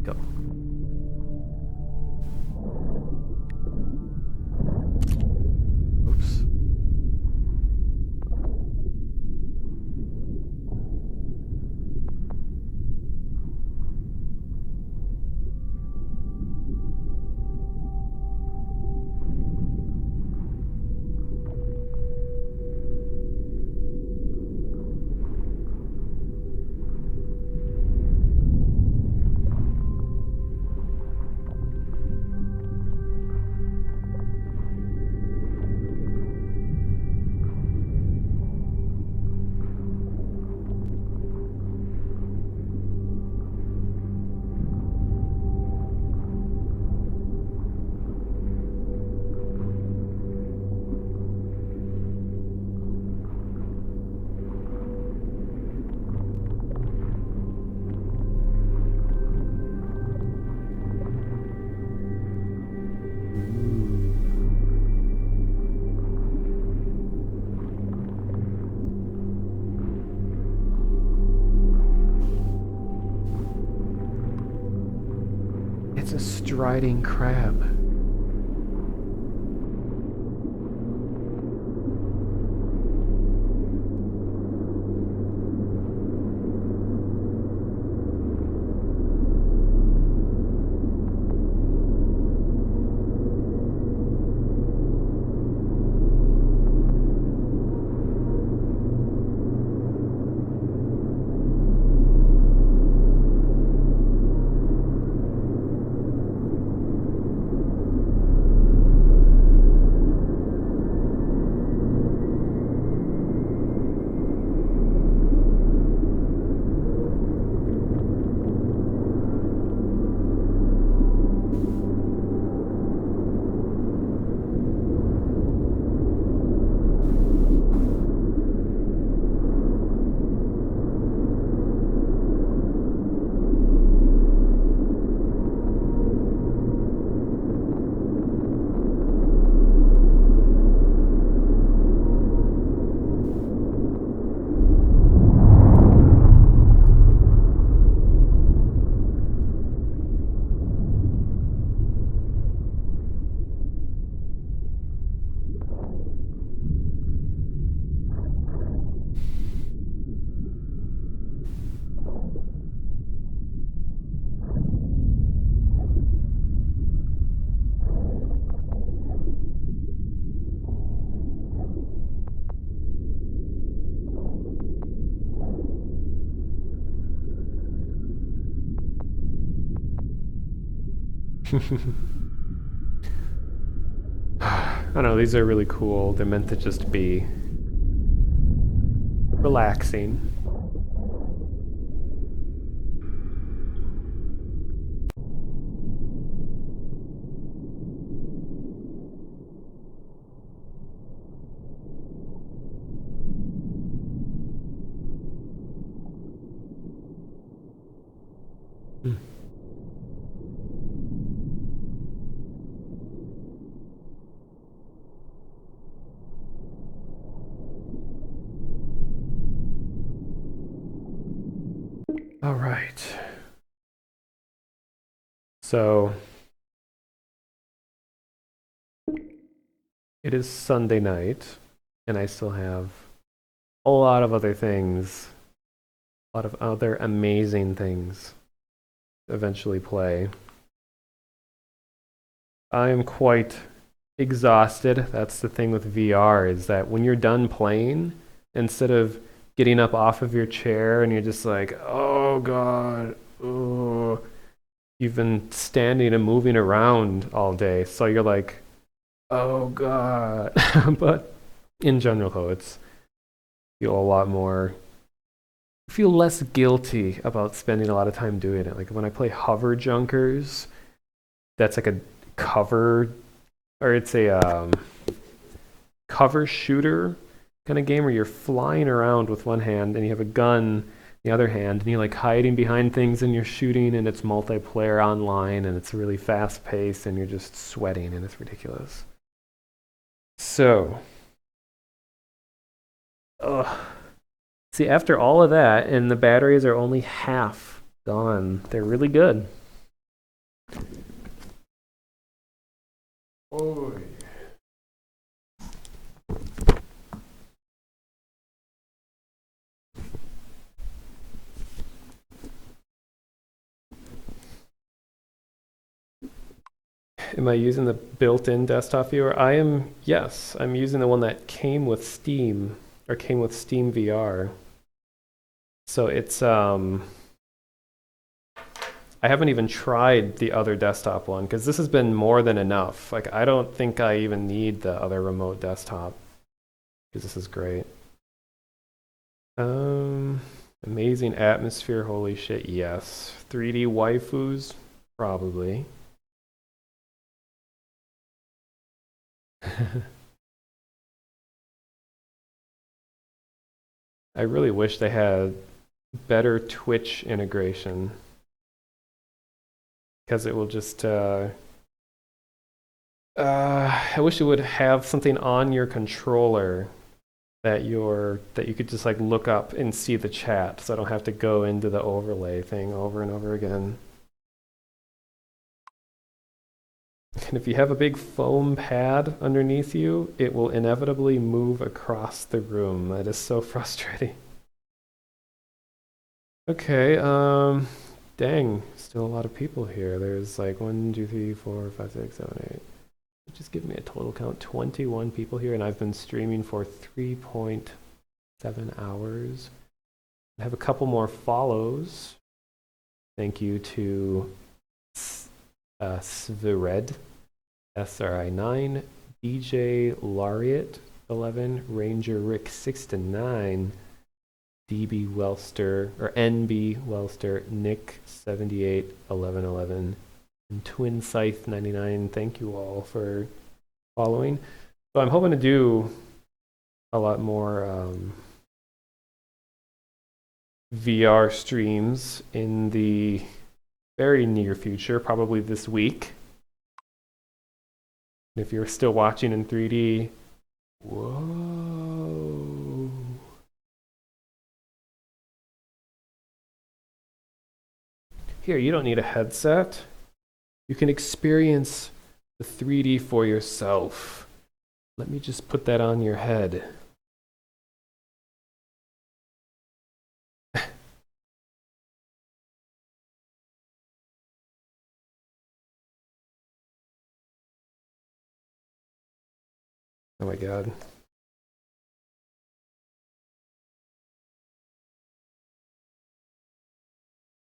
Go. Oops. It's a striding crab. I don't know, these are really cool. They're meant to just be relaxing. All right. So it is Sunday night, and I still have a lot of other things, a lot of other amazing things to eventually play. I am quite exhausted. That's the thing with VR, is that when you're done playing, instead of getting up off of your chair and you're just like, oh God, oh, you've been standing and moving around all day. So you're like, oh God. But in general, though, it's feel a lot more, feel less guilty about spending a lot of time doing it. Like when I play Hover Junkers, that's like a cover, or it's a cover shooter kind of game where you're flying around with one hand and you have a gun the other hand, and you're like hiding behind things and you're shooting, and it's multiplayer online and it's really fast paced and you're just sweating and it's ridiculous. So, see, after all of that, and the batteries are only half gone, they're really good. Oh. Am I using the built-in desktop viewer? I am, yes. I'm using the one that came with Steam, or came with Steam VR. So it's, I haven't even tried the other desktop one, because this has been more than enough. Like, I don't think I even need the other remote desktop, because this is great. Amazing atmosphere, holy shit, yes. 3D waifus, probably. I really wish they had better Twitch integration, because it will just I wish it would have something on your controller that you could just like look up and see the chat, so I don't have to go into the overlay thing over and over again. And if you have a big foam pad underneath you, it will inevitably move across the room. That is so frustrating. Okay, dang, still a lot of people here. There's like 1, 2, 3, 4, 5, 6, 7, 8. Just give me a total count, 21 people here, and I've been streaming for 3.7 hours. I have a couple more follows. Thank you to Svired, SRI9, DJ Lariat 11, Ranger Rick 6-9, DB Welster, or NB Welster, Nick 78 1111, and Twin Scythe 99. Thank you all for following. So I'm hoping to do a lot more VR streams in the very near future, probably this week. If you're still watching in 3D, whoa. Here, you don't need a headset. You can experience the 3D for yourself. Let me just put that on your head. Oh my God.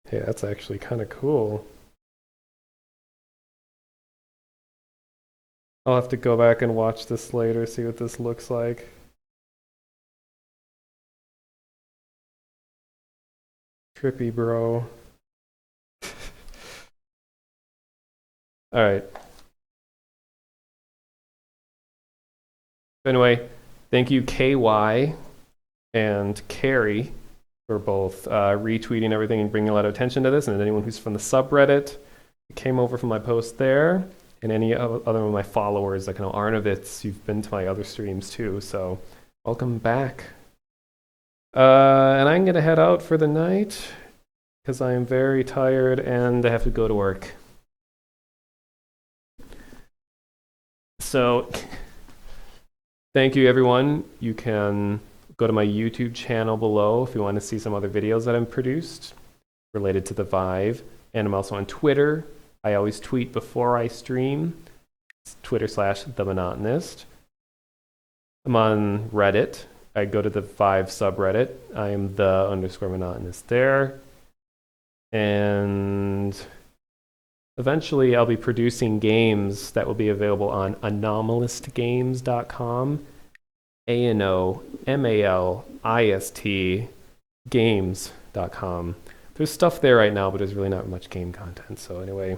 Hey, that's actually kind of cool. I'll have to go back and watch this later, see what this looks like. Trippy, bro. All right. Anyway, thank you KY and Carrie for both retweeting everything and bringing a lot of attention to this, and anyone who's from the subreddit came over from my post there, and any other of my followers, like Arnovitz, you've been to my other streams too, so welcome back. And I'm gonna head out for the night because I am very tired and I have to go to work. So thank you, everyone. You can go to my YouTube channel below if you want to see some other videos that I've produced related to the Vive. And I'm also on Twitter. I always tweet before I stream. It's Twitter/TheMonotonist. I'm on Reddit. I go to the Vive subreddit. I am the_monotonist there. And eventually I'll be producing games that will be available on anomalistgames.com. ANOMALIST games.com. There's stuff there right now, but there's really not much game content. So anyway,